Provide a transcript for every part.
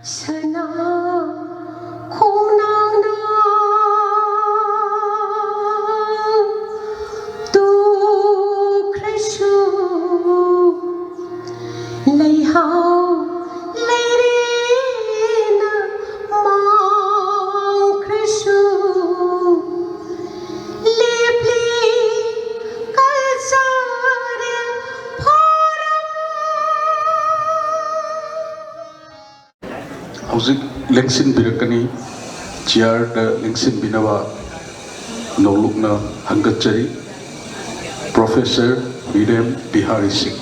Sana khung nang na tu Krishu lay hao lay ri na mang Krishu lepli kal sare phoram Hauzik lengsin birakani chair da lengsin binawa nolukna hangachari Professor Virem Bihari Singh.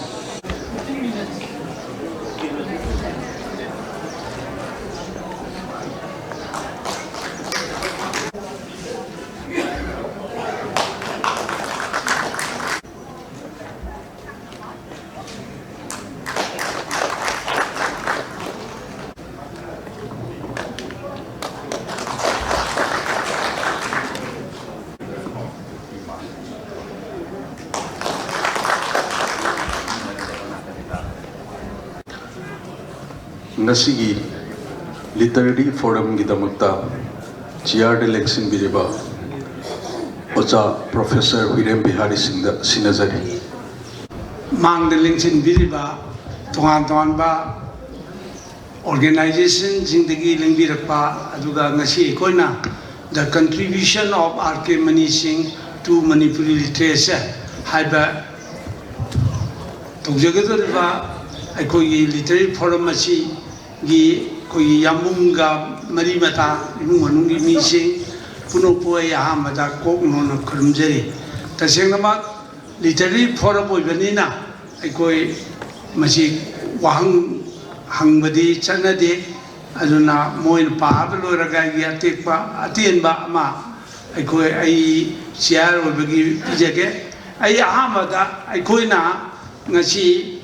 Ngasigi literary forum gidamakta chair de election biriba ocha Professor Virem Bihari Singh da sinajari mang de lingsin biriba tongan ba organization jingdagi lingbirakpa aduga ngasi koina the contribution of RK Mani Singh to Manipuri literature haiba tawjagadoriba aikoi literary forum asi gi koi yamunga mari mata imung manung mi sing puno poe ahamada kok non khurumjeri tasengama literary forum oibanina aikoi masi wahang hangbadi chanade aduna moin paab loraga gi atekpa atenba ama aikoi ai share obagi pijage ai ahamada aikoina ngasi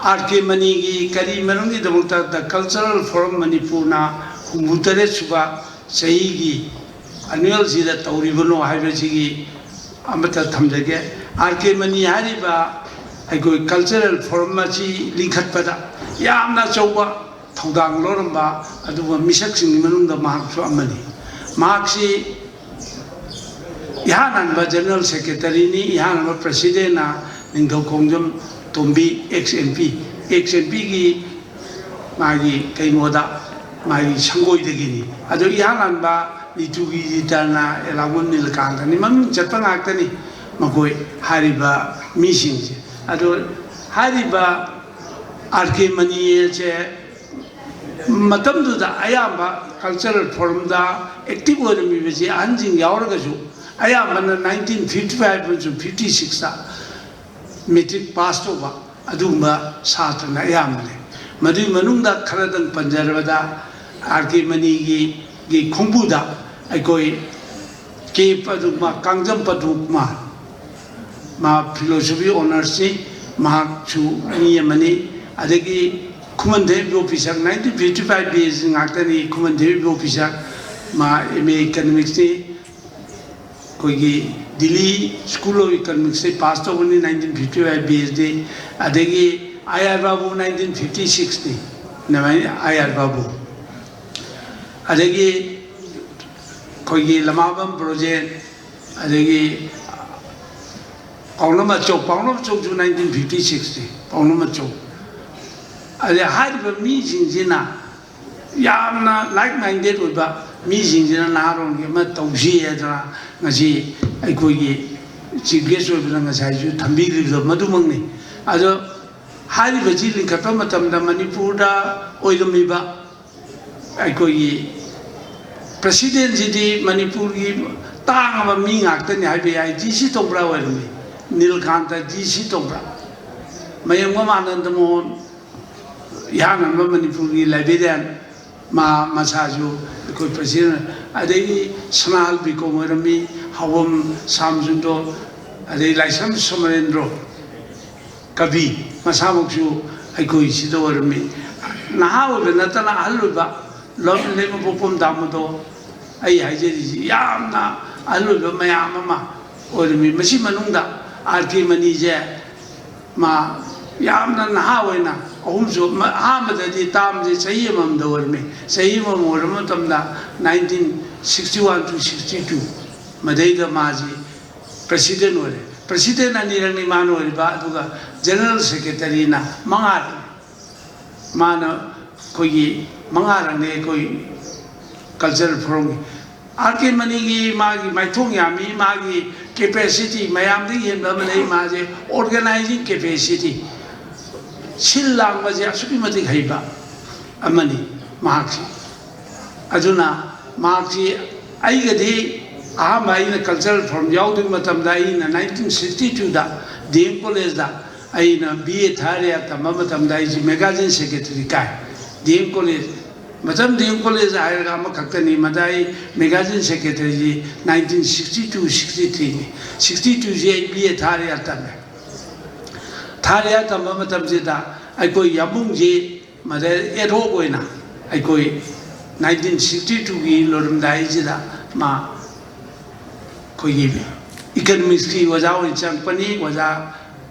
RK Mani gi kari marungi damukta the cultural forum Manipurna humutare suba sahi gi annual sida tauribano haiba sigi amata thamjage RK Mani hariba aikoi cultural forum achi linkhatpada yamna chauba thodang loramba aduba misak sing manungda mahaksu amani mahaksi ihananba general secretary ni ihananba president na ningthau khongjam Tombi XNP gi magi kaimoda magi sangoi degini ado ihanan ba litugi ditana elamun nilkanta ni mam jatang aktani magoi hariba missing ado hariba RK Mani che matam du da ayamba cultural forum da active ormi beji anjing yauraga ju ayamba 1955 to 56 da metric passed over adumba satrana yamle madu manungda kharadang panjarabada RK Mani gi khongbuda aikoi ke paduma kangjam paduma ma philosophy honors ni ma chu ni mani adagi Kumandevi officer 1955 base ngakani Kumandevi officer ma MA economics ni koigi Delhi School of Economics passed over in 1955 BSD. Adegi IR Babu 1956 ni namai IR Babu. Adegi koigi Lamabam project. Adegi Paunama Chok 1956 ni Paunama Chok. Ade hariba mi jingina yamna like-minded oiba mi jingina naron ge ma tawji adra ngasi aikoi chief guest oibna ngasai ju thambigri do madumangni ado hariba ji linkatpa matamda Manipurda oiramiba aikoi president jidi Manipur gi tangaba mi ngaktani haibe ai DC tobra oirami Nilkanta DC tobra mayangma manandamon yahananba Manipur gi librarian ma masaju koi president adegi Sanal Biko Morami Hawam Samjundo adegi Laisam Somarendro Kabi masamuksu aikoi sido orami naha oiba natana aluba lema popom damudo ai haijeri yamna aluba mayam ama orami masi manungda RK Mani je ma yamna naha oina ꯑꯍꯨꯝꯁꯨ ꯑꯍꯥꯟꯕꯗꯗꯤ ꯇꯥꯝꯁꯦ ꯆꯍꯤ ꯑꯃꯃꯝꯗ ꯑꯣꯏꯔꯝꯃꯤ ꯆꯍꯤ ꯑꯃꯃꯝ ꯑꯣꯏꯔꯕ ꯃꯇꯝꯗ 1961 to 62 ꯃꯗꯩꯗ ꯃꯥꯁꯤ president ꯑꯣꯏꯔꯦ ꯄ꯭ꯔꯁꯤꯗꯦꯟ ꯑꯅꯤꯔꯛꯅꯤ ꯃꯥꯅ ꯑꯣꯏꯔꯤꯕ ꯑꯗꯨꯒ ꯖꯦꯅꯔꯦꯜ ꯁꯦꯀ꯭ꯔꯦꯇꯔꯤꯅ ꯃꯉꯥꯔꯛꯅꯤ ꯃꯥꯅ ꯑꯩꯈꯣꯏꯒꯤ ꯃꯉꯥꯔꯛꯅꯤ ꯑꯩꯈꯣꯏ ꯀꯜꯆꯔꯦꯜ ꯐꯣꯔꯝꯒꯤ R.K. ꯃꯅꯤꯒꯤ ꯃꯥꯒꯤ ꯃꯥꯏꯊꯣꯡ ꯌꯥꯝꯃꯤ ꯃꯥꯒꯤ ꯀꯦꯄꯦꯁꯤꯇꯤ ꯃꯌꯥꯝꯗꯒꯤ ꯍꯦꯟꯕ ꯑꯃ ꯂꯩ ꯃꯥꯁꯦ ꯑꯣꯔꯒꯅꯥꯏꯖꯤꯡ ꯀꯦꯄꯦꯁꯤꯇꯤ ꯁꯤꯜ ꯂꯥꯡꯕꯁꯦ ꯑꯁꯨꯛꯀꯤ ꯃꯇꯤꯛ ꯍꯩꯕ ꯑꯃꯅꯤ ꯃꯍꯥꯛꯁꯤ ꯑꯗꯨꯅ ꯃꯍꯥꯛꯁꯤ ꯑꯩꯒꯗꯤ ꯑꯍꯥꯟꯕ ꯑꯩꯅ ꯀꯜꯆꯔꯦꯜ ꯐꯣꯔꯝ ꯌꯥꯎꯗ꯭ꯔꯤꯉꯩ ꯃꯇꯝꯗ ꯑꯩꯅ 1962ꯗ DM ꯀꯣꯂꯦꯖꯗ ꯑꯩꯅ BA ꯊꯥꯔꯦ ꯇꯝꯕ ꯃꯇꯝꯗ ꯑꯩꯁꯤ ꯃꯦꯒꯥꯖꯤꯟ ꯁꯦꯀ꯭ꯔꯦꯇꯔꯤ ꯀꯥꯏ DM ꯀꯣꯂꯦꯖ ꯃꯇꯝ DM ꯀꯣꯂꯦꯖ ꯍꯥꯏꯔꯒ ꯑꯃꯈꯛꯇꯅꯤ ꯃꯗ ꯑꯩ ꯃꯦꯒꯥꯖꯤꯟ ꯁꯦꯀ꯭ꯔꯦꯇꯔꯤꯁꯤ 1962-63ꯅꯤ 62ꯁꯤ ꯑꯩ BA ꯊꯥꯔꯦ ꯇꯝꯃꯦ ꯊꯥꯔꯦ ꯇꯝꯕ ꯃꯇꯝꯁꯤꯗ ꯑꯩꯈꯣꯏ ꯌꯥꯝꯕꯨꯡꯁꯤ ꯃꯗ ꯑꯦꯗꯍꯣꯛ ꯑꯣꯏꯅ ꯑꯩꯈꯣꯏ 1962ꯒꯤ ꯂꯣꯏꯔꯝꯗꯥꯏꯁꯤꯗ ꯃꯥ ꯑꯩꯈꯣꯏꯒꯤ ꯏꯀꯅꯣꯃꯤꯛꯁꯀꯤ ꯑꯣꯖꯥ ꯑꯣꯏꯅ ꯆꯪꯉꯛꯄꯅꯤ ꯑꯣꯖꯥ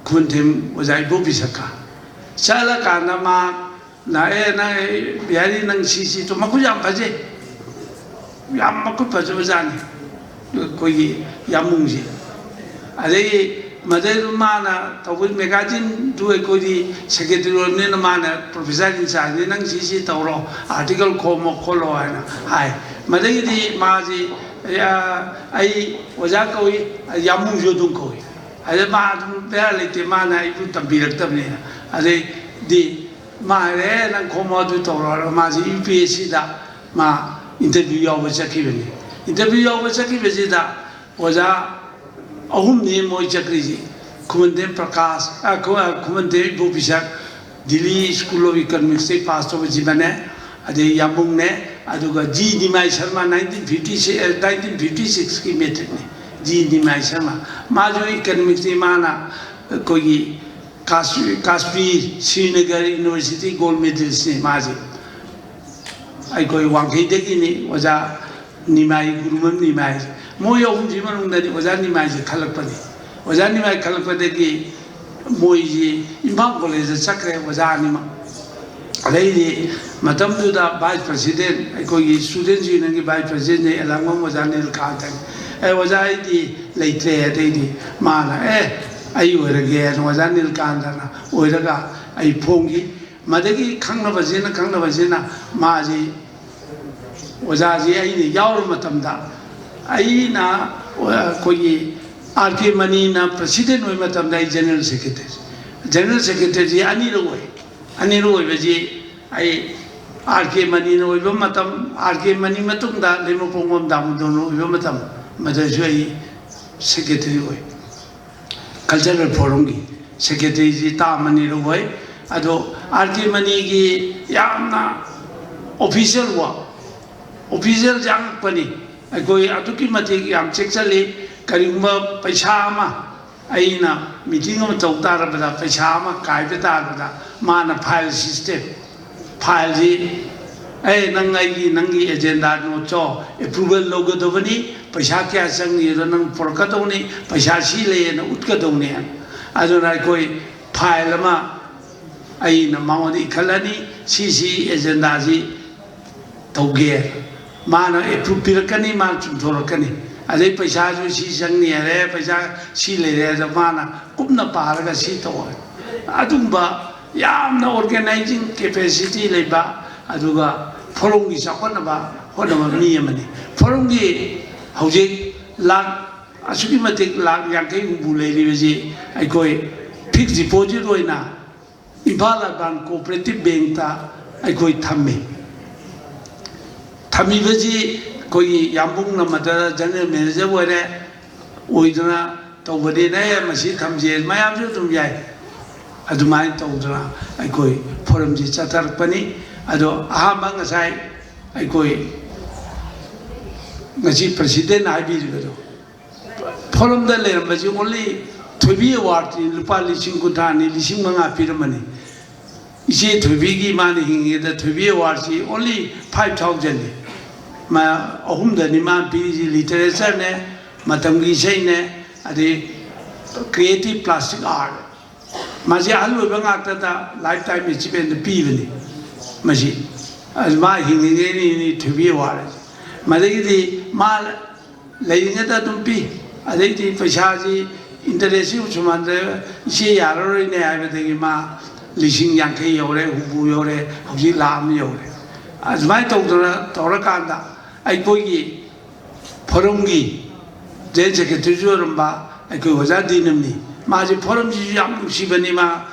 ꯈꯨꯟꯊꯦꯝ ꯑꯣꯖꯥ ꯏꯕꯣꯄꯤꯁꯛꯀ ꯆꯠꯂꯀꯥꯟꯗ ꯃꯥ ꯂꯥꯛꯑꯦ ꯅꯪ ꯕꯤꯍꯥꯔꯤ ꯅꯪ ꯁꯤꯁꯤꯗꯣ ꯃꯈꯨꯠ ꯌꯥꯝ ꯐꯖꯩ ꯌꯥꯝ ꯃꯈꯨꯠ ꯐꯖꯕꯖꯥꯠꯅꯤ ꯑꯩꯈꯣꯏꯒꯤ ꯌꯥꯝꯕꯨꯡꯁꯤ ꯑꯗꯒꯤ ꯃꯗꯩꯗ ꯃꯥꯅ ꯇꯧꯕ ꯃꯦꯒꯥꯖꯤꯟꯗꯨ ꯑꯩꯈꯣꯏꯗꯤ ꯁꯦꯀ꯭ꯔꯦꯇꯔꯤ ꯑꯣꯏꯕꯅꯤꯅ ꯃꯥꯅ ꯄ꯭ꯔꯣꯐꯦꯁꯔ ꯏꯟꯆꯥꯔꯖꯅꯤ ꯅꯪ ꯁꯤ ꯇꯧꯔꯣ ꯑꯥꯔꯇꯤꯀꯜ ꯈꯣꯝꯃꯣ ꯈꯣꯠꯂꯣ ꯍꯥꯏꯅ ꯍꯥꯏ ꯃꯗꯒꯤꯗꯤ ꯃꯥꯁꯤ ꯑꯩ ꯑꯣꯖꯥ ꯀꯧꯏ ꯌꯥꯝꯕꯨꯡꯁꯨ ꯑꯗꯨꯝ ꯀꯧꯏ ꯑꯗ ꯃꯥ ꯑꯗꯨꯝ ꯕꯦꯔꯥ ꯂꯩꯇꯦ ꯃꯥꯅ ꯑꯩꯕꯨ ꯇꯝꯕꯤꯔꯛꯇꯕꯅꯤꯅ ꯑꯗꯩꯗꯤ ꯃꯥ ꯍꯥꯏꯔꯦ ꯅꯪ ꯈꯣꯝꯃꯣ ꯑꯗꯨ ꯇꯧꯔꯣ ꯃꯥꯁꯤ UPSCꯗ ꯃꯥ ꯏꯟꯇꯔꯚ꯭ꯌꯨ ꯌꯥꯎꯕ ꯆꯠꯈꯤꯕꯅꯤ ꯏꯟꯇꯔꯚ꯭ꯌꯨ ꯌꯥꯎꯕ ꯆꯠꯈꯤꯕꯁꯤꯗ ꯑꯣꯖꯥ ꯑꯍꯨꯝꯅꯤ ꯃꯣꯏ ꯆꯠꯈ꯭ꯔꯤꯁꯤ ꯈꯨꯃꯟꯊꯦꯝ ꯄ꯭ꯔꯀꯥꯁ ꯈꯨꯃꯟꯊꯦꯝ ꯏꯕꯣꯄꯤꯁꯛ ꯗꯤꯜꯂꯤ ꯁ꯭ꯀꯨꯜ ꯑꯣꯐ ꯏꯀꯅꯣꯃꯤꯛꯁꯇꯩ ꯄꯥꯁ ꯇꯧꯕ ꯖꯤꯕꯅꯦ ꯑꯗꯩ ꯌꯥꯝꯕꯨꯡꯅꯦ ꯑꯗꯨꯒ G. ꯅꯤꯃꯥꯏ ꯁꯔꯃ 1956ꯀꯤ ꯃꯦꯇ꯭ꯔꯤꯛꯅꯤ G. ꯅꯤꯃꯥꯏ ꯁꯔꯃ ꯃꯥꯁꯨ ꯏꯀꯅꯣꯃꯤꯛꯁꯇꯤ ꯃꯥꯅ ꯑꯩꯈꯣꯏꯒꯤ ꯀꯥꯁꯃꯤꯔ ꯁ꯭ꯔꯤꯅꯒꯔ ꯌꯨꯅꯤꯚꯔꯁꯤꯇꯤ ꯒꯣꯜ ꯃꯦꯗꯜꯁꯅꯤ ꯃꯥꯁꯤ ꯑꯩꯈꯣꯏ ꯋꯥꯡꯈꯩꯗꯒꯤꯅꯤ ꯑꯣꯖꯥ ꯅꯤꯃꯥꯏ ꯒꯨꯔꯨꯃꯝ ꯅꯤꯃꯥꯏ ꯃꯣꯏ ꯑꯍꯨꯝꯁꯤ ꯃꯅꯨꯡꯗꯗꯤ ꯑꯣꯖꯥ ꯅꯤꯃꯥꯏꯁꯤ ꯈꯜꯂꯛꯄꯅꯤ ꯑꯣꯖꯥ ꯅꯤꯃꯥꯏ ꯈꯜꯂꯛꯄꯗꯒꯤ ꯃꯣꯏꯁꯤ ꯏꯝꯐꯥꯜ ꯀꯣꯂꯦꯖꯗ ꯆꯠꯈ꯭ꯔꯦ ꯑꯣꯖꯥ ꯑꯅꯤꯃꯛ ꯑꯗꯩꯗꯤ ꯃꯇꯝꯗꯨꯗ ꯚꯥꯏꯁ ꯄ꯭ꯔꯁꯤꯗꯦꯟ ꯑꯩꯈꯣꯏꯒꯤ ꯁ꯭ꯇꯨꯗꯦꯟꯁ ꯌꯨꯅꯤꯌꯟꯒꯤ ꯚꯥꯏꯁ ꯄ꯭ꯔꯁꯤꯗꯦꯟꯁꯤ ꯑꯦꯂꯥꯡꯕꯝ ꯑꯣꯖꯥ ꯅꯤꯜꯀꯥꯟꯇꯅꯤ ꯑꯣꯖꯥ ꯑꯩꯗꯤ ꯂꯩꯇ꯭ꯔꯦ ꯑꯗꯩꯗꯤ ꯃꯥꯅ ꯑꯩ ꯑꯣꯏꯔꯒꯦꯅ ꯑꯣꯖꯥ ꯅꯤꯜꯀꯥꯟꯇꯅ ꯑꯣꯏꯔꯒ ꯑꯩ ꯐꯣꯡꯈꯤ ꯃꯗꯒꯤ ꯈꯪꯅꯕꯁꯤꯅ ꯃꯥꯁꯤ ꯑꯣꯖꯥꯁꯤ ꯑꯩꯅ ꯌꯥꯎꯔ ꯃꯇꯝꯗ ꯑꯩꯅ ꯑꯩꯈꯣꯏꯒꯤ R.K. ꯃꯅꯤꯅ ꯄ꯭ꯔꯁꯤꯗꯦꯟ ꯑꯣꯏꯕ ꯃꯇꯝꯗ ꯑꯩ ꯖꯦꯅꯔꯦꯜ ꯁꯦꯀ꯭ꯔꯦꯇꯔꯤ ꯑꯅꯤꯔꯛ ꯑꯣꯏꯕꯁꯤ ꯑꯩ R.K. ꯃꯅꯤꯅ ꯑꯣꯏꯕ ꯃꯇꯝ R.K. ꯃꯅꯤ ꯃꯇꯨꯡꯗ ꯂꯩꯃꯄꯣꯡꯕꯝ ꯗꯥꯃꯣꯗꯔꯅ ꯑꯣꯏꯕ ꯃꯇꯝ ꯃꯗꯁꯨ ꯑꯩ ꯁꯦꯀ꯭ꯔꯦꯇꯔꯤ ꯑꯣꯏ ꯀꯜꯆꯔꯦꯜ ꯐꯣꯔꯝꯒꯤ ꯁꯦꯀ꯭ꯔꯦꯇꯔꯤꯁꯤ ꯇꯥꯝ ꯑꯅꯤꯔꯛ ꯑꯣꯏ ꯑꯗꯣ R.K. ꯃꯅꯤꯒꯤ ꯌꯥꯝꯅ ꯑꯣꯐꯤꯁꯤꯌꯦꯜ ꯌꯥꯡꯉꯛꯄꯅꯤ ꯑꯩꯈꯣꯏ ꯑꯗꯨꯛꯀꯤ ꯃꯇꯤꯛ ꯌꯥꯝ ꯆꯦꯛꯁꯤꯜꯂꯤ ꯀꯔꯤꯒꯨꯝꯕ ꯄꯩꯁꯥ ꯑꯃ ꯑꯩꯅ ꯃꯤꯇꯤꯡ ꯑꯃ ꯇꯧ ꯇꯥꯔꯕꯗ ꯄꯩꯁꯥ ꯑꯃ ꯀꯥꯏꯕ ꯇꯥꯔꯕꯗ ꯃꯥꯅ ꯐꯥꯏꯜ ꯁꯤꯁꯇꯦꯝ ꯐꯥꯏꯜꯁꯤ ꯅꯪꯒꯤ ꯑꯦꯖꯦꯟꯗꯥ ꯅꯣꯠꯁꯣ ꯑꯦꯄ꯭ꯔꯨꯚꯦꯜ ꯂꯧꯒꯗꯕꯅꯤ ꯄꯩꯁꯥ ꯀꯌꯥ ꯆꯪꯅꯤ ꯑꯗꯣ ꯅꯪ ꯄꯨꯔꯛꯀꯗꯧꯅꯤ ꯄꯩꯁꯥ ꯁꯤ ꯂꯩꯌꯦꯅ ꯎꯠꯀꯗꯧꯅꯤ ꯑꯗꯨꯅ ꯑꯩꯈꯣই ꯐꯥꯏꯜ ꯑꯃ ꯑꯩꯅ ꯃꯉꯣꯟꯗ ꯏꯈꯠꯂꯅꯤ ꯁꯤ ꯑꯦꯖꯦꯟꯗꯥꯁꯤ ꯇꯧꯒꯦ ꯃꯥꯅ ꯑꯦꯄ꯭ꯔꯨꯚ ꯄꯤꯔꯛꯀꯅꯤ ꯃꯥꯅ ꯆꯨꯝꯊꯣꯔꯛꯀꯅꯤ ꯑꯗꯩ ꯄꯩꯁꯥꯁꯨ ꯁꯤ ꯆꯪꯅꯤ ꯍꯥꯏꯔꯦ ꯄꯩꯁꯥ ꯁꯤ ꯂꯩꯔꯦ ꯑꯗꯣ ꯃꯥꯅ ꯀꯨꯞꯅ ꯄꯥꯔꯒ ꯁꯤ ꯇꯧꯋꯦ ꯑꯗꯨꯒꯨꯝꯕ ꯌꯥꯝꯅ ꯑꯣꯔꯒꯅꯥꯏꯖꯤꯡ ꯀꯦꯄꯦꯁꯤꯇꯤ ꯂꯩꯕ ꯑꯗꯨꯒ ꯐꯣꯔꯝꯒꯤ ꯆꯥꯎꯈꯠꯅꯕ ꯍꯣꯠꯅꯕ ꯃꯤ ꯑꯃꯅꯤ ꯐꯣꯔꯝꯒꯤ ꯍꯧꯖꯤꯛ ꯑꯁꯨꯛꯀꯤ ꯃꯇꯤꯛ ꯂꯥꯛ 50-60 ꯂꯩꯔꯤꯕꯁꯤ ꯑꯩꯈꯣꯏ ꯐꯤꯛꯁ ꯗꯤꯄꯣꯖꯤꯠ ꯑꯣꯏꯅ ꯏꯝꯐꯥꯜ ꯑꯔꯕꯥꯟ ꯀꯣꯑꯣꯄꯔꯦꯇꯤꯚ ꯕꯦꯡꯛꯇ ꯑꯩꯈꯣꯏ ꯊꯝꯃꯤꯕꯁꯤ ꯑꯩꯈꯣꯏꯒꯤ ꯌꯥꯝꯕꯨꯡꯅ ꯃꯗ ꯖꯦꯅꯔꯦꯜ ꯃꯦꯅꯦꯖꯔ ꯑꯣꯏꯗꯨꯅ ꯇꯧꯕꯅꯤꯅ ꯃꯁꯤ ꯊꯝꯖꯦ ꯃꯌꯥꯝꯁꯨ ꯑꯗꯨꯝ ꯌꯥꯏ ꯑꯗꯨꯃꯥꯏꯅ ꯇꯧꯗꯨꯅ ꯑꯩꯈꯣꯏ ꯐꯣꯔꯝꯁꯤ ꯆꯠꯊꯔꯛꯄꯅꯤ ꯑꯗꯣ ꯑꯍꯥꯟꯕ ꯉꯁꯥꯏ ꯑꯩꯈꯣꯏ ꯉꯁꯤ ꯄ꯭ꯔꯁꯤꯗꯦꯟ ꯍꯥꯏꯕꯤꯔꯤꯕꯗꯣ ꯐꯣꯔꯝꯗ ꯂꯩꯔꯝꯕꯁꯤ ꯑꯣꯟꯂꯤ ꯊꯣꯏꯕꯤ ꯑꯦꯋꯥꯔꯗꯇꯤ ꯂꯨꯄꯥ 50,000 5,000 ꯄꯤꯔꯝꯕꯅꯤ इसे थोबीगी माने हिंगेदा थोबी अवार्डसी ओनली 5,000 ने मा अहुमदनी मा पीजी लिटरेचर ने मतंगी सही ने अदे क्रिएटिव प्लास्टिक आर्ट ꯃꯥꯁꯤ ꯑꯍꯜ ꯑꯣꯏꯕ ꯉꯥꯛꯇꯗ ꯂꯥꯏꯐ ꯇꯥꯏꯝ ꯑꯦꯆꯤꯞꯃꯦꯟꯗ ꯄꯤꯕꯅꯤ ꯃꯁꯤ ꯃꯥ ꯍꯤꯡꯂꯤꯉꯩꯅꯤ ꯊꯣꯏꯕꯤ ꯑꯦꯋꯥꯔꯗ ꯃꯗꯒꯤꯗꯤ ꯃꯥ ꯂꯩꯔꯤꯉꯩꯗ ꯑꯗꯨꯝ ꯄꯤ ꯑꯗꯩꯗꯤ ꯄꯩꯁꯥꯁꯤ ꯏꯟꯇꯔꯦꯁꯁꯤ ꯁꯨꯃꯥꯏꯅ ꯏꯆꯦ ꯌꯥꯔꯔꯣꯏꯅꯦ ꯍꯥꯏꯕꯗꯒꯤ ꯃꯥ 50,000 ꯌꯧꯔꯦ 50 ꯌꯧꯔꯦ ꯍꯧꯖꯤꯛ ꯂꯥꯛ ꯑꯃ ꯌꯧꯔꯦ ꯑꯗꯨꯃꯥꯏꯅ ꯇꯧꯔꯀꯥꯟꯗ ꯑꯩꯈꯣꯏꯒꯤ ꯐꯣꯔꯝꯒꯤ ꯖꯦꯟ ꯁꯦꯀ꯭ꯔꯦꯇꯔꯤꯁꯨ ꯑꯣꯏꯔꯝꯕ ꯑꯩꯈꯣꯏ ꯑꯣꯖꯥ ꯗꯤꯅꯝꯅꯤ ꯃꯥꯁꯤ ꯐꯣꯔꯝꯁꯤꯁꯨ ꯌꯥꯝ ꯅꯨꯡꯁꯤꯕꯅꯤ ꯃꯥ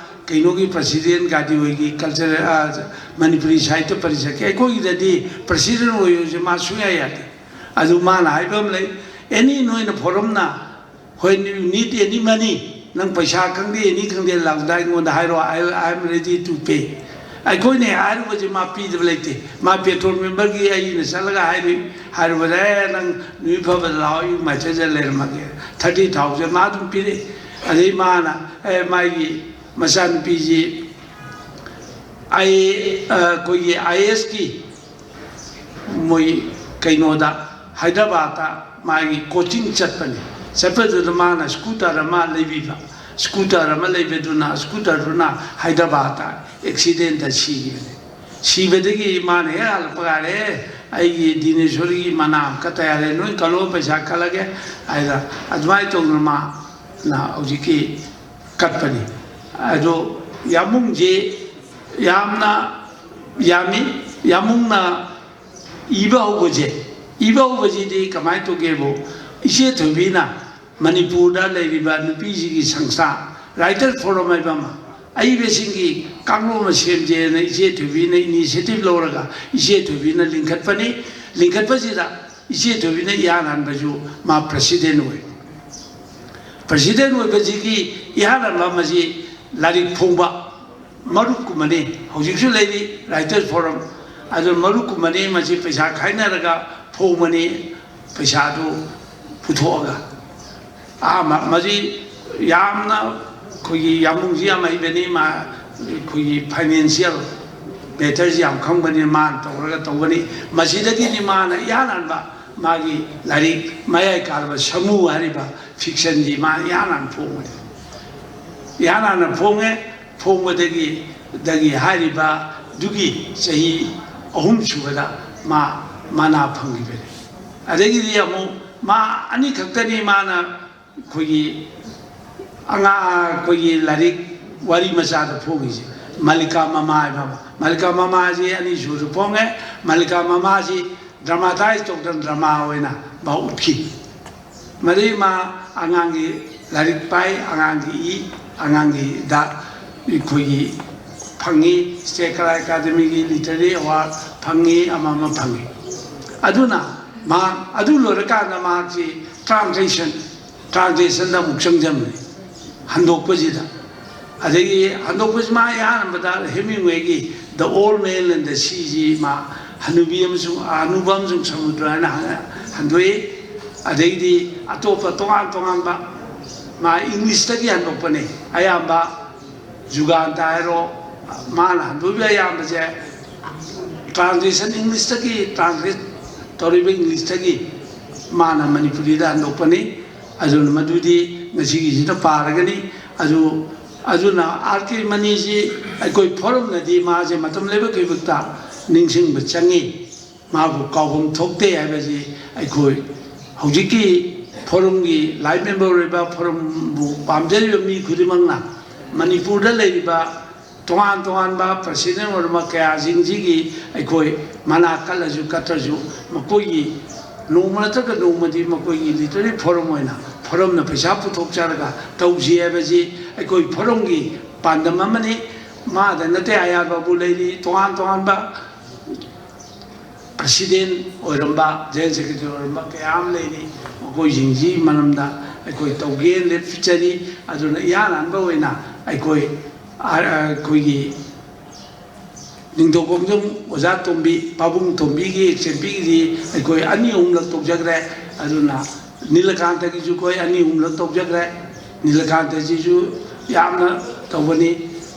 ꯀꯩꯅꯣꯒꯤ ꯄ꯭ꯔꯁꯤꯗꯦꯟ ꯒꯥꯗꯤꯑꯣꯏꯒꯤ ꯀꯜꯆꯔꯦꯜ ꯃꯅꯤꯄꯨꯔꯤ ꯁꯥꯍꯤꯇ꯭ꯌ ꯄꯔꯤꯁꯠꯀꯤ ꯑꯩꯈꯣꯏꯒꯤꯗꯗꯤ ꯄ꯭ꯔꯁꯤꯗꯦꯟ ꯑꯣꯏꯔꯁꯨ ꯃꯥ ꯁꯨꯡꯌꯥ ꯌꯥꯗꯦ ꯑꯗꯨ ꯃꯥꯅ ꯍꯥꯏꯕ ꯑꯃ ꯂꯩ ꯑꯦꯅꯤ ꯅꯣꯏꯅ ꯐꯣꯔꯝꯅ when you need any money nang paisa khangde any khangde lagda ingonda hairo I am ready to pay ꯑꯩꯈꯣꯏꯅ ꯍꯥꯏꯔꯨꯕꯁꯤ ꯃꯥ ꯄꯤꯗꯕ ꯂꯩꯇꯦ ꯃꯥ ꯄꯦꯇ꯭ꯔꯣꯜ ꯃꯦꯝꯕꯔꯒꯤ ꯑꯩꯅ ꯆꯠꯂꯒ ꯍꯥꯏꯔꯨꯕꯗ ꯅꯪ ꯅꯨꯃꯤꯠ ꯐꯕꯗ ꯂꯥꯛꯑꯣ ꯑꯩ ꯃꯦꯁꯦꯖ ꯂꯩꯔꯝꯃꯒꯦ 30,000 ꯃꯥ ꯑꯗꯨꯝ ꯄꯤꯔꯛꯑꯦ ꯑꯗꯩ ꯃꯥꯅ ꯃꯥꯒꯤ ꯃꯆꯥꯅꯨꯄꯤꯁꯤ ꯑꯩꯈꯣꯏꯒꯤ IASꯀꯤ ꯃꯣꯏ ꯀꯩꯅꯣꯗ ꯍꯥꯏꯗ꯭ꯔꯕꯥꯗꯇ ꯃꯥꯒꯤ ꯀꯣꯆꯤꯡ ꯆꯠꯄꯗꯨꯗ ꯃꯥꯅ ꯁ꯭ꯀꯨꯇꯔ ꯑꯃ ꯂꯩꯕꯤꯕ ꯁ꯭ꯀꯨꯇꯔ ꯑꯃ ꯂꯩꯕꯗꯨꯅ ꯁ꯭ꯀꯨꯇꯔꯗꯨꯅ ꯍꯥꯏꯗ꯭ꯔꯕꯥꯗꯇ ꯑꯦꯛꯁꯤꯗꯦꯟꯇ ꯁꯤꯈꯤꯕꯅꯤ ꯁꯤꯕꯗꯒꯤ ꯃꯥꯅ ꯍꯦꯛ ꯍꯜꯂꯛꯄ ꯀꯥꯟꯗ ꯑꯩꯒꯤ ꯗꯤꯅꯦꯁꯣꯔꯤꯒꯤ ꯃꯅꯥ ꯀꯠꯇ ꯌꯥꯔꯦ ꯅꯣꯏ ꯀꯜꯂꯣ ꯄꯩꯁꯥ ꯀꯠꯂꯒꯦ ꯍꯥꯏꯗ ꯑꯗꯨꯃꯥꯏꯅ ꯇꯧꯗꯅ ꯃꯥꯅ ꯍꯧꯖꯤꯛꯀꯤ ꯀꯠꯄꯅꯤ ꯑꯗꯣ ꯌꯥꯃꯨꯡꯁꯤ ꯌꯥꯝꯅ ꯌꯥꯝꯃꯤ ꯌꯥꯃꯨꯡꯅ ꯏꯕ ꯍꯧꯕꯁꯤꯗꯤ ꯀꯃꯥꯏꯅ ꯇꯧꯒꯦꯕꯨ ꯏꯆꯦ ꯊꯣꯏꯕꯤꯅ ꯃꯅꯤꯄꯨꯔꯗ ꯂꯩꯔꯤꯕ ꯅꯨꯄꯤꯁꯤꯒꯤ ꯁꯪꯁꯊꯥ ꯔꯥꯏꯇꯔ ꯐꯣꯔꯝ ꯍꯥꯏꯕ ꯑꯃ ꯑꯏꯕꯁꯤꯡꯒꯤ ꯀꯥꯡꯂꯨꯞ ꯑꯃ ꯁꯦꯝꯖꯦꯅ ꯏꯆꯦ ꯊꯣꯏꯕꯤꯅ ꯏꯅꯤꯁꯤꯌꯦꯇꯤꯚ ꯂꯧꯔꯒ ꯏꯆꯦ ꯊꯣꯏꯕꯤꯅ ꯂꯤꯡꯈꯠꯄꯅꯤ ꯂꯤꯡꯈꯠꯄꯁꯤꯗ ꯏꯆꯦ ꯊꯣꯏꯕꯤꯅ ꯏꯍꯥꯟ ꯍꯥꯟꯕꯁꯨ ꯃꯥ ꯄ꯭ꯔꯁꯤꯗꯦꯟ ꯑꯣꯏ ꯄ꯭ꯔꯁꯤꯗꯦꯟ ꯑꯣꯏꯕꯁꯤꯒꯤ ꯏꯍꯥꯟ ꯍꯥꯟꯕ ꯃꯁꯤ ꯂꯥꯏꯔꯤꯛ ꯐꯣꯡꯕ ꯃꯔꯨꯞꯀꯨꯝꯕꯅꯤ ꯍꯧꯖꯤꯛꯁꯨ ꯂꯩꯔꯤ ꯔꯥꯏꯇꯔ ꯐꯣꯔꯝ ꯑꯗꯨ ꯃꯔꯨꯞꯀꯨꯝꯕꯅꯤ ꯃꯁꯤ ꯄꯩꯁꯥ ꯈꯥꯏꯅꯔꯒ ꯐꯣꯡꯕꯅꯤ ꯄꯩꯁꯥꯗꯨ ꯄꯨꯊꯣꯛꯑꯒ ꯃꯁꯤ ꯌꯥꯝꯅ ꯑꯩꯈꯣꯏꯒꯤ ꯌꯥꯃꯨꯡꯁꯤ ꯌꯥꯝ ꯍꯩꯕꯅꯤ ꯃꯥ ꯑꯩꯈꯣꯏꯒꯤ ꯐꯥꯏꯅꯥꯟꯁꯤꯌꯦꯜ ꯃꯦꯇꯔꯁꯤ ꯌꯥꯝ ꯈꯪꯕꯅꯤ ꯃꯥꯅ ꯇꯧꯕꯅꯤ ꯃꯁꯤꯗꯒꯤꯗꯤ ꯃꯥꯅ ꯏꯍꯥꯟ ꯍꯥꯟꯕ ꯃꯥꯒꯤ ꯂꯥꯏꯔꯤꯛ ꯃꯌꯥꯏ ꯀꯥꯔꯕ ꯁꯃꯨ ꯍꯥꯏꯔꯤꯕ ꯐꯤꯛꯁꯟꯁꯤ ꯃꯥꯅ ꯏꯍꯥꯟ ꯍꯥꯟꯅ ꯐꯣꯡꯕꯅꯤ ꯏꯍꯥꯟ ꯍꯥꯟꯅ ꯐꯣꯡꯉꯦ ꯍꯥꯏꯔꯤꯕ ꯗꯨꯒꯤ ꯆꯍꯤ 3 ꯁꯨꯕꯗ ꯃꯅꯥ ꯐꯪꯈꯤꯕꯅꯤ ꯑꯗꯒꯤꯗꯤ ꯑꯃꯨꯛ ꯃꯥ ꯑꯅꯤꯈꯛꯇꯅꯤ ꯃꯥꯅ ꯑꯩꯈꯣꯏꯒꯤ ꯑꯩꯈꯣꯏꯒꯤ ꯂꯥꯏꯔꯤꯛ ꯋꯥꯔꯤ ꯃꯆꯥꯗ ꯐꯣꯡꯉꯤꯁꯦ ꯃꯜꯂꯤꯀꯥ ꯃꯃꯥ ꯍꯥꯏꯕ ꯑꯃ ꯃꯜꯂꯤꯀꯥ ꯃꯃꯥꯁꯤ ꯑꯅꯤꯁꯨꯕꯁꯨ ꯐꯣꯡꯉꯦ ꯃꯜꯂꯤꯀꯥ ꯃꯃꯥꯁꯤ ꯗ꯭ꯔꯃꯥꯇꯥꯏꯖ ꯇꯧꯗꯅ ꯗ꯭ꯔꯃꯥ ꯑꯣꯏꯅ ꯃꯥ ꯎꯠꯈꯤ ꯃꯗꯨꯒꯤ ꯃꯥ ꯑꯉꯥꯡꯒꯤ ꯂꯥꯏꯔꯤꯛ ꯄꯥꯏ ꯑꯉꯥꯡꯒꯤꯗ ꯑꯩꯈꯣꯏꯒꯤ ꯐꯪꯉꯤ ꯁ꯭ꯇꯦꯠ ꯀꯂꯥ ꯑꯦꯀꯥꯗꯃꯤꯒꯤ ꯂꯤꯇꯔꯦꯔꯤ ꯑꯦꯋꯥꯔꯗ ꯐꯪꯉꯤ ꯑꯃ ꯐꯪꯉꯤ ꯑꯗꯨꯅ ꯑꯗꯨ ꯂꯣꯏꯔꯀꯥꯟꯗ ꯃꯍꯥꯛꯁꯤ ꯇ꯭ꯔꯥꯟꯁꯂꯦꯁꯟꯗ ꯑꯃꯨꯛ ꯆꯪꯖꯟꯕꯅꯤ ꯍꯟꯗꯣꯛꯄꯁꯤꯗ ꯑꯗꯒꯤ ꯍꯟꯗꯣꯛꯄꯁꯤ ꯃꯥ ꯑꯍꯥꯟꯕꯗ ꯍꯦꯃꯤꯡꯋꯦꯒꯤ ꯗ ꯑꯣꯜ ꯃꯦꯟ ꯑꯦꯟ ꯗ ꯁꯤꯁꯤ ꯃꯥ ꯍꯅꯨꯕꯤ ꯑꯃꯁꯨꯡ ꯑꯅꯨꯕ ꯑꯃꯁꯨꯡ ꯁꯃꯨꯗ꯭ꯔ ꯍꯥꯏꯅ ꯍꯟꯗꯣꯛꯏ ꯑꯗꯒꯤꯗꯤ ꯑꯇꯣꯞꯄ ꯇꯣꯉꯥꯟꯕ ꯃꯥ ꯏꯪꯂꯤꯁꯇꯒꯤ ꯍꯟꯗꯣꯛꯄꯅꯤ ꯑꯌꯥꯝꯕ ꯖꯨꯒꯥꯟꯇ ꯍꯥꯏꯔꯣ ꯃꯥꯅ ꯍꯟꯗꯣꯛꯏꯕ ꯑꯌꯥꯝꯕꯁꯦ ꯇ꯭ꯔꯥꯟꯁꯂꯦꯁꯟ ꯏꯪꯂꯤꯁꯇꯒꯤ ꯇ꯭ꯔꯥꯟꯁꯂꯦꯠ ꯇꯧꯔꯤꯕ ꯏꯪꯂꯤꯁꯇꯒꯤ ꯃꯥꯅ ꯃꯅꯤꯄꯨꯔꯤꯗ ꯍꯟꯗꯣꯛꯄꯅꯤ ꯑꯗꯨꯅ ꯃꯗꯨꯗꯤ ꯉꯁꯤꯒꯤꯁꯤꯗ ꯄꯥꯔꯒꯅꯤ ꯑꯗꯨꯅ RK ꯃꯅꯤꯁꯤ ꯑꯩꯈꯣꯏ ꯐꯣꯔꯝꯅꯗꯤ ꯃꯥꯁꯦ ꯃꯇꯝ ꯂꯩꯕꯛꯇ ꯅꯤꯡꯁꯤꯡꯕ ꯆꯪꯉꯤ ꯃꯥꯕꯨ ꯀꯥꯎꯐꯝ ꯊꯣꯛꯇꯦ ꯍꯥꯏꯕꯁꯤ ꯑꯩꯈꯣꯏ ꯍꯧꯖꯤꯛꯀꯤ ꯐꯣꯔꯝꯒꯤ ꯂꯥꯏꯐ ꯃꯦꯝꯕꯔ ꯑꯣꯏꯕ ꯐꯣꯔꯝꯕꯨ ꯄꯥꯝꯖꯔꯤꯕ ꯃꯤ ꯈꯨꯗꯤꯡꯃꯛꯅ ꯃꯅꯤꯄꯨꯔꯗ ꯂꯩꯔꯤꯕ ꯇꯣꯉꯥꯟꯕ ꯄ꯭ꯔꯁꯤꯗꯦꯟ ꯑꯣꯏꯔꯕ ꯀꯌꯥꯁꯤꯡꯁꯤꯒꯤ ꯑꯩꯈꯣꯏ ꯃꯅꯥ ꯀꯠꯂꯁꯨ ꯀꯠꯇ꯭ꯔꯁꯨ ꯃꯈꯣꯏꯒꯤ ꯅꯣꯡꯃ ꯅꯠꯇ꯭ꯔꯒ ꯅꯣꯡꯃꯗꯤ ꯃꯈꯣꯏꯒꯤ ꯂꯤꯇꯔꯦꯔꯤ ꯐꯣꯔꯝ ꯑꯣꯏꯅ ꯐꯣꯔꯝꯅ ꯄꯩꯁꯥ ꯄꯨꯊꯣꯛꯆꯔꯒ ꯇꯧꯁꯤ ꯍꯥꯏꯕꯁꯤ ꯑꯩꯈꯣꯏ ꯐꯣꯔꯝꯒꯤ ꯄꯥꯟꯗꯝ ꯑꯃꯅꯤ ꯃꯥꯗ ꯅꯠꯇꯦ ꯑꯌꯥꯕꯕꯨ ꯂꯩꯔꯤ ꯇꯣꯉꯥꯟꯕ ꯄ꯭ꯔꯁꯤꯗꯦꯟ ꯑꯣꯏꯔꯝꯕ ꯖꯦꯅꯔꯦꯜ ꯁꯦꯀ꯭ꯔꯦꯇꯔꯤ ꯑꯣꯏꯔꯝꯕ ꯀꯌꯥ ꯑꯃ ꯂꯩꯔꯤ ꯃꯈꯣꯏꯁꯤꯡꯁꯤ ꯃꯔꯝꯗ ꯑꯩꯈꯣꯏ ꯇꯧꯒꯦ ꯂꯦꯞꯆꯔꯤ ꯑꯗꯨꯅ ꯏꯍꯥꯟ ꯍꯥꯟꯕ ꯑꯣꯏꯅ ꯑꯩꯈꯣꯏꯒꯤ ꯅꯤꯡꯊꯧꯈꯣꯡꯖꯝ ꯑꯣꯖꯥ ꯇꯣꯝꯕꯤ ꯄꯥꯕꯨꯡ ꯇꯣꯝꯕꯤꯒꯤ ꯑꯦꯛꯁꯦꯝꯄꯤꯒꯤꯗꯤ ꯑꯩꯈꯣꯏ 2-3ꯂꯛ ꯇꯧꯖꯈ꯭ꯔꯦ ꯑꯗꯨꯅ ꯅꯤꯂꯀꯥꯟꯇꯒꯤꯁꯨ ꯑꯩꯈꯣꯏ 2-3ꯂꯛ ꯇꯧꯖꯈ꯭ꯔꯦ ꯅꯤꯂꯀꯥꯟꯇꯁꯤꯁꯨ ꯌꯥꯝꯅ ꯇꯧꯕꯅꯤ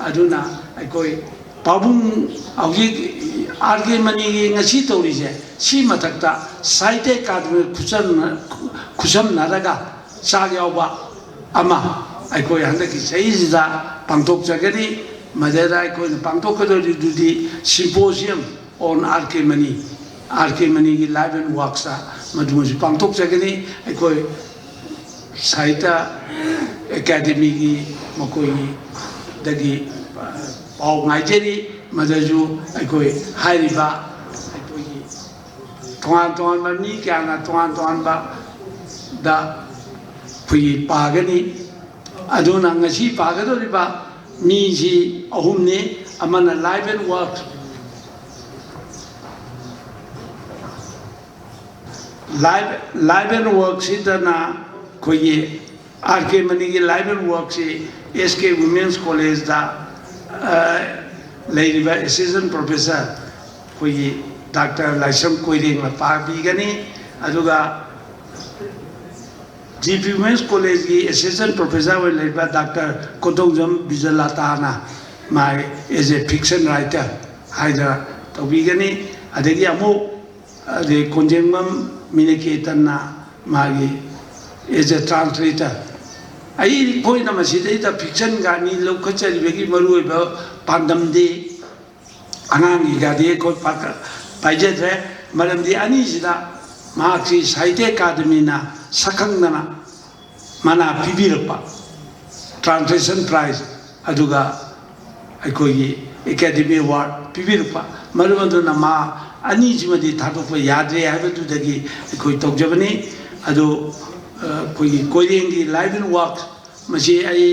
ꯑꯗꯨꯅ ꯑꯩꯈꯣই ꯄꯥꯕꯨꯡ ꯍꯧꯖꯤꯛ RK ꯃꯅꯤꯒꯤ ꯉꯁꯤ ꯇꯧꯔꯤꯁꯦ ꯁꯤ ꯃꯊꯛꯇ ꯁꯥꯍꯤꯇ꯭ꯌ ꯑꯦꯀꯥꯗꯃꯤ ꯈꯨꯠꯁꯝꯅꯔꯒ ꯆꯥꯛ ꯌꯥꯎꯕ ꯑꯃ ꯑꯩꯈꯣꯏ ꯍꯟꯗꯛꯀꯤ ꯆꯍꯤꯁꯤꯗ ꯄꯥꯡꯊꯣꯛꯆꯒꯅꯤ ꯃꯗꯨꯗ ꯑꯩꯈꯣꯏꯅ ꯄꯥꯡꯊꯣꯛꯀꯗꯧꯔꯤꯗꯨꯗꯤ ꯁꯤꯝꯄꯣꯖꯤꯌꯝ ꯑꯣꯟ ꯑꯥꯔ ꯀꯦ ꯃꯅꯤꯒꯤ ꯂꯥꯏꯐ ꯑꯦꯟ ꯋꯥꯔꯛꯁꯇ ꯃꯗꯨꯃꯁꯨ ꯄꯥꯡꯊꯣꯛꯆꯒꯅꯤ ꯑꯩꯈꯣꯏ ꯁꯥꯍꯤꯇ꯭ꯌ ꯑꯦꯀꯥꯗꯃꯤꯒꯤ ꯃꯈꯣꯏꯒꯤꯗꯒꯤ ꯄꯥꯎ ꯉꯥꯏꯖꯔꯤ ꯃꯗꯨꯁꯨ ꯑꯩꯈꯣꯏ ꯍꯥꯏꯔꯤꯕ ꯑꯩꯈꯣꯏꯒꯤ ꯇꯣꯉꯥꯟ ꯇꯣꯉꯥꯟꯕ ꯃꯤ ꯀꯌꯥꯅ ꯇꯣꯉꯥꯟ ꯇꯣꯉꯥꯟꯕꯗ ꯑꯩꯈꯣꯏꯒꯤ ꯄꯥꯒꯅꯤ ꯑꯗꯨꯅ ꯉꯁꯤ ꯄꯥꯒꯗꯧꯔꯤꯕ ꯃꯤꯁꯤ ꯑꯍꯨꯝꯅꯤ ꯑꯃꯅ life and work life and ꯋꯥꯔꯛꯁꯤꯗꯅ ꯑꯩꯈꯣꯏꯒꯤ ꯑꯥꯔ ꯀꯦ ꯃꯅꯤꯒꯤ ꯂꯥꯏꯐ ꯑꯦꯟ ꯋꯥꯔꯛꯁꯤ ꯑꯦꯁ ꯀꯦ ꯋꯨꯃꯦꯟꯁ ꯀꯣꯂꯦꯖꯗ ꯂꯩꯔꯤꯕ ꯑꯦꯁꯤꯁꯇꯦꯟ ꯄ꯭ꯔꯣꯐꯦꯁꯔ ꯑꯩꯈꯣꯏꯒꯤ ꯗꯥꯛꯇꯔ ꯂꯥꯏꯁ꯭ꯔꯝ ꯀꯣꯏꯔꯦꯡꯅ ꯄꯥꯕꯤꯒꯅꯤ ꯑꯗꯨꯒ ꯖꯤ ꯄꯤ ꯋꯨꯃꯦꯟꯁ ꯀꯣꯂꯦꯖꯀꯤ ꯑꯦꯁꯤꯁꯇꯦꯟ ꯄ꯭ꯔꯣꯐꯦꯁꯔ ꯑꯣꯏꯅ ꯂꯩꯕ ꯗꯥꯛꯇꯔ ꯀꯣꯟꯊꯧꯖꯝ ꯕꯤꯖꯂꯥꯇꯥꯅ ꯃꯥꯒꯤ ꯑꯦꯖ ꯑꯦ ꯐꯤꯛꯁꯟ ꯔꯥꯏꯇꯔ ꯍꯥꯏꯗꯅ ꯇꯧꯕꯤꯒꯅꯤ ꯑꯗꯒꯤ ꯑꯃꯨꯛ ꯑꯗꯩ ꯀꯣꯟꯖꯦꯡꯕꯝ ꯃꯤꯅꯀꯦꯇꯟꯅ ꯃꯥꯒꯤ ꯑꯦꯖ ꯑꯦ ꯇ꯭ꯔꯥꯟꯁꯂꯦꯇꯔ ꯑꯩꯈꯣꯏꯅ ꯃꯁꯤꯗꯩꯗ ꯐꯤꯛꯁꯟꯒ ꯑꯅꯤ ꯂꯧꯈꯠꯆꯔꯤꯕꯒꯤ ꯃꯔꯨꯑꯣꯏꯕ ꯄꯥꯟꯗꯝꯗꯤ ꯑꯉꯥꯡꯒꯤꯒꯗꯤ ꯑꯩꯈꯣই ꯄꯥꯏꯖꯗ꯭ꯔꯦ ꯃꯔꯝꯗꯤ ꯑꯅꯤꯁꯤꯗ ꯃꯍꯥꯛꯁꯤ ꯁꯥꯍꯤꯇ꯭ꯌ ꯑꯦꯀꯥꯗꯃꯤꯅ ꯁꯛꯈꯪꯗꯅ ꯃꯅꯥ ꯄꯤꯕꯤꯔꯛꯄ ꯇ꯭ꯔꯥꯟꯁꯂꯦꯁꯟ ꯄ꯭ꯔꯥꯏꯖ ꯑꯗꯨꯒ ꯑꯩꯈꯣꯏꯒꯤ ꯑꯦꯀꯥꯗꯃꯤ ꯑꯦꯋꯥꯔꯗ ꯄꯤꯕꯤꯔꯛꯄ ꯃꯔꯝ ꯑꯗꯨꯅ ꯃꯥ ꯑꯅꯤꯁꯤꯃꯗꯤ ꯊꯥꯗꯣꯛꯄ ꯌꯥꯗ꯭ꯔꯦ ꯍꯥꯏꯕꯗꯨꯗꯒꯤ ꯑꯩꯈꯣই ꯇꯧꯖꯕꯅꯤ ꯑꯗꯨ ꯑꯩꯈꯣꯏꯒꯤ ꯀꯣꯏꯔꯦꯡꯒꯤ ꯂꯥꯏꯐ ꯑꯦꯟ ꯋꯥꯔꯛ ꯃꯁꯤ ꯑꯩ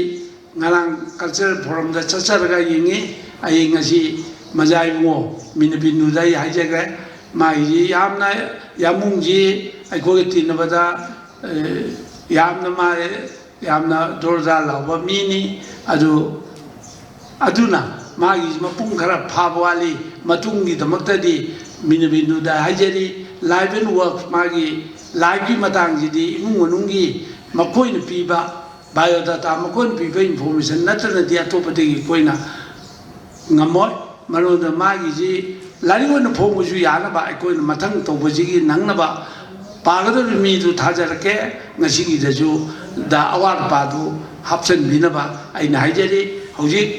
ꯉꯔꯥꯡ ꯀꯜꯆꯔꯦꯜ ꯐꯣꯔꯝꯗ ꯆꯠꯆꯔꯒ ꯌꯦꯡꯉꯤ ꯑꯩ ꯉꯁꯤ ꯃꯖꯥ ꯏꯕꯨꯡꯉꯣ ꯃꯤꯅꯕꯤꯅꯨꯗ ꯑꯩ ꯍꯥꯏꯖꯈ꯭ꯔꯦ ꯃꯥꯒꯤꯁꯤ ꯌꯥꯝꯅ ꯌꯥꯃꯨꯡꯁꯤ ꯑꯩꯈꯣꯏꯒ ꯇꯤꯟꯅꯕꯗ ꯌꯥꯝꯅ ꯃꯥ ꯌꯥꯝꯅ ꯖꯣꯔꯖꯥ ꯂꯥꯎꯕ ꯃꯤꯅꯤ ꯑꯗꯨꯅ ꯃꯥꯒꯤ ꯃꯄꯨꯡ ꯈꯔ ꯐꯥꯕ ꯋꯥꯠꯂꯤ ꯃꯇꯨꯡꯒꯤꯗꯃꯛꯇꯗꯤ ꯃꯤꯅꯕꯤꯅꯨꯗ ꯍꯥꯏꯖꯔꯤ ꯂꯥꯏꯐ ꯑꯦꯟ ꯋꯥꯔꯛ ꯃꯥꯒꯤ ꯂꯥꯏꯐꯀꯤ ꯃꯇꯥꯡꯁꯤꯗꯤ ꯏꯃꯨꯡ ꯃꯅꯨꯡꯒꯤ ꯃꯈꯣꯏꯅ ꯄꯤꯕ ꯕꯥꯏꯑꯣꯗꯥꯇꯥ ꯃꯈꯣꯏꯅ ꯄꯤꯕ ꯏꯟꯐꯣꯔꯃꯦꯁꯟ ꯅꯠꯇ꯭ꯔꯒꯗꯤ ꯑꯇꯣꯞꯄꯗꯒꯤ ꯑꯩꯈꯣꯏꯅ ꯉꯝꯃꯣꯏ ꯃꯔꯝꯗ ꯃꯥꯒꯤꯁꯤ ꯂꯥꯏꯔꯤꯛ ꯑꯣꯏꯅ ꯐꯣꯡꯕꯁꯨ ꯌꯥꯅꯕ ꯑꯩꯈꯣꯏꯅ ꯃꯊꯪ ꯇꯧꯕꯁꯤꯒꯤ ꯅꯪꯅꯕ ꯄꯥꯒꯗꯧꯔꯤꯕ ꯃꯤꯗꯨ ꯊꯥꯖꯔꯛꯀꯦ ꯉꯁꯤꯒꯤꯗꯁꯨ ꯑꯋꯥꯠ ꯑꯄꯥꯗꯨ ꯍꯥꯞꯆꯤꯟꯕꯤꯅꯕ ꯑꯩꯅ ꯍꯥꯏꯖꯔꯤ ꯍꯧꯖꯤꯛ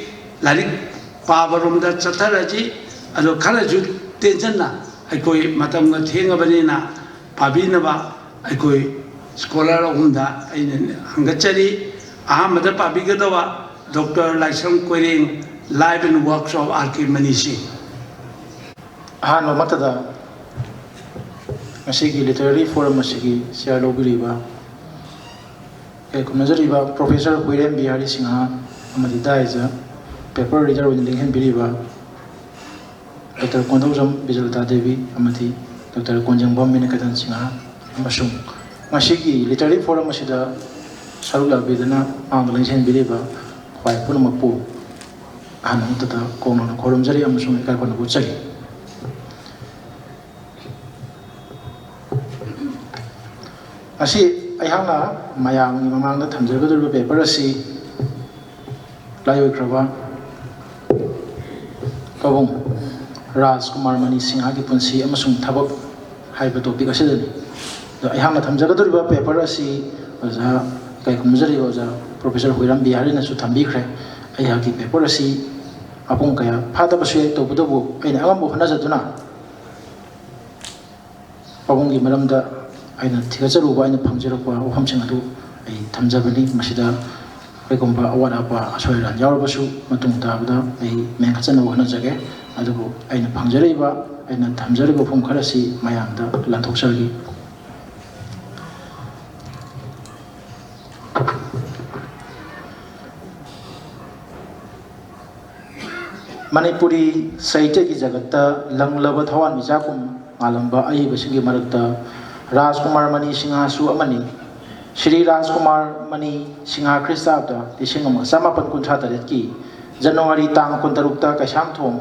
ꯂꯥꯏꯔꯤꯛ ꯄꯥꯕꯔꯣꯝꯗ ꯆꯠꯊꯔꯁꯤ ꯑꯗꯣ ꯈꯔꯁꯨ ꯇꯦꯟꯁꯟꯅ ꯑꯩꯈꯣꯏ ꯃꯇꯝꯒ ꯊꯦꯡꯉꯕꯅꯤꯅ ꯄꯥꯕꯤꯅꯕ ꯑꯩꯈꯣꯏ ꯁ꯭ꯀꯣꯂꯔ ꯑꯍꯨꯝꯗ ꯑꯩꯅ ꯍꯪꯒꯠꯆꯔꯤ ꯑꯍꯥꯟꯕꯗ ꯄꯥꯕꯤꯒꯗꯕ doctor Laishram Koireng life and works of R K ꯃꯅꯤꯁꯤ ꯑꯍꯥꯟꯕ ꯃꯛꯇꯗ ꯉꯁꯤꯒꯤ ꯂꯤꯇꯔꯦꯔꯤ ꯐꯣꯔꯝ ꯑꯁꯤꯒꯤ ꯆꯤꯌꯔ ꯂꯧꯕꯤꯔꯤꯕ ꯈꯨꯝꯅꯖꯔꯤꯕ ꯄ꯭ꯔꯣꯐꯦꯁꯔ ꯍꯨꯏꯔꯦꯟ ꯕꯤꯍꯥꯔꯤ ꯁꯤꯡꯍ ꯑꯃꯗꯤ ꯗꯥꯏꯖ ꯄꯦꯄꯔ ꯔꯤꯗꯔ ꯑꯣꯏꯅ ꯂꯦꯡꯍꯟꯕꯤꯔꯤꯕ ꯗꯣꯛꯇꯔ ꯀꯣꯟꯊꯧꯖꯝ ꯕꯤꯖꯂꯥꯇꯥ ꯗꯦꯕꯤ ꯑꯃꯗꯤ ꯗꯣꯛꯇꯔ ꯀꯣꯟꯖꯦꯡꯕꯝ ꯃꯤꯅꯀꯦꯇꯟ ꯁꯤꯡꯍ ꯑꯃꯁꯨꯡ ꯉꯁꯤꯒꯤ ꯂꯤꯇꯔꯦꯔꯤ ꯐꯣꯔꯝ ꯑꯁꯤꯗ ꯁꯔꯨꯛ ꯌꯥꯕꯤꯗꯨꯅ ꯃꯥꯡꯗ ꯂꯦꯡꯁꯤꯟꯕꯤꯔꯤꯕ ꯈ꯭ꯋꯥꯏ ꯄꯨꯝꯅꯃꯛꯄꯨ ꯑꯍꯥꯟꯕ ꯃꯛꯇꯗ ꯀꯣꯝꯅꯅ ꯈꯣꯏꯔꯨꯝꯖꯔꯤ ꯑꯃꯁꯨꯡ ꯏꯀꯥꯏ ꯈꯨꯝꯅꯕ ꯎꯠꯆꯔꯤ ꯉꯁꯤ ꯑꯩꯍꯥꯛꯅ ꯃꯌꯥꯝꯒꯤ ꯃꯃꯥꯡꯗ ꯊꯝꯖꯒꯗꯧꯔꯤꯕ ꯄꯦꯄꯔ ꯑꯁꯤ ꯂꯥꯏꯑꯣꯏꯈ꯭ꯔꯕ ꯄꯥꯕꯨꯡ ꯔꯥꯖꯀꯨꯃꯥꯔ ꯃꯅꯤ ꯁꯤꯡꯍꯒꯤ ꯄꯨꯟꯁꯤ ꯑꯃꯁꯨꯡ ꯊꯕꯛ ꯍꯥꯏꯕ ꯇꯣꯄꯤꯛ ꯑꯁꯤꯗꯅꯤ ꯑꯗꯣ ꯑꯩꯍꯥꯛꯅ ꯊꯝꯖꯒꯗꯧꯔꯤꯕ ꯄꯦꯄꯔ ꯑꯁꯤ ꯑꯣꯖꯥ ꯏꯀꯥꯏ ꯈꯨꯝꯅꯖꯔꯤꯕ ꯑꯣꯖꯥ ꯄ꯭ꯔꯣꯐꯦꯁꯔ ꯍꯨꯏꯔꯥꯝ ꯕꯤꯍꯥꯔꯤꯅꯁꯨ ꯊꯝꯕꯤꯈ꯭ꯔꯦ ꯑꯩꯍꯥꯛꯀꯤ ꯄꯦꯄꯔ ꯑꯁꯤ ꯃꯄꯨꯡ ꯀꯌꯥ ꯐꯥꯗꯕꯁꯨ ꯌꯥꯏ ꯇꯧꯕꯇꯕꯨ ꯑꯩꯅ ꯑꯉꯝꯕ ꯍꯣꯠꯅꯖꯗꯨꯅ ꯄꯥꯕꯨꯡꯒꯤ ꯃꯔꯝꯗ ꯑꯩꯅ ꯊꯤꯒꯠꯆꯔꯨꯕ ꯑꯩꯅ ꯐꯪꯖꯔꯛꯄ ꯋꯥꯐꯝꯁꯤꯡ ꯑꯗꯨ ꯑꯩ ꯊꯝꯖꯕꯅꯤ ꯃꯁꯤꯗ ꯀꯩꯒꯨꯝꯕ ꯑꯋꯥꯠ ꯑꯄꯥ ꯑꯁꯣꯏ ꯑꯔꯥꯟ ꯌꯥꯎꯔꯕꯁꯨ ꯃꯇꯨꯡ ꯇꯥꯕꯗ ꯑꯩ ꯃꯦꯟꯈꯠꯆꯅꯕ ꯍꯣꯠꯅꯖꯒꯦ ꯑꯗꯨꯕꯨ ꯑꯩꯅ ꯐꯪꯖꯔꯛꯏꯕ ꯑꯩꯅ ꯊꯝꯖꯔꯤꯕ ꯋꯥꯐꯝ ꯈꯔꯁꯤ ꯃꯌꯥꯝꯗ ꯂꯟꯊꯣꯛꯆꯔꯤ ꯃꯅꯤꯄꯨꯔꯤ ꯁꯥꯍꯤꯇ꯭ꯌꯒꯤ ꯖꯒꯠꯇ ꯂꯪꯂꯕ ꯊꯋꯥꯟꯃꯤꯆꯥꯛꯀꯨꯝ ꯉꯥꯜꯂꯝꯕ ꯑꯏꯕꯁꯤꯡꯒꯤ ꯃꯔꯛꯇ ꯔꯥꯖꯀꯨꯃꯥꯔ ꯃꯅꯤ ꯁꯤꯡꯍꯁꯨ ꯑꯃꯅꯤ ꯁ꯭ꯔꯤ ꯔꯥꯖꯀꯨꯃꯥꯔ ꯃꯅꯤ ꯁꯤꯡꯍ ꯈ꯭ꯔꯤꯁꯇꯥꯕꯗ 1958ꯀꯤ ꯖꯅꯋꯥꯔꯤ ꯇꯥꯡ 16ꯇ ꯀꯩꯁꯥꯝꯊꯣꯡ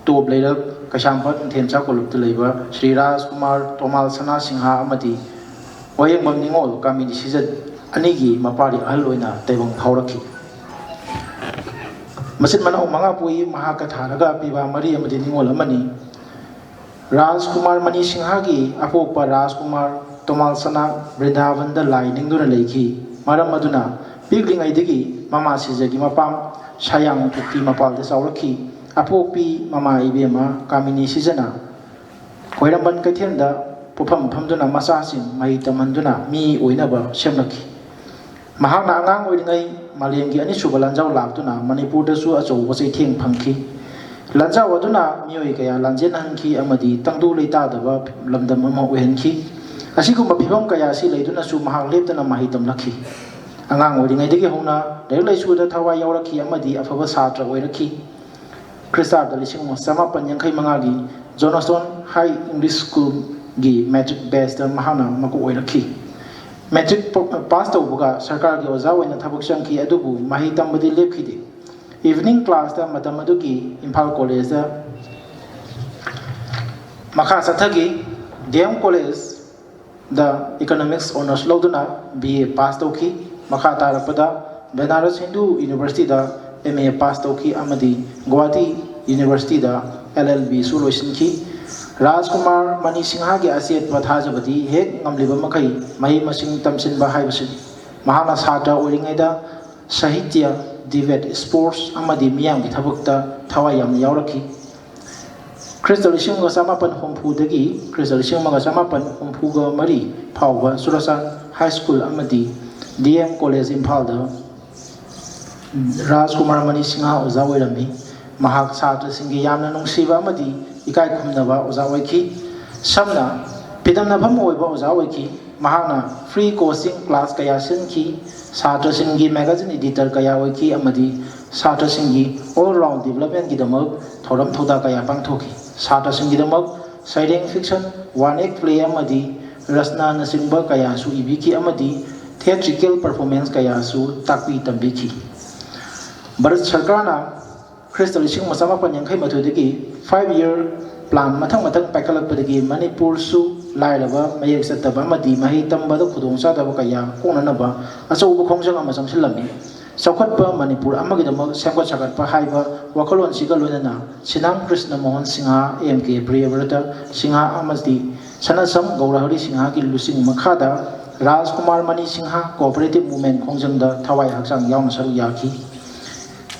ꯇꯣꯞ ꯂꯩꯔꯛ ꯀꯩꯁꯥꯝꯄꯥꯠ ꯅꯤꯡꯊꯦꯝ ꯆꯥꯛꯀꯣꯜꯂꯨꯞꯇ ꯂꯩꯕ ꯁ꯭ꯔꯤ ꯔꯥꯖꯀꯨꯃꯥꯔ ꯇꯣꯃꯥꯜ ꯁꯅꯥ ꯁꯤꯡꯍ ꯑꯃꯗꯤ ꯋꯥꯌꯦꯡꯕꯝ ꯅꯤꯉꯣꯜ ꯀꯥꯃꯤꯅꯤ ꯁꯤꯖꯠ ꯑꯅꯤꯒꯤ ꯃꯄꯥꯔꯤ ꯑꯍꯜ ꯑꯣꯏꯅ ꯇꯩꯕꯪ ꯐꯥꯎꯔꯛꯈꯤ ꯃꯆꯤꯟ ꯃꯅꯥꯎ 5 ꯄꯣꯛꯏ ꯃꯍꯥꯛꯀ ꯊꯥꯔꯒ ꯄꯤꯕꯥ 3 ꯑꯃꯗꯤ ꯅꯤꯉꯣꯜ ꯑꯃꯅꯤ ꯔꯥꯖꯀꯨꯃꯥꯔ ꯃꯅꯤ ꯁꯤꯡꯍꯒꯤ ꯑꯄꯣꯛꯄ ꯔꯥꯖꯀꯨꯃꯥꯔ ꯇꯣꯃꯥꯜ ꯁꯅꯥ ꯕ꯭ꯔꯤꯟꯗꯥꯕꯟꯗ ꯂꯥꯏ ꯅꯤꯡꯗꯨꯅ ꯂꯩꯈꯤ ꯃꯔꯝ ꯑꯗꯨꯅ ꯄꯤꯛꯂꯤꯉꯩꯗꯒꯤ ꯃꯃꯥ ꯁꯤꯖꯒꯤ ꯃꯄꯥꯝ ꯁꯥꯌꯥꯡ ꯄꯨꯈ꯭ꯔꯤ ꯃꯄꯥꯜꯗ ꯆꯥꯎꯔꯛꯈꯤ ꯑꯄꯣꯛꯄꯤ ꯃꯃꯥ ꯏꯕꯦꯝꯃ ꯀꯥꯃꯤꯅꯤ ꯁꯤꯖꯅ ꯈꯣꯏꯔꯝꯕꯟ ꯀꯩꯊꯦꯜꯗ ꯄꯣꯠꯐꯝ ꯐꯝꯗꯨꯅ ꯃꯆꯥꯁꯤꯡ ꯃꯍꯩ ꯇꯝꯍꯟꯗꯨꯅ ꯃꯤ ꯑꯣꯏꯅꯕ ꯁꯦꯝꯂꯛꯈꯤ ꯃꯍꯥꯛꯅ ꯑꯉꯥꯡ ꯑꯣꯏꯔꯤꯉꯩ ꯃꯥꯂꯦꯝꯒꯤ ꯑꯅꯤꯁꯨꯕ ꯂꯥꯟꯖꯥꯎ ꯂꯥꯛꯇꯨꯅ ꯃꯅꯤꯄꯨꯔꯗꯁꯨ ꯑꯆꯧꯕ ꯆꯩꯊꯦꯡ ꯐꯪꯈꯤ ꯂꯥꯟꯖꯥꯎ ꯑꯗꯨꯅ ꯃꯤꯑꯣꯏ kaya ꯂꯥꯟꯖꯦꯟꯍꯟꯈꯤ ꯑꯃꯗꯤ ꯇꯪꯗꯨ ꯂꯩꯇꯥꯗꯕ ꯂꯝꯗꯝ ꯑꯃ ꯑꯣꯏꯍꯟꯈꯤ ꯑꯁꯤꯒꯨꯝꯕ ꯐꯤꯕꯝ kaya ꯑꯁꯤ ꯂꯩꯗꯨꯅꯁꯨ ꯃꯍꯥꯛ ꯂꯦꯞꯇꯅ ꯃꯍꯩ ꯇꯝꯂꯛꯈꯤ ꯑꯉꯥꯡ ꯑꯣꯏꯔꯤꯉꯩꯗꯒꯤ ꯍꯧꯅ ꯂꯥꯏꯔꯤꯛ ꯂꯥꯏꯁꯨꯗ ꯊꯋꯥꯏ ꯌꯥꯎꯔꯛꯈꯤ ꯑꯃꯗꯤ ꯑꯐꯕ ꯁꯥꯇ꯭ꯔ ꯑꯣꯏꯔꯛꯈꯤ ꯈ꯭ꯔꯤꯁꯇꯥꯕꯗ 1985ꯒꯤ ꯖꯣꯅꯥꯁꯇꯣꯟ ꯍꯥꯏ ꯏꯪꯂꯤꯁ ꯁ꯭ꯀꯨꯜꯒꯤ ꯃꯦꯇ꯭रिꯛ ꯕꯦꯆꯇ ꯃꯍꯥꯛꯅ ꯃꯀꯣꯛ ꯑꯣꯏꯔꯛꯈꯤ ꯃꯦꯇ꯭रिꯛ ꯄꯥꯁ ꯇꯧꯕꯒ ꯁꯔꯀꯥꯔꯒꯤ ꯑꯣꯖꯥ ꯑꯣꯏꯅ ꯊꯕꯛ ꯆꯪꯈꯤ ꯑꯗꯨꯕꯨ ꯃꯍꯩ ꯇꯝꯕꯗꯤ ꯂꯦꯞꯈꯤꯗꯦ ꯏꯚꯤꯅꯤꯡ ꯀ꯭ꯂꯥꯁꯇ ꯃꯇꯝ ꯑꯗꯨꯒꯤ ꯏꯝꯐꯥꯜ ꯀꯣꯂꯦꯖꯇ ꯃꯈꯥ ꯆꯠꯊꯈꯤ DM ꯀꯣꯂꯦꯖꯗ ꯏꯀꯣꯅꯣꯃꯤꯛꯁ ꯑꯣꯅꯔꯁ ꯂꯧꯗꯨꯅ BA ꯄꯥꯁ ꯇꯧꯈꯤ ꯃꯈꯥ ꯇꯥꯔꯛꯄꯗ ꯕꯦꯅꯥꯔꯁ ꯍꯤꯟꯗꯨ ꯌꯨꯅꯤꯚꯔꯁꯤꯇꯤꯗ MA ꯄꯥꯁ ꯇꯧꯈꯤ ꯑꯃꯗꯤ ꯒꯨꯋꯥꯍꯥꯇꯤ ꯌꯨꯅꯤꯚꯔꯁꯤꯇꯤꯗ LLBꯁꯨ ꯂꯣꯏꯁꯤꯟꯈꯤ ꯔꯥꯖꯀꯨꯃꯥꯔ ꯃꯅꯤ ꯁꯤꯡꯍꯒꯤ ꯑꯆꯦꯠꯄ ꯊꯥꯖꯕꯗꯤ ꯍꯦꯛ ꯉꯝꯂꯤꯕ ꯃꯈꯩ ꯃꯍꯩ ꯃꯁꯤꯡ ꯇꯝꯁꯤꯟꯕ ꯍꯥꯏꯕꯁꯤꯅꯤ ꯃꯍꯥꯛꯅ ꯁꯥꯇ꯭ꯔ ꯑꯣꯏꯔꯤꯉꯩꯗ ꯁꯥꯍꯤꯇ꯭ꯌ ꯗꯤꯕꯦꯠ ꯁ꯭ꯄꯣꯔꯠꯁ ꯑꯃꯗꯤ ꯃꯤꯌꯥꯝꯒꯤ ꯊꯕꯛꯇ ꯊꯋꯥꯏ ꯌꯥꯝꯅ ꯌꯥꯎꯔꯛꯈꯤ ꯈ꯭ꯔꯤꯁꯇ 1970ꯗꯒꯤ ꯈ꯭ꯔꯤꯁꯇ 1973 ꯐꯥꯎꯕ ꯆꯨꯔꯆꯥꯟ ꯍꯥꯏ ꯁ꯭ꯀꯨꯜ ꯑꯃꯗꯤ DM ꯀꯣꯂꯦꯖ ꯏꯝꯐꯥꯜꯗ ꯔꯥꯖꯀꯨꯃꯥꯔ ꯃꯅꯤ ꯁꯤꯡꯍ ꯑꯣꯖꯥ ꯑꯣꯏꯔꯝꯃꯤ ꯃꯍꯥꯛ ꯁꯥꯇ꯭ꯔꯁꯤꯡꯒꯤ ꯌꯥꯝꯅ ꯅꯨꯡꯁꯤꯕ ꯑꯃꯗꯤ ꯏꯀꯥꯏ ꯈꯨꯝꯅꯕ ꯑꯣꯖꯥ ꯑꯣꯏꯈꯤ ꯁꯝꯅ ꯐꯤꯗꯝꯅꯐꯝ ꯑꯣꯏꯕ ꯑꯣꯖꯥ ꯑꯣꯏꯈꯤ ꯃꯍꯥꯛꯅ ꯐ꯭ꯔꯤ ꯀꯣꯆꯤꯡ ꯀ꯭ꯂꯥꯁ kaya ꯁꯤꯟꯈꯤ ꯁꯥꯇ꯭ꯔꯁꯤꯡꯒꯤ ꯃꯦꯒꯥꯖꯤꯟ ꯏꯗꯤꯇꯔ kaya ꯑꯣꯏꯈꯤ ꯑꯃꯗꯤ ꯁꯥꯇ꯭ꯔꯁꯤꯡꯒꯤ ꯑꯣꯜ ꯔꯥꯎꯟ ꯗꯤꯕꯦꯂꯞꯃꯦꯟꯠꯒꯤꯗꯃꯛ ꯊꯧꯔꯝ ꯊꯧꯗꯥ kaya ꯄꯥꯡꯊꯣꯛꯈꯤ ꯁꯥꯇ꯭ꯔꯁꯤꯡꯒꯤꯗꯃꯛ ꯁꯩꯔꯦꯡ ꯐꯤꯛꯁꯟ ꯋꯥꯟ ꯑꯦꯛ ꯄ꯭ꯂꯦ ꯑꯃꯗꯤ ꯔꯆꯅꯥꯅꯆꯤꯡꯕ kayasꯨ ꯏꯕꯤꯈꯤ ꯑꯃꯗꯤ theatrical performance kayasꯨ ꯇꯥꯛꯄꯤ ꯇꯝꯕꯤꯈꯤ ꯚꯥꯔꯠ ꯁꯔꯀꯥꯔꯅ Christ 1982ꯗꯒꯤ 5-year plan mathang paikhalakpadagi Manipursu lairaba mayak chattaba amadi mahi tambada khudongchadaba kaya konanaba achouba khongjang ama changsillammi chaukhatpa Manipur amagidamak semgat sagatpa haiba wakhalon siga loinana Sinam Krishna Mohan Singha MK Priyavrata Singha amadi Sanasam Gaurahari Singha ki lusing makhada Rajkumar Mani Singha Cooperative Movement khongjangda thawai hakchang yauna saru yaki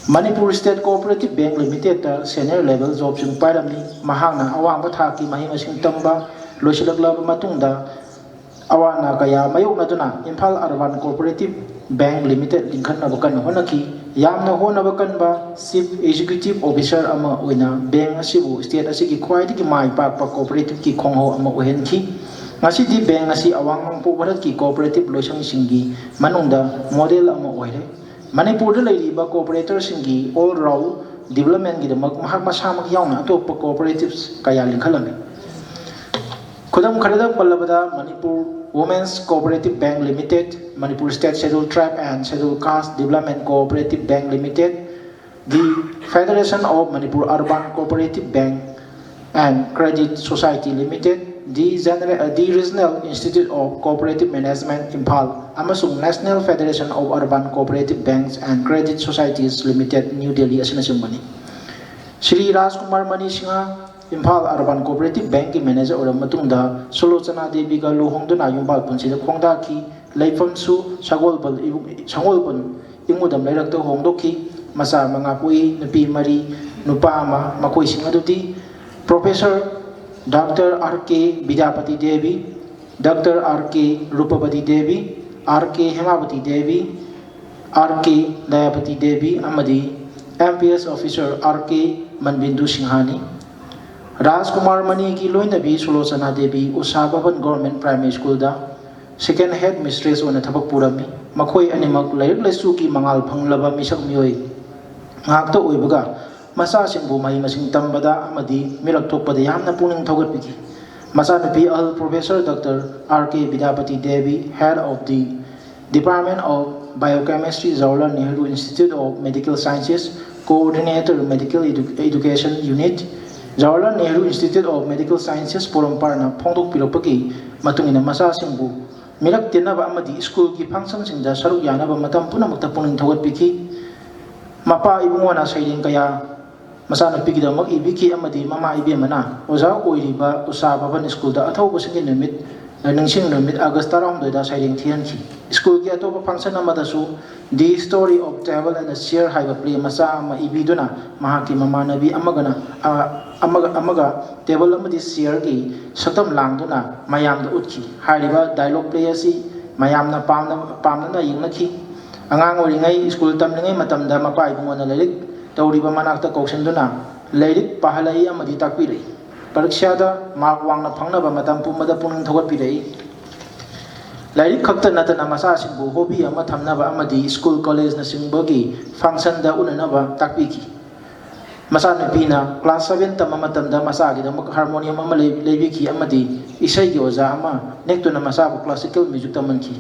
Manipur State Cooperative Bank Limited senior level job sing pairami mahangna awangba thaki mahi masing tamba loisilagla matungda awana kaya mayokna duna Imphal Urban Cooperative Bank Limited linkhanna bakan honaki yamna hona bakan ba Chief Executive Officer ama oina bank asibu state asigi khwaidagi mai pakpa cooperative ki khongho ama ohenki ngasidi bank asi awangmangpo bharat ki cooperative loisang singi manungda model ama oire Manipur laiba cooperator singi all round development gidamak mahak masamak yauna atoppa cooperatives kaya linkhalami khudam kharada pallabada Manipur Women's Cooperative Bank Limited Manipur State Scheduled Tribe and Scheduled Caste Development Cooperative Bank Limited the Federation of Manipur Urban Cooperative Bank and Credit Society Limited the Regional Institute of Cooperative Management Imphal amasung National Federation of Urban Cooperative Banks and Credit Societies Limited New Delhi asinasumbani Shri Rajkumar Mani Singha Imphal Urban Cooperative Bank ki manager oram matungda Sulochana Devi ga lohongduna yumbal punsida khongdaki leifamsu sagolbal ingudam lairakta hongdokhi masa mangapui nupi mari nupa ama makoi sing adudi Professor Dr. R.K. Vidyapati Devi, Dr. R.K. Rupavati Devi, R.K. Hemavati Devi, R.K. Dayapati Devi, Amadi, MPS Officer R.K. Manbindu Singhani, Rajkumar Mani ki loinabi Sulochana Devi, Usha Bhavan Government Primary School da, second head mistress ona thabak purami, makhoi animak lairik laisu ki mangal phanglaba misak mioi, ngakta oibaga, Masa singbu mahi masing tambada amadi mirak thokpada yamna puning thogatpiki Masa nupi Al Professor Dr. R.K. Vidyapati Devi Head of the Department of Biochemistry Jawaharlal Nehru Institute of Medical Sciences Coordinator Medical Education Unit Jawaharlal Nehru Institute of Medical Sciences Poromparna Phongdok Piropaki matungina masa singbu mirak tinaba amadi school ki function singda saruk yanaba matam punamakta puning thogatpiki Mapa ibungona saiding kaya Masana pigidamak ibiki amadi mama ibemana oza oiriba Usha Bhavan School da athauba singi numit ꯅꯤꯡꯁꯤꯡ ꯅꯨꯃꯤꯠ ꯑꯥꯒꯁ 16ꯗ ꯁꯩꯔꯦꯡ ꯊꯤꯍꯟꯈꯤ ꯁ꯭ꯀꯨꯜꯒꯤ ꯑꯇꯣꯞꯄ ꯐꯪꯁꯟ ꯑꯃꯗꯁꯨ ꯗꯤ story of table and ꯆꯤꯌꯔ ꯍꯥꯏꯕ play ꯃꯆꯥ ꯑꯃ ꯏꯕꯤꯗꯨꯅ ꯃꯍꯥꯛꯀꯤ ꯃꯃꯥꯟꯅꯕꯤ ꯑꯃꯒ ꯇꯦꯕꯜ ꯑꯃꯗꯤ ꯆꯤꯌꯔꯒꯤ ꯁꯛꯇꯝ ꯂꯥꯡꯗꯨꯅ ꯃꯌꯥꯝꯗ ꯎꯠꯈꯤ ꯍꯥꯏꯔꯤꯕ ꯗꯥꯏꯂꯣꯛ ꯄ꯭ꯂꯦ ꯑꯁꯤ ꯃꯌꯥꯝꯅ ꯄꯥꯝꯅꯅ ꯌꯦꯡꯅꯈꯤ ꯑꯉꯥꯡ ꯑꯣꯏꯔꯤꯉꯩ ꯁ꯭ꯀꯨꯜ ꯇꯝꯂꯤꯉꯩ ꯃꯇꯝꯗ ꯃꯄꯥ ꯏꯕꯨꯡꯉꯣꯅ ꯂꯥꯏꯔꯤꯛ ꯇꯧꯔꯤꯕ ꯃꯅꯥꯛꯇ ꯀꯧꯁꯤꯟꯗꯨꯅ ꯂꯥꯏꯔꯤꯛ ꯄꯥꯍꯜꯂꯛꯏ ꯑꯃꯗꯤ ꯇꯥꯛꯄꯤꯔꯛꯏ ꯄꯔꯤꯈ꯭ꯌꯥꯗ ꯃꯥꯔꯛ ꯋꯥꯡꯅ ꯐꯪꯅꯕ ꯃꯇꯝ ꯄꯨꯝꯕꯗ ꯄꯨꯛꯅꯤꯡ ꯊꯧꯒꯠꯄꯤꯔꯛꯏ ꯂꯥꯏꯔꯤꯛ ꯈꯛꯇ ꯅꯠꯇꯅ ꯃꯆꯥꯁꯤꯡꯕꯨ ꯍꯣꯕꯤ ꯑꯃ ꯊꯝꯅꯕ ꯑꯃꯗꯤ ꯁ꯭ꯀꯨꯜ ꯀꯣꯂꯦꯖꯅꯆꯤꯡꯕꯒꯤ ꯐꯪꯁꯟꯗ ꯎꯅꯅꯕ ꯇꯥꯛꯄꯤꯈꯤ ꯃꯆꯥꯅꯨꯄꯤꯅ ꯀ꯭ꯂꯥꯁ 7 ꯇꯝꯕ ꯃꯇꯝꯗ ꯃꯆꯥꯒꯤꯗꯃꯛ ꯍꯥꯔꯃꯣꯅꯤꯌꯝ ꯑꯃ ꯂꯩꯕꯤꯈꯤ ꯑꯃꯗꯤ ꯏꯁꯩꯒꯤ ꯑꯣꯖꯥ ꯑꯃ ꯅꯦꯛꯇꯨꯅ ꯃꯆꯥꯕꯨ ꯀ꯭ꯂꯥꯁꯤꯀꯦꯜ ꯃ꯭ꯌꯨꯖꯤꯛ ꯇꯝꯍꯟꯈꯤ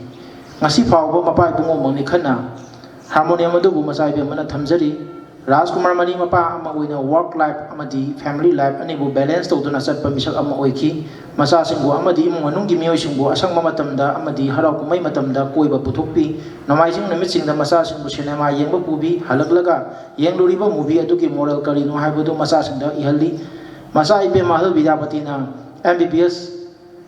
ꯉꯁꯤ ꯐꯥꯎꯕ ꯃꯄꯥ ꯏꯕꯨꯡꯉꯣꯃꯛꯅꯤ ꯈꯟꯅ ꯍꯥꯔꯃꯣꯅꯤꯌꯝ ꯑꯗꯨꯕꯨ ꯃꯆꯥ ꯏꯕꯦꯝꯃꯅ ꯊꯝꯖꯔꯤ ꯔꯥꯖꯀꯨꯃꯥꯔ ꯃꯅꯤ ꯃꯄꯥ ꯑꯃ ꯑꯣꯏꯅ ꯋꯥꯔꯛ ꯂꯥꯏꯐ ꯑꯃꯗꯤ ꯐꯦꯃꯤꯂꯤ ꯂꯥꯏꯐ ꯑꯅꯤꯕꯨ ꯕꯦꯂꯦꯟꯁ ꯇꯧꯗꯨꯅ ꯆꯠꯄ ꯃꯤꯁꯛ ꯑꯃ ꯑꯣꯏꯈꯤ ꯃꯆꯥꯁꯤꯡꯕꯨ ꯑꯃꯗꯤ ꯏꯃꯨꯡ ꯃꯅꯨꯡꯒꯤ ꯃꯤꯑꯣꯏꯁꯤꯡꯕꯨ ꯑꯁꯪꯕ ꯃꯇꯝꯗ ꯑꯃꯗꯤ ꯍꯔꯥꯎ ꯀꯨꯝꯍꯩ ꯃꯇꯝꯗ ꯀꯣꯏꯕ ꯄꯨꯊꯣꯛꯄꯤ ꯅꯣꯡꯃꯥꯏꯖꯤꯡ ꯅꯨꯃꯤꯠꯁꯤꯡꯗ ꯃꯆꯥꯁꯤꯡꯕꯨ ꯁꯤꯅꯦꯃꯥ ꯌꯦꯡꯕ ꯄꯨꯕꯤ ꯍꯜꯂꯛꯂꯒ ꯌꯦꯡꯂꯨꯔꯤꯕ ꯃꯨꯚꯤ ꯑꯗꯨꯒꯤ ꯃꯣꯔꯦꯜ ꯀꯔꯤꯅꯣ ꯍꯥꯏꯕꯗꯨ ꯃꯆꯥꯁꯤꯡꯗ ꯏꯍꯜꯂꯤ ꯃꯆꯥ ꯏꯕꯦꯝ ꯑꯍꯜ ꯕꯤꯗ꯭ꯌꯥꯄꯇꯤꯅ MBBS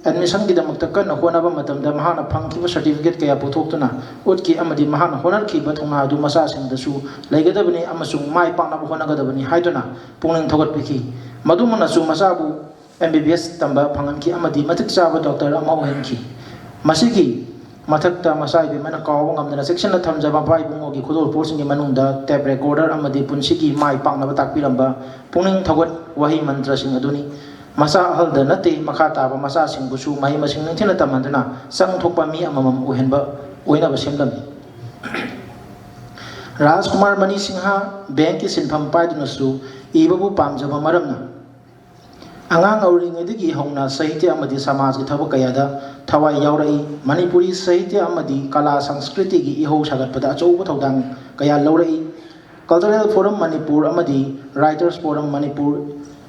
ꯑꯦꯗꯃꯤꯁꯟꯒꯤꯗꯃꯛꯇ ꯀꯟꯅ ꯍꯣꯠꯅꯕ ꯃꯇꯝꯗ ꯃꯍꯥꯛꯅ ꯐꯪꯈꯤꯕ ꯁꯔꯇꯤꯐꯤꯀꯦꯠ ꯀꯌꯥ ꯄꯨꯊꯣꯛꯇꯨꯅ ꯎꯠꯈꯤ ꯑꯃꯗꯤ ꯃꯍꯥꯛꯅ ꯍꯣꯠꯅꯈꯤꯕ ꯊꯧꯅꯥ ꯑꯗꯨ ꯃꯆꯥꯁꯤꯡꯗꯁꯨ ꯂꯩꯒꯗꯕꯅꯤ ꯑꯃꯁꯨꯡ ꯃꯥꯏ ꯄꯥꯛꯅꯕ ꯍꯣꯠꯅꯒꯗꯕꯅꯤ ꯍꯥꯏꯗꯨꯅ ꯄꯨꯛꯅꯤꯡ ꯊꯧꯒꯠꯄꯤꯈꯤ ꯃꯗꯨꯃꯛꯅꯁꯨ ꯃꯆꯥꯕꯨ MBBS ꯇꯝꯕ ꯐꯪꯍꯟꯈꯤ ꯑꯃꯗꯤ ꯃꯇꯤꯛ ꯆꯥꯕ ꯗꯣꯛꯇꯔ ꯑꯃ ꯑꯣꯏꯍꯟꯈꯤ ꯃꯁꯤꯒꯤ ꯃꯊꯛꯇ ꯃꯆꯥ ꯏꯕꯦꯝꯃꯅ ꯀꯥꯎꯕ ꯉꯝꯗꯅ ꯆꯦꯛꯁꯤꯟꯅ ꯊꯝꯖꯕ ꯃꯄꯥ ꯏꯕꯨꯡꯉꯣꯒꯤ ꯈꯨꯗꯣꯜꯄꯣꯠꯁꯤꯡꯒꯤ ꯃꯅꯨꯡꯗ ꯇꯦꯞ ꯔꯦꯀꯣꯔꯗꯔ ꯑꯃꯗꯤ ꯄꯨꯟꯁꯤꯒꯤ ꯃꯥꯏ ꯄꯥꯛꯅꯕ ꯇꯥꯛꯄꯤꯔꯝꯕ ꯄꯨꯛꯅꯤꯡ ꯊꯧꯒꯠ ꯋꯥꯍꯩ ꯃꯟꯇ꯭ꯔꯁꯤꯡ ꯑꯗꯨꯅꯤ ꯃꯆꯥ ꯑꯍꯜꯗ ꯅꯠꯇꯦ ꯃꯈꯥ ꯇꯥꯕ ꯃꯆꯥꯁꯤꯡꯕꯨꯁꯨ ꯃꯍꯩ ꯃꯁꯤꯡ ꯅꯤꯡꯊꯤꯅ ꯇꯝꯍꯟꯗꯨꯅ ꯆꯪ ꯊꯣꯛꯄ ꯃꯤ ꯑꯃꯃꯝ ꯑꯣꯏꯅꯕ ꯁꯦꯝꯂꯝꯃꯤ ꯔꯥꯖꯀꯨꯃꯥꯔ ꯃꯅꯤ ꯁꯤꯡꯍ ꯕꯦꯡꯀꯤ ꯁꯤꯟꯐꯝ ꯄꯥꯏꯗꯨꯅꯁꯨ ꯏꯕꯕꯨ ꯄꯥꯝꯖꯕ ꯃꯔꯝꯅ ꯑꯉꯥꯡ ꯑꯣꯏꯔꯤꯉꯩꯗꯒꯤ ꯍꯧꯅ ꯁꯥꯍꯤꯇ꯭ꯌ ꯑꯃꯗꯤ ꯁꯃꯥꯖꯒꯤ ꯊꯕꯛ ꯀꯌꯥꯗ ꯊꯋꯥꯏ ꯌꯥꯎꯔꯛꯏ ꯃꯅꯤꯄꯨꯔꯤ ꯁꯥꯍꯤꯇ꯭ꯌ ꯑꯃꯗꯤ ꯀꯂꯥ ꯁꯪꯁꯀ꯭ꯔꯤꯇꯤꯒꯤ ꯏꯍꯧ ꯁꯥꯒꯠꯄꯗ ꯑꯆꯧꯕ ꯊꯧꯗꯥꯡ ꯀꯌꯥ ꯂꯧꯔꯛꯏ ꯀꯜꯆꯔꯦꯜ ꯐꯣꯔꯝ ꯃꯅꯤꯄꯨꯔ ꯑꯃꯗꯤ ꯔꯥꯏꯇꯔꯁ ꯐꯣꯔꯝ ꯃꯅꯤꯄꯨꯔ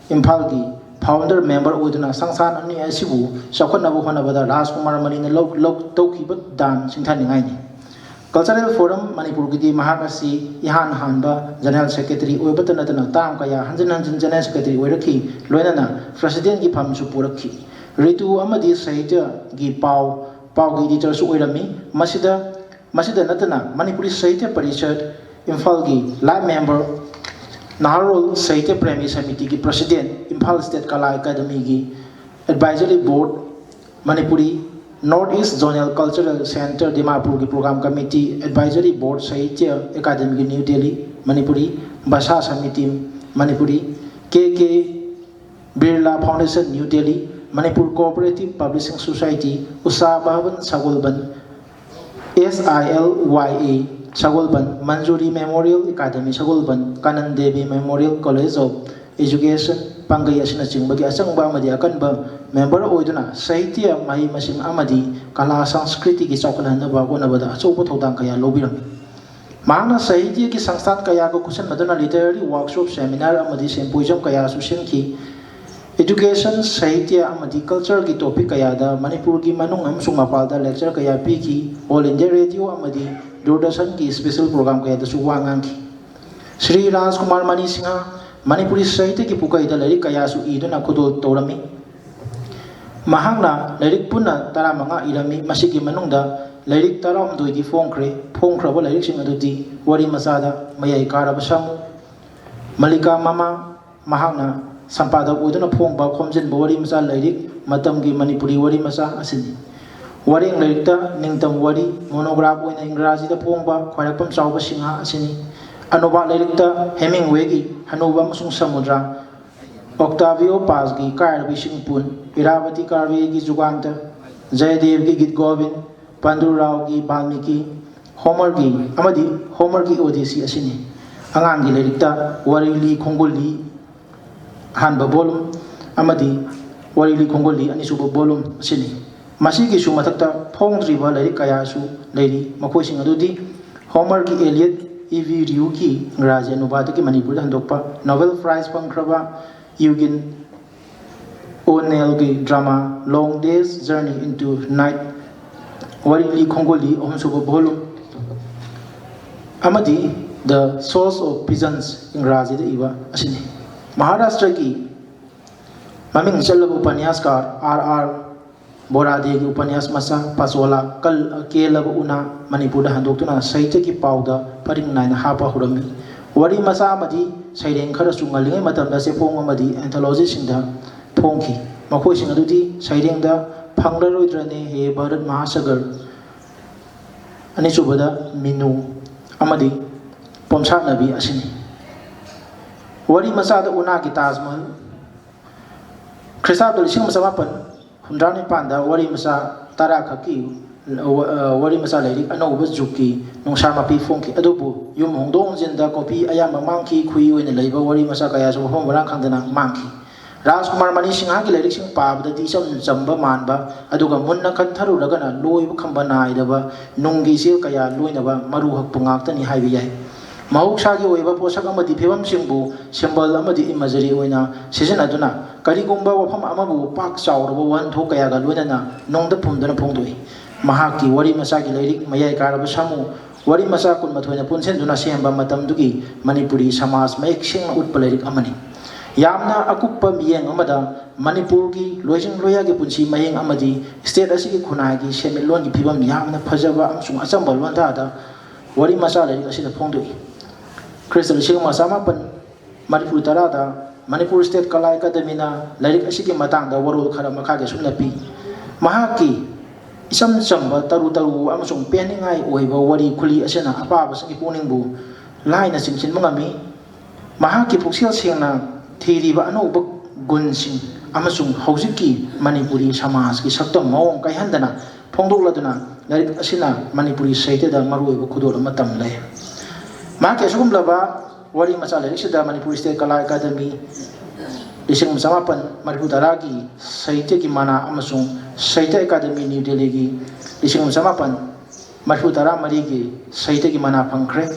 ꯏꯝꯐꯥꯜꯒꯤ ꯐꯥꯎꯟꯗꯔ ꯃꯦꯝꯕꯔ ꯑꯣꯏꯗꯨꯅ ꯁꯪꯁꯊꯥꯟ ꯑꯅꯤ ꯑꯁꯤꯕꯨ ꯆꯥꯎꯈꯠꯅꯕ ꯍꯣꯠꯅꯕꯗ ꯔꯥꯖꯀꯨꯃꯥꯔ ꯃꯅꯤꯅ ꯇꯧꯈꯤꯕ ꯗꯥꯟ ꯁꯤꯡꯊꯥꯅꯤꯡꯉꯥꯏꯅꯤ ꯀꯜꯆꯔꯦꯜ ꯐꯣꯔꯝ ꯃꯅꯤꯄꯨꯔꯒꯤꯗꯤ ꯃꯍꯥꯛ ꯑꯁꯤ ꯏꯍꯥꯟ ꯍꯥꯟꯕ ꯖꯦꯅꯔꯦꯜ ꯁꯦꯀ꯭ꯔꯦꯇꯔꯤ ꯑꯣꯏꯕꯇ ꯅꯠꯇꯅ ꯇꯥꯝ ꯀꯌꯥ ꯍꯟꯖꯤꯟ ꯍꯟꯖꯤꯟ ꯖꯦꯅꯔꯦल ꯁꯦꯀ꯭ꯔꯦꯇꯔꯤ ꯑꯣꯏꯔꯛꯈꯤ ꯂꯣꯏꯅꯅ ꯄ꯭ꯔꯁꯤꯗꯦꯟꯒꯤ ꯐꯝꯁꯨ ꯄꯨꯔꯛꯈꯤ ꯔꯤꯇꯨ ꯑꯃꯗꯤ ꯁꯥꯍꯤꯇ꯭ꯌꯒꯤ ꯄꯥꯎꯒꯤ ꯏꯗꯤꯇꯔꯁꯨ ꯑꯣꯏꯔꯝꯃꯤ ꯃꯁꯤꯗ ꯅꯠꯇꯅ ꯃꯅꯤꯄꯨꯔꯤ ꯁꯥꯍꯤꯇ꯭य ꯄꯔꯤꯁꯠ ꯏꯝꯐꯥꯜꯒꯤ ꯂꯥꯏꯐ ꯃꯦꯝꯕꯔ ꯅꯍꯥꯔꯣꯜ ꯁꯥꯍꯤꯇ꯭य ꯄ꯭ꯔꯦꯃꯤ ꯁꯃꯤꯇꯤꯒꯤ ꯄ꯭ꯔꯁꯤꯗꯦꯟ ꯏꯝꯐꯥꯜ ꯁ꯭ꯇꯦꯠ ꯀꯂꯥ ꯑꯦꯀꯥꯗꯃꯤꯒꯤ advisory board Manipuri north east zonal cultural centre ꯗꯤꯃꯥꯄꯨꯔꯒꯤ programme committee advisory board Sahitya Akademi New Delhi Manipuri Bhasha Samiti Manipuri K Birla foundation New Delhi Manipur cooperative publishing society Usha Bhavan Sagolband SILYA Sagolband Manjuri memorial academy Sagolband Kanan Devi memorial college of education Pangei चिंबगी अचंब अकनब मेंबर होइदुना साहित्य मही मसिंग अमदी कला संस्कृति की चौकलहनबा होनबदा अचौब थौदां कया लौबिरम माना साहित्य की संस्थान कया को कुशन मदना लिटरेरी वर्कशॉप सेमिनार अमदी सिम्पोजियम कया सुसिंखी एजुकेशन साहित्य अमदी कल्चर की टॉपिक कयादा मणिपुर की मनुंग अमसुंग मपालदा लेक्चर कया पीकी ऑल इंडिया रेडियो अमदी दूरदर्शन की स्पेशल प्रोग्राम कया दसु वांगांखी श्री राजकुमार मणि सिंह मणिपुरी साहित्य की पुकैदा लाइरिक कयासु इदुना खुदोल तौरमी महांगना लाइरिक पुन्ना 15 इरमी मसिगी मनुंगदा लाइरिक 12 दी फोंख्रबा लाइरिक सिंग अदुदी वरी मसादा मयाई कारब सामु मलिका मामा महांगना संपादक ओदुना फोंबा खोमजिन वरी मसा लाइरिक मतमगी मणिपुरी वरी मसा असिनी वरिंग लाइरिकता निंगतम वरी मोनोग्राफ ओइना इंग्राजीदा फोंबा ख्वाइरकपम चावबा सिंहा असिनी अनुवाद लाइरिकता हेमिंगवेगी हनुबा अमसुंग समुद्रा ऑक्टावियो पास की कायरबी सिंहपुन इरावती कार्वे की जुगांत जयदेव की गीत गोविंद पांडुराव की वाल्मीकि होमर की ओडिसी असिनी अंगांग की लाइरिकता वरिली खोंगोली हानबा बोलुम अमदी वरिली खोंगोली अनिसुब बोलुम असिनी मसिगी सु मथक्ता फोंद्रिबा लाइरिक कयासु लेरी मखोइसिंग अदुदी होमर की एलियट ईवी रियू की इंग्राजी अनुवाद की मणिपुर हंदोकपा नोवेल प्राइज फंख्रबा यूगिन ओनेल की drama long day's journey into night वरिली खोंगोली अहमसुब भोलुम अमदी द सोर्स ऑफ पिजन्स इंग्राजी द इवा असिनी महाराष्ट्र की ममिंग चल्लब उपन्यासकार RR Borade gi upanyas masa pasola kal kelaba una Manipur da handoktuna saite ki pauda paring naina hapa hurami wari masa amadi saireng khara sungalingai matam da se phong amadi anthology singda phongki makhoi sing adudi saireng da phanglaroidrane he Bharat Mahasagar ani subada minu amadi pomsa nabi asini wari masa da una ki Taj Mahal Krista da lising masa mapan hundrani panda wari masa tara khaki wari masa lairik anauba juki nungsa mapi phongki adubu yum hongdong jinda kopi ayama mangki khui oina leiba wari masa kaya so hom barang khangdana mangki Rajkumar Mani Singha ki lairik sing pabda di sam jamba manba aduga munna kan tharu lagana loiba khamba naidaba nunggi sil kaya loinaba maru hak pungaktani haibi yai mahuksa gi oiba posak amadi phebam singbu symbol amadi imagery oina season aduna karigumba wafam amabu pak chawraba wan tho kaya ga loinana nongda phumdana phongdoi mahaki wari masa ki lairik mayai karaba samu wari masa kun mathoina punsen duna semba matam dugi Manipuri Samaj mayek sing utpa lairik amani yamna akuppa miyeng amada Manipur ki loising loya ki punsi mayeng amadi state asigi khunai ki semilon ki phibam yamna phajaba amsung achambal wanda da wari masa lairik asida phongdoi Crystal sing masama pan Manipur tarada Manipur State Kala Academy na lairik asigi matangda warol khara makha ge sumna pi mahaki isam chamba taru taru amasung peningai oiba wari khuli asena apa basangi puningbu laina singsin mangami mahaki puksel sengna thiriba anoba gunsing amasung haujiki Manipuri Samaj ki saktam mawong kaihandana phongdokladuna larik asina Manipuri saite da maruiba khudol matam lai mahaki asugum laba wari masa larik sida Manipuri State Kala Academy Lising Masamapan Manipur Daragi Saite ki mana amasung Saite Academy New Delhi ki Lising Masamapan Manipur Dara Marigi Saite ki mana pangkre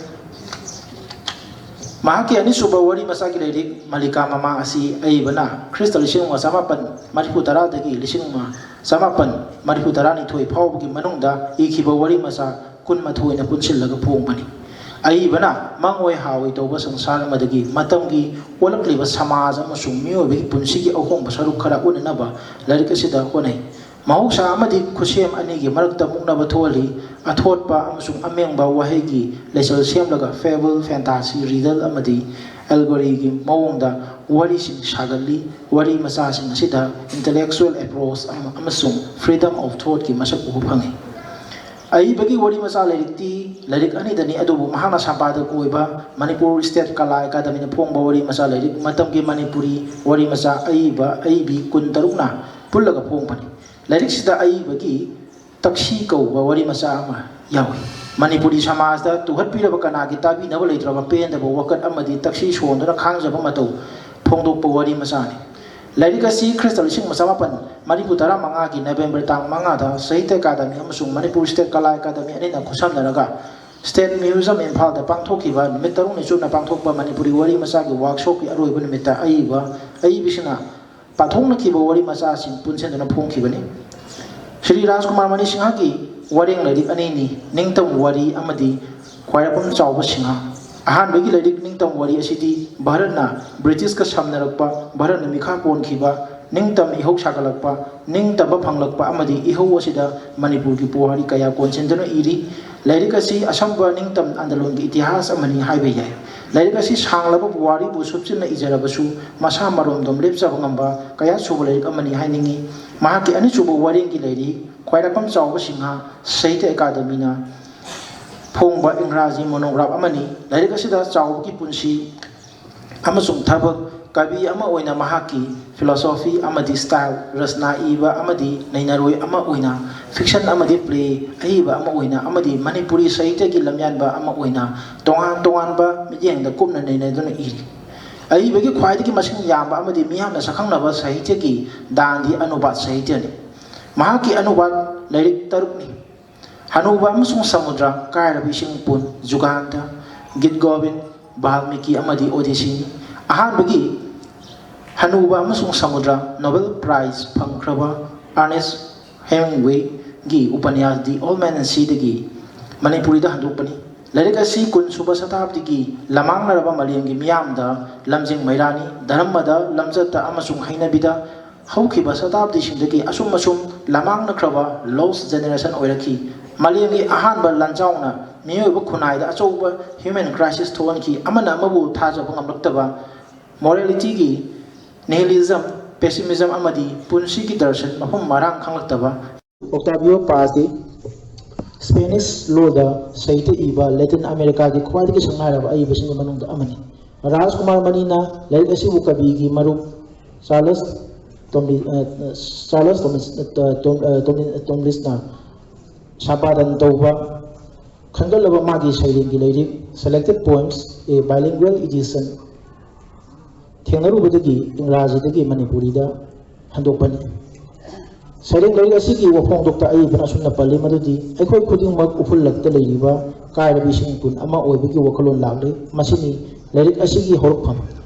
mahaki ani suba wari masaki lairik Malika Mama asi aibana Crystal Lising Masamapan Manipur Dara dagi Lising Masamapan Manipur Dara ni thoi phau ki manungda ikhiba wari masa kun mathoi na punsil laga phongmani aibana mangoi hawi toba sangsara madagi matamgi olakliba samaj amasung miyobi punsigi ahong basaruk khara unanaba lairik asida honai mahuksa amadi khusem anigi marakta muknaba tholi athotpa amasung amengba wahegi lesal semlaga fable fantasy riddle amadi allegory gi mawongda wari sing sagali wari masa sing asida intellectual approach amasung freedom of thought ki masak uhu phangi ai bagi wari masa lairik ani dani adubu mahana sampada koiba Manipur State Kala Academy na phongba wari masa lairik matam ki Manipuri wari masa aibi kun tarukna pullaga phongpani lairik sida ai bagi taksi ko wari masa ama yawi Manipuri Samaj da tuhat piraba kana ki tabi na balai traba pen da wakat amadi taksi sondana khangjaba matau phongdok wari masa ni lairik asi Crystal Lising Masamapan Manipur Dara manga ki November tang manga da Sahitya Academy amasung Manipur State Kala Academy ani na khusamnaraga State Museum Imphal da pangthokhiba numit tarung ni chuna pangthokpa Manipuri wari masa ki workshop ki aroiba numita aibisina pathongna khiba wari masa sin punsendana phongkhibani Shri Rajkumar Mani Singha ki wareng lairik ani ni ningtam wari amadi khwairapam chawba singha ahan bagi lairik ningtam wari asidi Bharatna British ka samnarakpa Bharatna mikha ponkhiba ningtam ihok sagalakpa ningtaba phanglakpa amadi ihok asida Manipur ki pohari kaya konsendana iri lairik asi asamba ningtam andalon ki itihas amani haibe yai lairik asi sanglaba wari bu subchina ijarabasu masa maromdom lepchaba ngamba kaya suba lairik amani hainingi mahaki ani suba waring ki lairik khwairapam chawba singha Sahitya Academy na phongba Engraji monograph amani lairik asida chawba ki punsi amasung thabak kabi ama oina mahaki philosophy amadi style rasna iba amadi nainaroi ama oina fiction amadi play aiba ama oina amadi Manipuri Sahitya ki lamyanba ama oina tongan ba yengda kumna nainaduna iri aiba ki khwaidi ki masing yamba amadi miyamna sakhangnaba Sahitya ki dandi anubat Sahitya ni mahaki anubat lairik taruk ni Hanuba amasung Samudra Kairabi Singpun Juganta Git Govind Valmiki amadi Odyssey ahan bagi Hanuba amasung Samudra Nobel Prize phangkraba Ernest Hemingway gi upanyas The Old Man and Sea dagi Manipuri da handupani lairik asi kun suba satabdi gi lamang naraba malem gi miyam da lamjing mairani dharamada lamjata amasung hainabida ꯍꯧꯈꯤꯕ ꯁꯇꯥꯕꯗꯤꯁꯤꯡꯗꯒꯤ ꯑꯁꯨꯝ ꯂꯃꯥꯡꯅꯈ꯭ꯔꯕ loss generation ꯑꯣꯏꯔꯛꯈꯤ ꯃꯥꯂꯦꯝꯒꯤ ꯑꯍꯥꯟꯕ ꯂꯥꯟꯖꯥꯎꯅ ꯃꯤꯑꯣꯏꯕ ꯈꯨꯟꯅꯥꯏꯗ ꯑꯆꯧꯕ human crisis ꯊꯣꯛꯍꯟꯈꯤ ꯑꯃꯅ ꯑꯃꯕꯨ ꯊꯥꯖꯕ ꯉꯝꯂꯛꯇꯕ ꯃꯣꯔꯦꯂꯤꯇꯤꯒꯤ ꯅꯤꯍꯤꯂꯤꯖꯝ ꯄꯦꯁꯤꯃꯤꯖꯝ ꯑꯃꯗꯤ ꯄꯨꯟꯁꯤꯒꯤ ꯗꯔꯁꯟ ꯃꯐꯝ ꯃꯔꯥꯡ ꯈꯪꯂꯛꯇꯕ ꯑꯣꯛꯇꯥꯕꯤꯌꯣ ꯄꯥꯁꯗꯤ ꯁ꯭ꯄꯦꯅꯤꯁ ꯂꯣꯗ ꯁꯩꯇ ꯏꯕ ꯂꯦꯇꯤꯟ ꯑꯃꯦꯔꯤꯀꯥꯒꯤ ꯈ꯭ꯋꯥꯏꯗꯒꯤ ꯁꯛꯅꯥꯏꯔꯕ ꯑꯏꯕꯁꯤꯡꯒꯤ ꯃꯅꯨꯡꯗ ꯑꯃꯅꯤ ꯔꯥꯖꯀꯨꯃꯥꯔ ꯃꯅꯤꯅ ꯂꯥꯏꯔꯤꯛ ꯑꯁꯤꯕꯨ ꯀꯕꯤꯒꯤ ꯃꯔꯨꯞ ꯆꯥꯔꯂꯁ ꯇꯣꯝꯂꯤꯁꯅ ꯁꯝꯄꯥꯗꯟ ꯇꯧꯕ ꯈꯟꯒꯠꯂꯕ ꯃꯥꯒꯤ ꯁꯩꯔꯦꯡꯒꯤ ꯂꯥꯏꯔꯤꯛ ꯁꯦꯂꯦꯛꯇꯦꯗ ꯄꯣꯏꯝꯁ ꯑꯦ ꯕꯥꯏꯂꯤꯡꯒꯨꯋꯦꯜ ꯏꯗꯤꯁꯟ ꯊꯦꯡꯅꯔꯨꯕꯗꯒꯤ ꯏꯪꯒ꯭ꯔꯥꯖꯤꯗꯒꯤ ꯃꯅꯤꯄꯨꯔꯤꯗ ꯍꯟꯗꯣꯛꯄꯅꯤ ꯁꯩꯔꯦꯡ ꯂꯥꯏꯔꯤꯛ ꯑꯁꯤꯒꯤ ꯋꯥꯐꯣꯡꯗꯣꯛꯇ ꯑꯏꯕꯅ ꯑꯁꯨꯝꯅ ꯄꯜꯂꯤ ꯃꯗꯨꯗꯤ ꯑꯩꯈꯣꯏ ꯈꯨꯗꯤꯡꯃꯛ ꯎꯐꯨꯜꯂꯛꯇ ꯂꯩꯔꯤꯕ ꯀꯥꯏꯔꯕꯤꯁꯤꯡ ꯄꯨꯟ ꯑꯃ ꯑꯣꯏꯕꯒꯤ ꯋꯥꯈꯜꯂꯣꯟ ꯂꯥꯛꯂꯤ ꯃꯁꯤꯅꯤ ꯂꯥꯏꯔꯤꯛ ꯑꯁꯤꯒꯤ ꯍꯧꯔꯛꯐꯝ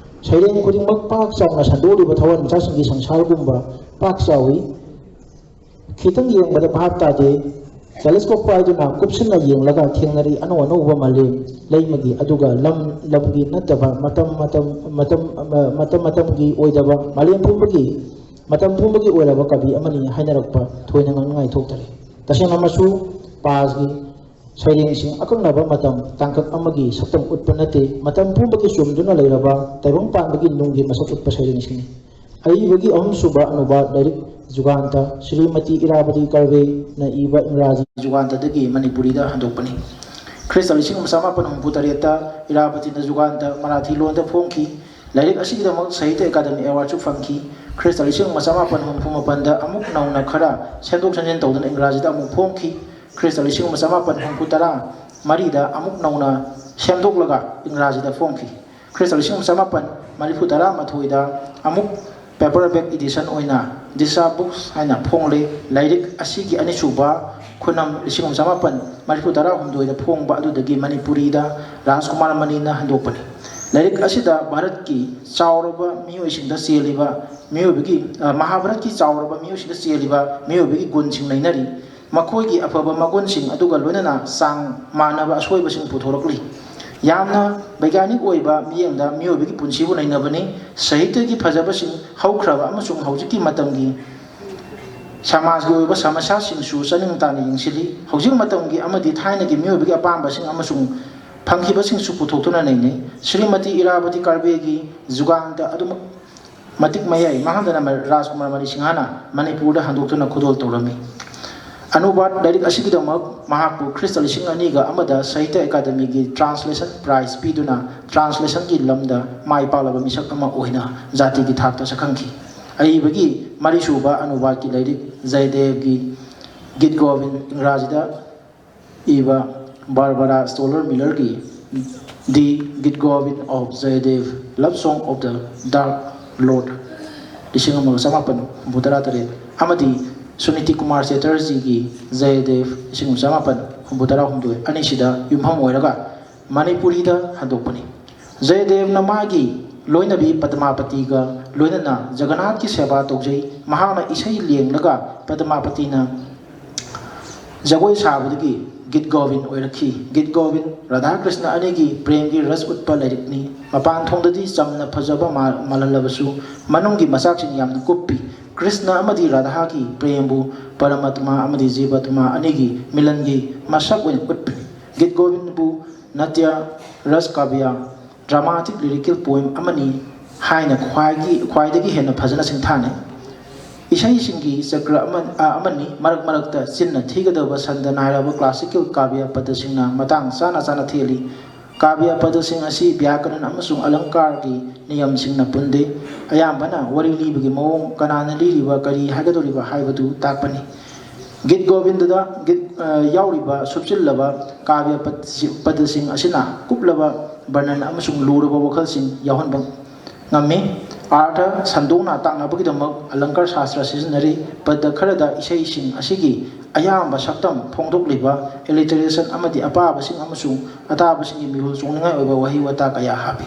ꯁꯩꯔꯦꯡ ꯈꯨꯗꯤꯡꯃꯛ ꯄꯥꯛ ꯆꯥꯎꯅ ꯁꯟꯗꯣꯛꯂꯤꯕ ꯊꯋꯥꯟꯃꯤꯆꯥꯛꯁꯤꯡꯒꯤ ꯁꯪꯁꯥꯔꯒꯨꯝꯕ ꯄꯥꯛ ꯆꯥꯎꯏ ꯈꯤꯇꯪ ꯌꯦꯡꯕꯗ ꯚꯥꯞ ꯇꯥꯗꯦ ꯇꯦꯂꯦꯁꯀꯣꯞ ꯄꯥꯏꯗꯨꯅ ꯀꯨꯞꯁꯤꯟꯅ ꯌꯦꯡꯂꯒ ꯊꯦꯡꯅꯔꯤ ꯑꯅꯧ ꯑꯅꯧꯕ ꯃꯥꯂꯦꯝ ꯂꯩꯃꯒꯤ ꯑꯗꯨꯒ ꯂꯝꯒꯤ ꯅꯠꯇꯕ ꯃꯇꯝꯒꯤ ꯑꯣꯏꯗꯕ ꯃꯥꯂꯦꯝ ꯄꯨꯝꯕꯒꯤ ꯃꯇꯝ ꯄꯨꯝꯕꯒꯤ ꯑꯣꯏꯔꯕ ꯀꯕꯤ ꯑꯃꯅꯤ ꯍꯥꯏꯅꯔꯛꯄ ꯊꯣꯏꯅ ꯉꯥꯡꯅꯤꯡꯉꯥꯏ ꯊꯣꯛꯇꯔꯦ ꯇꯁꯦꯡꯅꯃꯛꯁꯨ ꯄꯥꯁꯒꯤ ꯁꯩꯔꯦꯡꯁꯤꯡ ꯑꯀꯛꯅꯕ ꯃꯇꯝ ꯇꯥꯡꯀꯛ ꯑꯃꯒꯤ ꯁꯛꯇꯝ ꯎꯠꯄ ꯅꯠꯇꯦ ꯃꯇꯝ ꯄꯨꯝꯕꯒꯤ ꯆꯨꯝꯗꯨꯅ ꯂꯩꯔꯕ ꯇꯥꯏꯕꯪ ꯄꯥꯟꯕꯒꯤ ꯅꯨꯡꯒꯤ ꯃꯁꯛ ꯎꯠꯄ ꯁꯩꯔꯦꯡꯁꯤꯡꯅꯤ ꯑꯏꯕꯒꯤ ꯑꯍꯨꯝꯁꯨꯕ ꯑꯅꯨꯕꯥꯠ ꯂꯥꯏꯔꯤꯛ ꯖꯨꯒꯥꯟꯇ ꯁ꯭ꯔꯤꯃꯇꯤ ꯏꯔꯥꯕꯗꯤ ꯀꯔꯕꯦꯅ ꯏꯕ ꯏꯪꯒ꯭ꯔꯥꯖꯤ ꯖꯨꯒꯥꯟꯇꯗꯒꯤ ꯃꯅꯤꯄꯨꯔꯤꯗ ꯍꯟꯗꯣꯛꯄꯅꯤ ꯈ꯭ꯔꯤꯁꯇ 1964 ꯏꯔꯥꯕꯇꯤꯅ ꯖꯨꯒꯥꯟꯇ ꯃꯔꯥꯊꯤ ꯂꯣꯟꯗ ꯐꯣꯡꯈꯤ ꯂꯥꯏꯔꯤꯛ ꯑꯁꯤꯒꯤꯗꯃꯛ ꯁꯥꯍꯤꯇ꯭ꯌ ꯑꯦꯀꯥꯗꯦꯃꯤ ꯑꯦꯋꯥꯔꯗꯁꯨ ꯐꯪꯈꯤ ꯈ꯭ꯔꯤꯁꯇ 1967 ꯑꯃꯨꯛ ꯅꯧꯅ ꯈꯔ ꯁꯦꯝꯗꯣꯛ ꯁꯦꯝꯖꯤन ꯇꯧꯗꯨꯅ ꯏꯪꯒ꯭ꯔꯥꯖꯤꯗ ꯑꯃꯨꯛ ꯐꯣꯡꯈꯤ ꯈ꯭ꯔꯤꯁꯇ 1973 ꯑꯃꯨꯛ ꯅꯧꯅ ꯁꯦꯝꯗꯣꯛꯂꯒ ꯏꯪꯒ꯭ꯔꯥꯖꯤꯗ ꯐꯣꯡꯈꯤ ꯈ꯭ꯔꯤꯁꯇ 1971 ꯑꯃꯨꯛ ꯄꯦꯄꯔꯕꯦꯛ ꯏꯗꯤꯁꯟ ꯑꯣꯏꯅ ꯗꯤꯁꯥ ꯕꯨꯛꯁ ꯍꯥꯏꯅ ꯐꯣꯡꯂꯦ ꯂꯥꯏꯔꯤꯛ ꯑꯁꯤꯒꯤ ꯑꯅꯤꯁꯨꯕ ꯈꯨꯅꯝ 1972 ꯐꯣꯡꯕ ꯑꯗꯨꯗꯒꯤ ꯃꯅꯤꯄꯨꯔꯤꯗ ꯔꯥꯖꯀꯨꯃꯥꯔ ꯃꯅꯤꯅ ꯍꯟꯗꯣꯛꯄꯅꯤ ꯂꯥꯏꯔꯤꯛ ꯑꯁꯤꯗ ꯚꯥꯔꯠꯀꯤ ꯆꯥꯎꯔꯕ ꯃꯤꯑꯣꯏꯁꯤꯡꯗ ꯆꯦꯜꯂꯤꯕ ꯃꯍꯥꯚꯥꯔꯠꯀꯤ ꯆꯥꯎꯔꯕ ꯃꯤꯑꯣꯏꯁꯤꯡꯗ ꯆꯦꯜꯂꯤꯕ ꯃꯤꯑꯣꯏꯕꯒꯤ ꯒꯨꯟꯁꯤꯡ ꯅꯩꯅꯔꯤ ꯃꯈꯣꯏꯒꯤ ꯑꯐꯕ ꯃꯒꯨꯟꯁꯤꯡ ꯑꯗꯨꯒ ꯂꯣꯏꯅꯅ ꯆꯥꯡ ꯃꯥꯟꯅꯕ ꯑꯁꯣꯏꯕꯁꯤꯡ ꯄꯨꯊꯣꯔꯛꯂꯤ ꯌꯥꯝꯅ ꯕꯩꯒꯥꯅꯤꯛ ꯑꯣꯏꯕ ꯃꯤꯠꯌꯦꯡꯗ ꯃꯤꯑꯣꯏꯕꯒꯤ ꯄꯨꯟꯁꯤꯕꯨ ꯅꯩꯅꯕꯅꯤ ꯁꯥꯍꯤꯇ꯭ꯌꯒꯤ ꯐꯖꯕꯁꯤꯡ ꯍꯧꯈ꯭ꯔꯕ ꯑꯃꯁꯨꯡ ꯍꯧꯖꯤꯛꯀꯤ ꯃꯇꯝꯒꯤ ꯁꯃꯥꯖꯒꯤ ꯑꯣꯏꯕ ꯁꯃꯁ꯭ꯌꯥꯁꯤꯡꯁꯨ ꯆꯅꯤꯡ ꯇꯥꯅ ꯌꯦꯡꯁꯤꯜꯂꯤ ꯍꯧꯖꯤꯛ ꯃꯇꯝꯒꯤ ꯑꯃꯗꯤ ꯊꯥꯏꯅꯒꯤ ꯃꯤꯑꯣꯏꯕꯒꯤ ꯑꯄꯥꯝꯕꯁꯤꯡ ꯑꯃꯁꯨꯡ ꯐꯪꯈꯤꯕꯁꯤꯡꯁꯨ ꯄꯨꯊꯣꯛꯇꯨꯅ ꯅꯩꯅꯩ ꯁ꯭ꯔꯤꯃꯇꯤ ꯏꯔꯥꯕꯇꯤ ꯀꯔꯕꯦꯒꯤ ꯖꯨꯒꯥꯟꯇ ꯑꯗꯨꯃꯛ ꯃꯇꯤꯛ ꯃꯌꯥꯏ ꯃꯥꯡꯍꯟꯗꯅ ꯔꯥꯖꯀꯨꯃꯥꯔ ꯃꯅꯤ ꯁꯤꯡꯍꯅ ꯃꯅꯤꯄꯨꯔꯗ ꯍꯟꯗꯣꯛꯇꯨꯅ ꯈꯨꯗꯣꯜ ꯇꯧꯔꯝꯃꯤ ꯑꯅꯨꯕꯥꯠ ꯂꯥꯏꯔꯤꯛ ꯑꯁꯤꯒꯤꯗꯃꯛ ꯃꯍꯥꯛꯄꯨ ꯈ꯭ꯔꯤꯁꯇ 2002 ꯁꯥꯍꯤꯇ꯭ꯌ ꯑꯦꯀꯥꯗꯦꯃꯤꯒꯤ ꯇ꯭ꯔꯥꯟꯁꯂꯦꯁꯟ ꯄ꯭ꯔꯥꯏꯖ ꯄꯤꯗꯨꯅ ꯇ꯭ꯔꯥꯟꯁꯂꯦꯁꯟꯒꯤ ꯂꯝꯗ ꯃꯥꯏ ꯄꯥꯛꯂꯕ ꯃꯤꯁꯛ ꯑꯃ ꯑꯣꯏꯅ ꯖꯥꯇꯤꯒꯤ ꯊꯥꯛꯇ ꯁꯛꯈꯪꯈꯤ ꯑꯏꯕꯒꯤ ꯃꯔꯤꯁꯨꯕ ꯑꯅꯨꯕꯥꯠꯀꯤ ꯂꯥꯏꯔꯤꯛ ꯖꯌꯗꯦꯕꯒꯤ ꯒꯤꯠ ꯒꯣꯕꯤꯟ ꯏꯪꯒ꯭ꯔꯥꯖꯤꯗ ꯏꯕ ꯕꯥꯔꯕꯥꯔꯥ ꯁ꯭ꯇꯣꯂꯔ ꯃꯤꯂꯔꯒꯤ ꯗꯤ ꯒꯤꯠ ꯒꯣꯕꯤꯟ of Jayadev love song of the dark lord 1978 ꯑꯃꯗꯤ ꯁꯨꯅꯤꯇꯤ ꯀꯨꯃꯥꯔ ꯆꯦꯇꯔꯖꯤꯒꯤ ꯖꯌꯗꯦv 1969 ꯑꯅꯤꯁꯤꯗ ꯌꯨꯝꯐꯝ ꯑꯣꯏꯔꯒ ꯃꯅꯤꯄꯨꯔꯤꯗ ꯍꯟꯗꯣꯛꯄꯅꯤ ꯖꯌꯗꯦꯕꯅ ꯃꯥꯒꯤ ꯂꯣꯏꯅꯕꯤ ꯄꯗꯃꯥꯄꯇꯤꯒ ꯂꯣꯏꯅꯅ ꯖꯒꯟꯅꯥꯊꯀꯤ ꯁꯦꯕꯥ ꯇꯧꯖꯩ ꯃꯍꯥꯛꯅ ꯏꯁꯩ ꯂꯦꯡꯂꯒ ꯄꯗꯃꯥꯄꯇꯤꯅ ꯖꯒꯣꯏ ꯁꯥꯕꯗꯒꯤ ꯒꯤꯠ ꯒꯣꯕꯤꯟ ꯑꯣꯏꯔꯛꯈꯤ ꯒꯤꯠ ꯒꯣꯕꯤꯟ ꯔꯥꯙꯥ ꯀ꯭ꯔꯤꯁꯅ ꯑꯅꯤꯒꯤ ꯄ꯭ꯔꯦꯝꯒꯤ ꯔꯁ ꯎꯠꯄ ꯂꯥꯏꯔꯤꯛꯅꯤ ꯃꯄꯥꯟ ꯊꯣꯡꯗꯗꯤ ꯆꯝꯅ ꯐꯖꯕ ꯃꯥꯜꯍꯜꯂꯕꯁꯨ ꯃꯅꯨꯡꯒꯤ ꯃꯆꯥꯛꯁꯤꯡ ꯌꯥꯝꯅ ꯀꯨꯞꯄꯤ ꯀ꯭ꯔꯤꯁꯅ ꯑꯃꯗꯤ ꯔꯥꯙꯥꯒꯤ ꯄ꯭ꯔꯦꯝꯕꯨ ꯄꯔꯃꯥꯇꯃꯥ ꯑꯃꯗꯤ ꯖꯤꯕꯥꯇꯃꯥ ꯑꯅꯤꯒꯤ ꯃꯤꯂꯟꯒꯤ ꯃꯁꯛ ꯑꯣꯏꯅ ꯎꯠꯄꯅꯤ ꯒꯤꯠ ꯒꯣꯕꯤꯟꯕꯨ ꯅꯥꯇ꯭ꯌ ꯔꯁ ꯀꯥꯕ꯭ꯌ ꯗ꯭ꯔꯃꯥꯇꯤꯛ ꯂꯤरिꯀꯦꯜ ꯄꯣꯏꯝ ꯑꯃꯅꯤ ꯍꯥꯏꯅ ꯈ꯭ꯋꯥꯏꯗꯒꯤ ꯍꯦꯟꯅ ꯐꯖꯅ ꯁꯤꯡꯊꯥꯅꯩ ꯏꯁꯩꯁꯤꯡꯒꯤ ꯆꯀ꯭ꯔ ꯑꯃꯅꯤ ꯃꯔꯛ ꯃꯔꯛꯇ ꯆꯤꯟꯅ ꯊꯤꯒꯗꯕ ꯁꯟꯗ ꯅꯥꯏꯔꯕ ꯀ꯭ꯂꯥꯁꯤꯀꯦꯜ ꯀꯥꯕ꯭ꯌ ꯄꯗꯁꯤꯡꯅ ꯃꯇꯥꯡ ꯆꯥꯅ ꯊꯦꯜꯂꯤ ꯀꯥꯕ꯭ꯌ ꯄꯗꯁꯤꯡ ꯑꯁꯤ ꯕ꯭ꯌꯥꯀꯔꯟ ꯑꯃꯁꯨꯡ ꯑꯂꯪꯀꯥꯔꯒꯤ ꯅꯤꯌꯝꯁꯤꯡꯅ ꯄꯨꯟꯗꯦ ꯑꯌꯥꯝꯕꯅ ꯋꯥꯔꯤ ꯂꯤꯕꯒꯤ ꯃꯑꯣꯡ ꯀꯅꯥꯅ ꯂꯤꯔꯤꯕ ꯀꯔꯤ ꯍꯥꯏꯒꯗꯧꯔꯤꯕ ꯍꯥꯏꯕꯗꯨ ꯇꯥꯛꯄꯅꯤ ꯒꯤꯠ ꯒꯣꯕꯤꯟꯗꯗ ꯌꯥꯎꯔꯤꯕ ꯁꯨꯞꯆꯤꯜꯂꯕ ꯀꯥꯕ꯭ꯌ ꯄꯗꯁꯤꯡ ꯑꯁꯤꯅ ꯀꯨꯞꯂꯕ ꯕꯔꯅꯟ ꯑꯃꯁꯨꯡ ꯂꯨꯔꯕ ꯋꯥꯈꯜꯁꯤꯡ ꯌꯥꯎꯍꯟꯕ ꯉꯝꯃꯤ ꯑꯥꯔꯊ ꯁꯟꯗꯣꯛꯅ ꯇꯥꯛꯅꯕꯒꯤꯗꯃꯛ ꯑꯂꯪꯀꯔ ꯁꯥꯁꯇ꯭ꯔ ꯁꯤꯖꯤꯟꯅꯔꯤ ꯄꯗ ꯈꯔꯗ ꯏꯁꯩꯁꯤꯡ ꯑꯁꯤꯒꯤ ꯑꯌꯥꯝꯕ ꯁꯛꯇꯝ ꯐꯣꯡꯗꯣꯛꯂꯤꯕ ꯑꯦꯂꯤꯇꯔꯦꯁꯟ ꯑꯃꯗꯤ ꯑꯄꯥꯕꯁꯤꯡ ꯑꯃꯁꯨꯡ ꯑꯇꯥꯕꯁꯤꯡꯒꯤ ꯃꯤꯍꯨꯜ ꯆꯣꯡꯅꯤꯡꯉꯥꯏ ꯑꯣꯏꯕ ꯋꯥꯍꯩ ꯋꯥꯇꯥ ꯀꯌꯥ ꯍꯥꯞꯄꯤ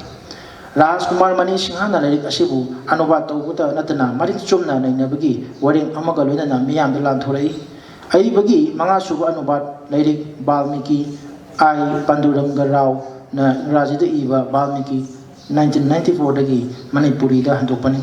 ꯔꯥꯖꯀꯨꯃꯥꯔ ꯃꯅꯤ ꯁꯤꯡꯍꯅ ꯂꯥꯏꯔꯤꯛ ꯑꯁꯤꯕꯨ ꯑꯅꯨꯕꯥꯠ ꯇꯧꯕꯇ ꯅꯠꯇꯅ ꯃꯔꯤꯛ ꯆꯨꯝꯅ ꯅꯩꯅꯕꯒꯤ ꯋꯥꯔꯦꯡ ꯑꯃꯒ ꯂꯣꯏꯅꯅ ꯃꯤꯌꯥꯝꯗ ꯂꯥꯟꯊꯣꯔꯛꯏ ꯑꯏꯕꯒꯤ ꯃꯉꯥꯁꯨꯕ ꯑꯅꯨꯕꯥꯠ ꯂꯥꯏꯔꯤꯛ ꯕꯥꯜꯃꯤꯀꯤ ꯑꯥꯏ ꯄꯥꯟꯗꯨꯔꯪꯒ ꯔꯥꯎꯅ ꯏꯪꯒ꯭ꯔꯥꯖꯤꯗ ꯏꯕ ꯕꯥꯜꯃꯤꯀꯤ 1994 ꯃꯅꯤꯄꯨꯔꯤꯗ ꯍꯟꯗꯣꯛꯄꯅꯤ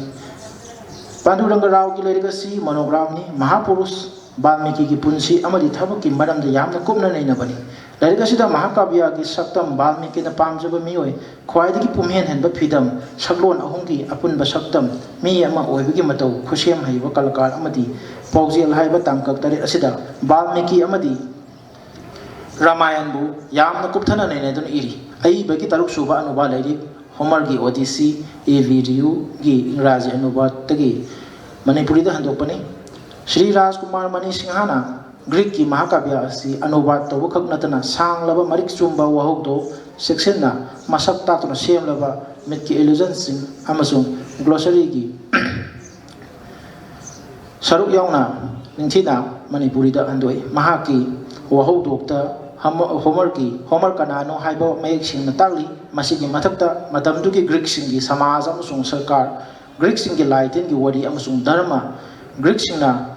Panduranga Rao ki lairikasi monogram ni Mahapurush Valmiki ki punsi amadi thabak ki maram da yamna kupna nei na bani lairikasi da Mahakavya ki saktam Valmiki na pamjaba mioi khwaidi ki pumhen hen ba phidam saklon ahung ki apun ba saktam mi ama oibigi matau khusem haiba kalakar amadi paujel haiba tangkak tare asida Valmiki amadi Ramayan bu yamna kupthana nei dun iri ai ba ki taruk suba anuba lairi Homer ki Odyssey Viryu ki Ingraji anuba tagi Manipuri da handopani Shri Rajkumar Mani Singhana Greek ki Mahakavya asi anubat tawba khak natana sang laba marik chumba wahok do section na masak ta to sem laba mit ki illusion sing amasung glossary ki saruk yauna ningthina Manipuri da handoi mahaki wahok dokta Homer kanano haiba mayek sing na tagli masigi mathakta matamdu ki Greek sing ki samaj amasung sarkar Greek sing ki laitin ki wari amasung dharma Greek sing na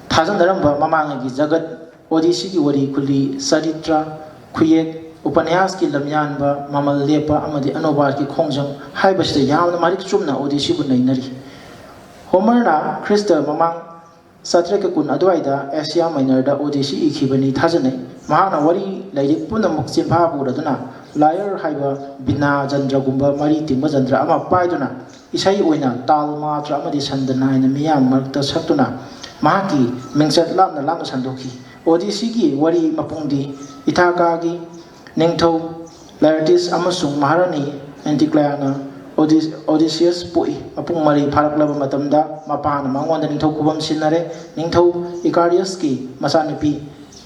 Thazan Daramba Mamanga ki Jagat Odyssey ki wari kuli Saritra Khuyek Upanyas ki Lamyan ba Mamal Lepa amadi Anobar ki Khongjang haibasida yamna marik chumna Odyssey bu nainari Homer na Krista Mamang Satra ka kun adwaida Asia Minor da Odyssey ikhibani thazanai mahana wari lairik punamuk chimpha buraduna Lyre haiba Bina Jandra gumba mari tingba Jandra ama paiduna isai oina tal matra amadi sandana ina miyam marta saktuna mahaki mengsat lamna sandoki Odyssey ki wari mapungdi Ithaka ki Ningthau Laertes amasung Maharani Anticleana Odysseus pui apung mari pharaklaba matamda mapana mangonda ningthau kubam sinare ningthau Icarius ki masanipi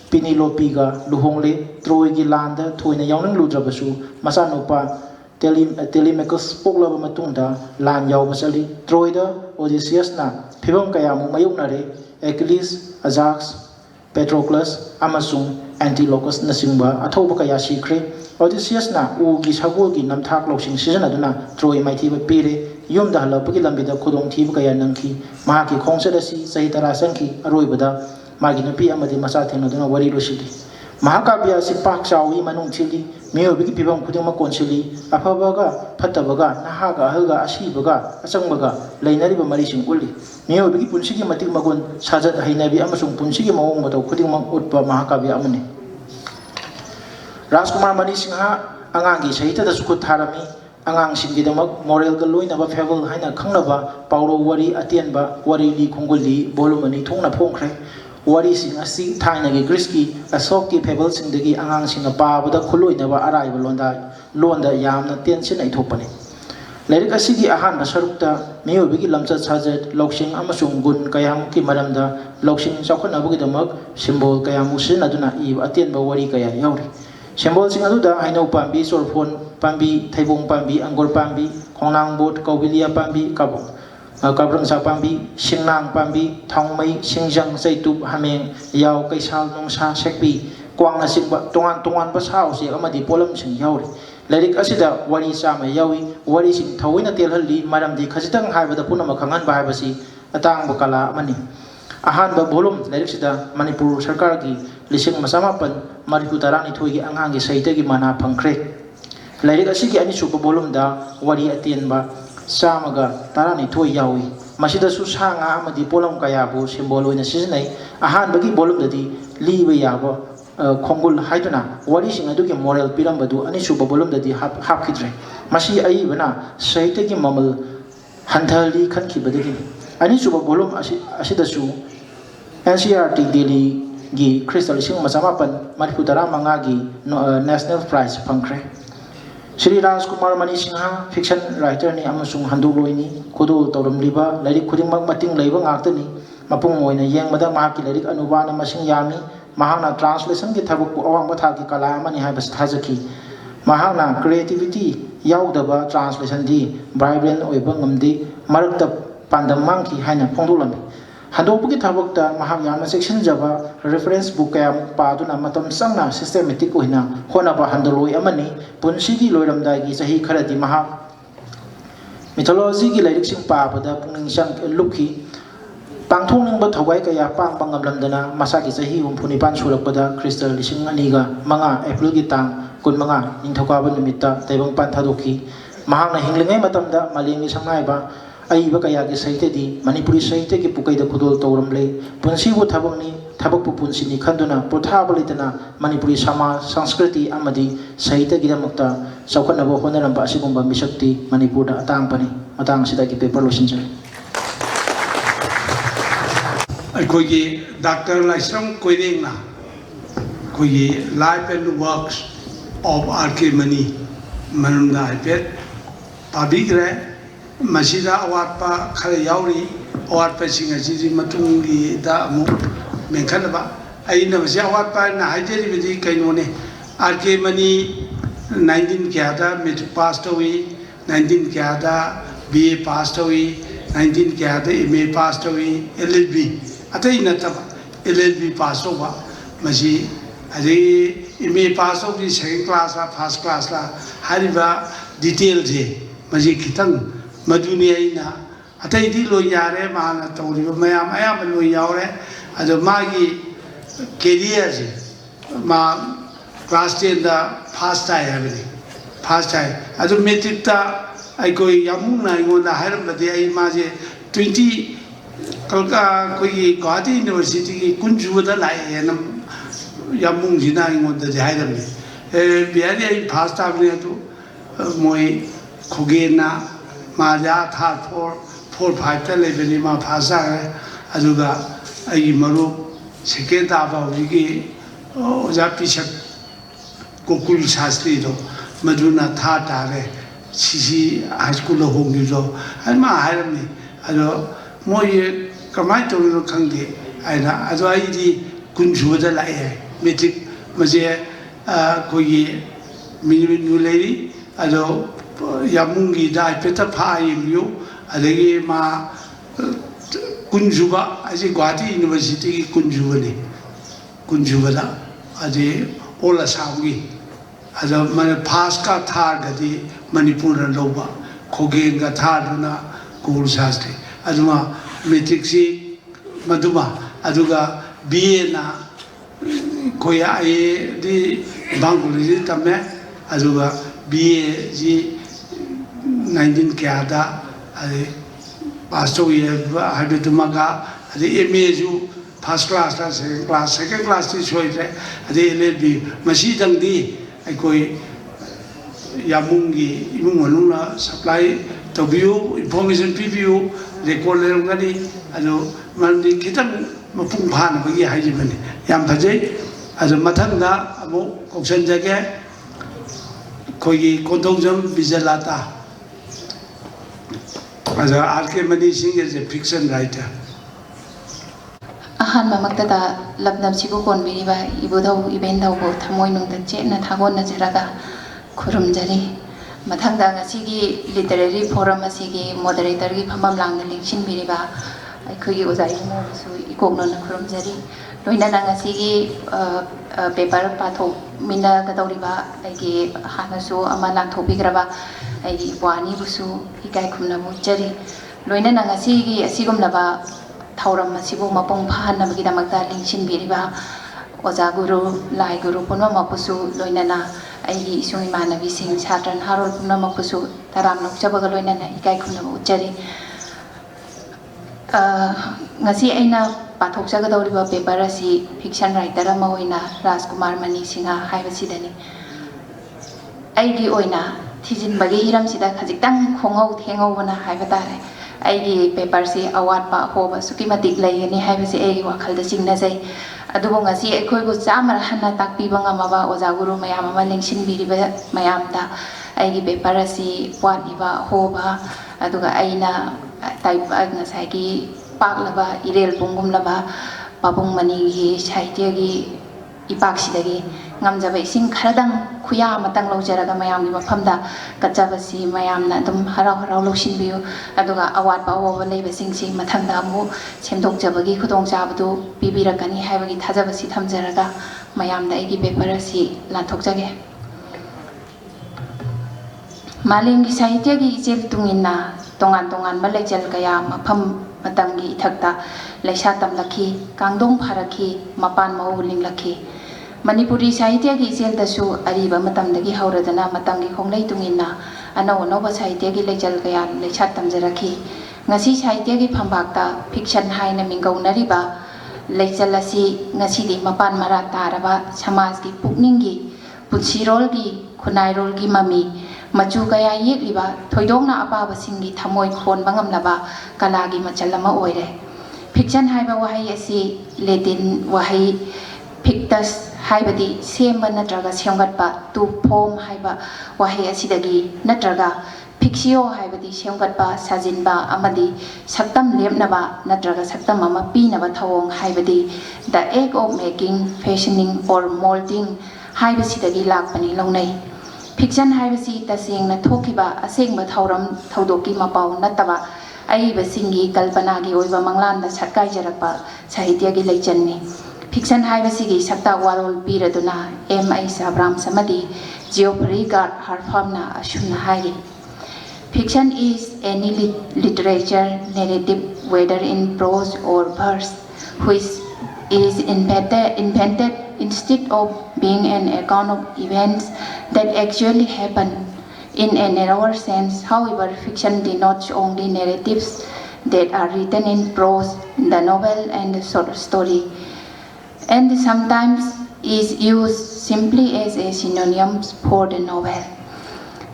Penelope ga luhongle Troy ki landa thoina yawnang ludrabasu masanupa Telemachus poklaba matungda lan yawba chali Troy da Odysseus na phibam kayamu mayuknare Achilles Ajax Patroclus amasung Antilochus na singba athoba kaya sikre Odysseus na ugi sagol ki namthak loksing season aduna Troy maithiba pire yumda halapagi lambida khudong thiba kaya nangki mahaki khongsada si sahi tara sanki aroibada magi napi amadi masa thenaduna wari losili Mahakavya si pak chawi manung chili miyobi ki pibam khuding makonsili afabaga phatabaga nahaga ahaga asibaga achangbaga leinariba marising ulli miyobi ki punsigi matik magun sajat hainabi amasung punsigi mawong mataw khuding mang utpa Mahakavya amani Rajkumar Mani Singha angangi sahita da sukut tharami angang singgidamak moral ka loinaba fable haina khangnaba pauro wari atianba wari li khongulli bolumani thongna phongkhre wari sing asi thainagi Greece asok ki fable singdagi angang singna pabada khuloinaba araiba londa yamna tension ai thopani Lerik asigi ahan basarukta miyobigi lamcha sajat loksing amasung gun kayam ki maramda loksing chakhonabagi damak symbol kayamu sinaduna I atianba wari kaya yauri Symbol sing aduda hainau pambi sorphon pambi thaibong pambi angor pambi khongnang bot kaubilia pambi kabrang sa pambi singnang pambi thongmai singjang saitup hameng yaw kaisal nongsa sekpi kwangna sikba tongan ba sao se amadi polam sing yauri Lirik asida wari sama yawi wari sing thawina telhalli maramdi khajitang haibada punama khangan ba haibasi atang bakala amani ahan ba bolum lirik sida Manipur sarkar ki lising masamapan mariku tarani thoigi angangi saitagi mana phangkhre lirik asigi ani suba bolum da wari atien ba samaga tarani thoi yawi masida su sanga amadi polam kaya bu symbol oina sisinai ahan bagi bolum dadi liba yaba khongul haiduna wari sing adu ki moral piram badu ani suba bolum dadi hap khidre masi ai bana saitagi mamal hanthali khanki badagi ani suba bolum asida su NCERT Delhi gi Crystal sing masamapan Mariputara mangagi National Prize phangkhre Shri Rajkumar Mani Singha fiction writer ni amasung handuloi ni khodol toramliba lairik khudingmak mating leiba ngaktani mapung moina yengmada mahaki lairik anubana masing yami mahana translation ki thabuk awangba thaki kala amani haibas thajaki mahana creativity yaudaba translation di vibrant oiba ngamdi marakta pandam mangki haina phongdulami handopagi thabakta mahak yamna section jaba reference book kaya paduna matam sangna systematic oina honaba handoloi amani punsigi loiramdai gi sahi kharadi mahak mythology gi lairik sing pabada pungning sang lukhi pangthong ba thawai kaya pang pangamlamdana masaki sahi 49 surakpada crystal lising aniga manga april gi tang kun manga ningthokaba numitta taibang pan thadoki mahakna hinglingai matamda malengi sangnai ba ꯑꯏꯕ ꯀꯌꯥꯒꯤ ꯁꯥꯍꯤꯇ꯭ꯌꯗꯤ ꯃꯅꯤꯄꯨꯔꯤ ꯁꯥꯍꯤꯇ꯭ꯌꯒꯤ ꯄꯨꯀꯩꯗ ꯈꯨꯗꯣꯜ ꯇꯧꯔꯝꯂꯦ ꯄꯨꯟꯁꯤꯕꯨ ꯊꯕꯛꯅꯤ ꯊꯕꯛꯄꯨ ꯄꯨꯟꯁꯤꯅꯤ ꯈꯟꯗꯨꯅ ꯄꯣꯊꯥꯕ ꯂꯩꯇꯅ ꯃꯅꯤꯄꯨꯔꯤ ꯁꯃꯥꯖ ꯁꯪꯁꯀ꯭ꯔꯤꯇꯤ ꯑꯃꯗꯤ ꯁꯥꯍꯤꯇ꯭ꯌꯒꯤꯗꯃꯛꯇ ꯆꯥꯎꯈꯠꯅꯕ ꯍꯣꯠꯅꯔꯝꯕ ꯑꯁꯤꯒꯨꯝꯕ ꯃꯤꯁꯛꯇꯤ ꯃꯅꯤꯄꯨꯔꯗ ꯑꯇꯥꯡꯕꯅꯤ ꯃꯇꯥꯡ ꯑꯁꯤꯗꯒꯤ ꯄꯦꯄꯔ ꯂꯣꯏꯁꯤꯟꯖꯔꯤ ꯑꯩꯈꯣꯏꯒꯤ ꯗꯥꯛꯇꯔ ꯂꯥꯏꯁ꯭ꯔꯝ ꯀꯣꯏꯔꯦꯡꯅ ꯑꯩꯈꯣꯏꯒꯤ life and works of R K Mani ꯃꯔꯝꯗ ꯍꯥꯏꯐꯦꯠ ꯄꯥꯕꯤꯈ꯭ꯔꯦ ꯃꯁꯤꯗ ꯑꯋꯥꯠꯄ ꯈꯔ ꯌꯥꯎꯔꯤ ꯑꯋꯥꯠꯄꯁꯤꯡ ꯑꯁꯤꯗꯤ ꯃꯇꯨꯡꯒꯤꯗ ꯑꯃꯨꯛ ꯃꯦꯟꯈꯠꯅꯕ ꯑꯩꯅ ꯃꯁꯤ ꯑꯋꯥꯠꯄ ꯍꯥꯏꯅ ꯍꯥꯏꯖꯔꯤꯕꯗꯤ ꯀꯩꯅꯣꯅꯤ ꯑꯥꯔ ꯀꯦ ꯃꯅꯤ 19 ꯀꯌꯥꯗ ꯃꯦꯇ꯭ꯔꯤꯛ ꯄꯥꯁ ꯇꯧꯏ 19 ꯀꯌꯥꯗ BA ꯄꯥꯁ ꯇꯧꯏ 19 ꯀꯌꯥꯗ MA ꯄꯥꯁ ꯇꯧꯏ LLB ꯑꯇꯩ ꯅꯠꯇꯕ LLB ꯄꯥꯁ ꯇꯧꯕ ꯃꯁꯤ ꯑꯗꯒꯤ MA ꯄꯥꯁ ꯇꯧꯕꯁꯤ ꯁꯦꯀꯦꯟ ꯀ꯭ꯂꯥꯁꯂ ꯐꯥꯔꯁ ꯀ꯭ꯂꯥꯁꯂ ꯍꯥꯏꯔꯤꯕ ꯗꯤꯇꯦꯜꯁꯦ ꯃꯁꯤ ꯈꯤꯇꯪ ꯃꯗꯨꯅꯤ ꯑꯩꯅ ꯑꯇꯩꯗꯤ ꯂꯣꯏ ꯌꯥꯔꯦ ꯃꯥꯅ ꯇꯧꯔꯤꯕ ꯃꯌꯥꯝ ꯑꯌꯥꯝꯕ ꯂꯣꯏ ꯌꯥꯎꯔꯦ ꯑꯗꯣ ꯃꯥꯒꯤ ꯀꯦꯔꯤꯌꯔꯁꯦ ꯃꯥ ꯀ꯭ꯂꯥꯁ 10ꯗ ꯐꯥꯁ ꯇꯥꯏ ꯍꯥꯏꯕꯅꯤ ꯐꯥꯁ ꯇꯥꯏ ꯑꯗꯨ ꯃꯦꯇ꯭ꯔꯤꯛꯇ ꯑꯩꯈꯣꯏ ꯌꯥꯝꯃꯨꯡꯅ ꯑꯩꯉꯣꯟꯗ ꯍꯥꯏꯔꯝꯕꯗꯤ ꯑꯩ ꯃꯥꯁꯦ 20 ꯑꯩꯈꯣꯏꯒꯤ ꯒꯨꯋꯥꯍꯥꯇꯤ ꯌꯨꯅꯤꯚꯔꯁꯤꯇꯤꯒꯤ 10 ꯁꯨꯕꯗ ꯂꯥꯛꯑꯦꯅ ꯌꯥꯝꯃꯨꯡꯁꯤꯅ ꯑꯩꯉꯣꯟꯗꯗꯤ ꯍꯥꯏꯔꯝꯃꯤ ꯕꯤꯍꯥꯔꯤ ꯑꯩ ꯐꯥꯁ ꯇꯥꯕꯅꯤ ꯑꯗꯨ ꯃꯣꯏ ꯈꯨꯒꯦꯟꯅ ꯃꯥꯁꯦ ꯊꯥꯔ 4 5ꯇ ꯂꯩꯕꯅꯤ ꯃꯥ ꯐꯥꯁ ꯇꯥꯈ꯭ꯔꯦ ꯑꯗꯨꯒ ꯑꯩꯒꯤ ꯃꯔꯨꯞ ꯁꯦꯀꯦꯟ ꯇꯥꯕ ꯍꯧꯖꯤꯛꯀꯤ ꯑꯣꯖꯥ ꯄꯤꯁꯛ ꯒꯣꯀꯨꯜ ꯁꯥꯁꯇ꯭ꯔꯤꯗꯣ ꯃꯗꯨꯅ ꯊꯥꯔ ꯇꯥꯔꯦ ꯁꯤꯁꯤ ꯍꯥꯏ ꯁ꯭ꯀꯨꯜꯗ ꯍꯣꯡꯈꯤꯕꯗꯣ ꯃꯥ ꯍꯥꯏꯔꯝꯃꯤ ꯑꯗꯣ ꯃꯣꯏ ꯀꯃꯥꯏꯅ ꯇꯧꯔꯤꯅꯣ ꯈꯪꯗꯦ ꯍꯥꯏꯅ ꯑꯗꯣ ꯑꯩꯗꯤ 10 ꯁꯨꯕꯗ ꯂꯥꯛꯑꯦ ꯃꯦꯇ꯭ꯔꯤꯛ ꯃꯁꯦ ꯑꯩꯈꯣꯏꯒꯤ ꯃꯤꯅꯨ ꯂꯩꯔꯤ ꯑꯗꯣ ꯌꯥꯝꯃꯨꯡꯒꯤꯗ ꯍꯥꯏꯐꯦꯠꯇ ꯐꯥ ꯌꯦꯡꯕꯤꯌꯨ ꯑꯗꯒꯤ ꯃꯥ 10 ꯁꯨꯕ ꯑꯁꯤ ꯒꯨꯋꯥꯍꯥꯇꯤ ꯌꯨꯅꯤꯚꯔꯁꯤꯇꯤꯒꯤ 10 ꯁꯨꯕꯅꯤ 10 ꯁꯨꯕꯗ ꯑꯗꯩ ꯑꯣꯜ ꯑꯁꯥꯝꯒꯤ ꯑꯗꯣ ꯐꯥꯁꯀ ꯊꯥꯔꯒꯗꯤ ꯃꯅꯤꯄꯨꯔꯅ ꯂꯧꯕ ꯈꯣꯒꯦꯟꯒ ꯊꯥꯔꯗꯨꯅ ꯒꯣꯀꯨꯜ ꯁꯥꯁꯇ꯭ꯔꯤ ꯑꯗꯨꯃ ꯃꯦꯇ꯭ꯔꯤꯛꯁꯤ ꯃꯗꯨꯃ ꯑꯗꯨꯒ BAꯅ ꯑꯩꯈꯣꯏ ꯑꯩꯗꯤ ꯏꯝꯐꯥꯜ ꯀꯣꯂꯦꯖꯇ ꯇꯝꯃꯦ ꯑꯗꯨꯒ BAꯁꯤ 19 ꯀꯌꯥꯗ ꯑꯗꯩ ꯄꯥꯁ ꯇꯧꯏ ꯍꯥꯏꯕꯗꯨꯃꯒ ꯑꯗꯩ MAꯁꯨ ꯐꯥꯔꯁ ꯀ꯭ꯂꯥꯁꯇ ꯁꯦꯀꯦꯟ ꯀ꯭ꯂꯥꯁꯇꯤ ꯁꯣꯏꯗ꯭ꯔꯦ ꯑꯗꯩ LLB ꯃꯁꯤꯗꯪꯗꯤ ꯑꯩꯈꯣꯏ ꯌꯥꯝꯃꯨꯡꯒꯤ ꯏꯃꯨꯡ ꯃꯅꯨꯡꯅ ꯁꯄ꯭ꯂꯥꯏ ꯇꯧꯕꯤꯌꯨ ꯏꯟꯐꯣꯔꯃꯦꯁꯟ ꯄꯤꯕꯤꯌꯨ ꯔꯦꯀꯣꯔꯠ ꯂꯩꯔꯝꯒꯅꯤ ꯑꯗꯣ ꯃꯔꯝꯗꯤ ꯈꯤꯇꯪ ꯃꯄꯨꯡ ꯐꯥꯅꯕꯒꯤ ꯍꯥꯏꯖꯕꯅꯤ ꯌꯥꯝ ꯐꯖꯩ ꯑꯗꯣ ꯃꯊꯪꯗ ꯑꯃꯨꯛ ꯀꯧꯁꯟꯖꯒꯦ ꯑꯩꯈꯣꯏꯒꯤ ꯀꯣꯟꯊꯧꯖꯝ ꯕꯤꯖꯂꯥꯇꯥ ꯑꯗꯣ ꯑꯥꯔ ꯀꯦ ꯃꯅꯤ ꯁꯤꯡ ꯑꯦ ꯐꯤꯛꯁꯟ ꯔꯥꯏꯇꯔ ꯑꯍꯥꯟꯕꯃꯛꯇꯗ ꯂꯝꯗꯝꯁꯤꯕꯨ ꯀꯣꯟꯕꯤꯔꯤꯕ ꯏꯕꯨꯙꯧ ꯏꯕꯦꯟꯙꯧꯕꯨ ꯊꯃꯣꯏꯅꯨꯡꯗ ꯆꯦꯠꯅ ꯊꯥꯒꯣꯟꯅꯖꯔꯒ ꯈꯨꯔꯨꯝꯖꯔꯤ ꯃꯊꯪꯗ ꯉꯁꯤꯒꯤ ꯂꯤꯇꯔꯦꯔꯤ ꯐꯣꯔꯝ ꯑꯁꯤꯒꯤ ꯃꯣꯗꯔꯦꯇꯔꯒꯤ ꯐꯝꯐꯝ ꯂꯥꯡꯗ ꯂꯦꯡꯁꯤꯟꯕꯤꯔꯤꯕ ꯑꯩꯈꯣꯏꯒꯤ ꯑꯣꯖꯥ ꯏꯕꯨꯡꯉꯣꯕꯨꯁꯨ ꯏꯀꯣꯛꯅꯅ ꯈꯨꯔꯨꯝꯖꯔꯤ ꯂꯣꯏꯅꯅ ꯉꯁꯤꯒꯤ ꯄꯦꯄꯔ ꯄꯥꯊꯣꯛꯃꯤꯟꯅꯒꯗꯧꯔꯤꯕ ꯑꯩꯒꯤ ꯍꯥꯟꯅꯁꯨ ꯑꯃ ꯂꯥꯟꯊꯣꯛꯄꯤꯈ꯭ꯔꯕ ꯑꯩꯒꯤ ꯏꯄ꯭ꯋꯥꯅꯤꯕꯨꯁꯨ ꯏꯀꯥꯏ ꯈꯨꯝꯅꯕ ꯎꯠꯆꯔꯤ ꯂꯣꯏꯅꯅ ꯉꯁꯤꯒꯤ ꯑꯁꯤꯒꯨꯝꯂꯕ ꯊꯧꯔꯝ ꯑꯁꯤꯕꯨ ꯃꯄꯨꯡ ꯐꯥꯍꯟꯅꯕꯒꯤꯗꯃꯛꯇ ꯂꯦꯡꯁꯤꯟꯕꯤꯔꯤꯕ ꯑꯣꯖꯥ ꯒꯨꯔꯨ ꯂꯥꯏ ꯒꯨꯔꯨ ꯄꯨꯝꯅꯃꯛꯄꯨꯁꯨ ꯂꯣꯏꯅꯅ ꯑꯩꯒꯤ ꯏꯁꯨꯡ ꯏꯃꯥꯟꯅꯕꯤꯁꯤꯡ ꯁꯥꯇ꯭ꯔ ꯅꯍꯥꯔꯣꯜ ꯄꯨꯝꯅꯃꯛꯄꯨꯁꯨ ꯇꯔꯥꯝꯅ ꯑꯣꯛꯆꯕꯒ ꯂꯣꯏꯅꯅ ꯏꯀꯥꯏ ꯈꯨꯝꯅꯕ ꯎꯠꯆꯔꯤ ngasi aina pathok jagadawriba paper asi fiction writer ama oina Rajkumar Mani Singha haibasidani aigi oina thijin bagi hiram sida khajitang khongau thengau bana haibatare aigi paper si award pa hoba sukimatik laigani haibasi aigi wakhalda singnajai adubo ngasi ekhoi bu chamar hanna takpi banga maba oja guru mayam ama lengsin biriba mayamda aigi paper asi waniba hoba aduga aina type ngasai gi paklaba irel pungum laba babung mani gi sahityagi ipak sidagi ngamjaba ising kharadang khuya matang lojaraga mayam gi mafamda kachaba si mayam na dum harau harau loshin biu aduga award ba oba leiba sing si mathangda mu semdok jabagi khudong jabadu bibirakani haibagi thajaba si thamjaraga mayam da igi paper si lanthok jage Maling gi sahityagi ijel tungina tongan tongan malajal kaya mafam matamgi ithakta laisa tamlakhi kangdong pharaki mapan mauling lakhi Manipuri sahityagi ijel dasu ariba matamdagi hauradana matamgi khonglei tungina anau anau ba sahityagi lajal kaya laisa tamjaraki ngasi sahityagi phambakta fiction haina mingaunariba leichal asi ngasidi mapan mara taraba samaj gi pukningi punsirol gi khunairol gi mami machu kaya yekliba thoidongna apaba singi thamoi khon bangam laba kala gi machalama oire fiction haiba wahai asi latin wahai fictus haibadi semba natraga semgatpa to form haiba wahai asidagi natraga fictio haibadi semgatpa sajinba amadi saktam lemnaba natraga saktam ama pinaba thawong haibadi the act of making fashioning or molding haibasidagi lakpani launai fiction haibasi tasengna thokiba asengba thauram thaudoki mapau nataba aiba singi kalpana gi oiba manglanda satkai jarakpa sahitya gi leichanni fiction haibasi gi sakta warol piraduna M.I. Sabram samadi Geoffrey Gard harfamna ashumna hairi fiction is any literature narrative whether in prose or verse which is invented instead of being an account of events that actually happen. In a narrower sense, however, fiction denotes only narratives that are written in prose, the novel and the short story, and sometimes is used simply as a synonym for the novel.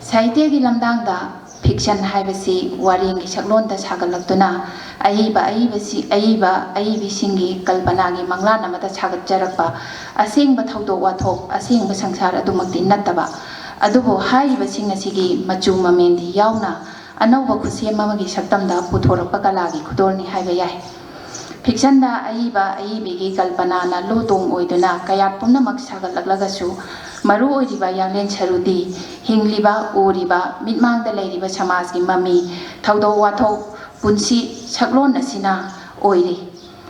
Sahitya gi lamdangda fiction haibasi waringi saklonda sagalaktuna aibi singi kalpana gi manglana mata sagat jarakpa asengba thaudo wathok asengba sangsar adumakti nattaba adubo haiba sing asigi machu mamendi yauna anauba khusema magi saktamda puthorakpa kalagi khudolni haiba yai fiction da aibi gi kalpana na lotong oiduna kayat pumnamak sagalaklagasu maru oiriba yanglen charudi hingliba uriba mitmangda leiriba samaj gi mami thaudo wathok punsi saklon asina oiri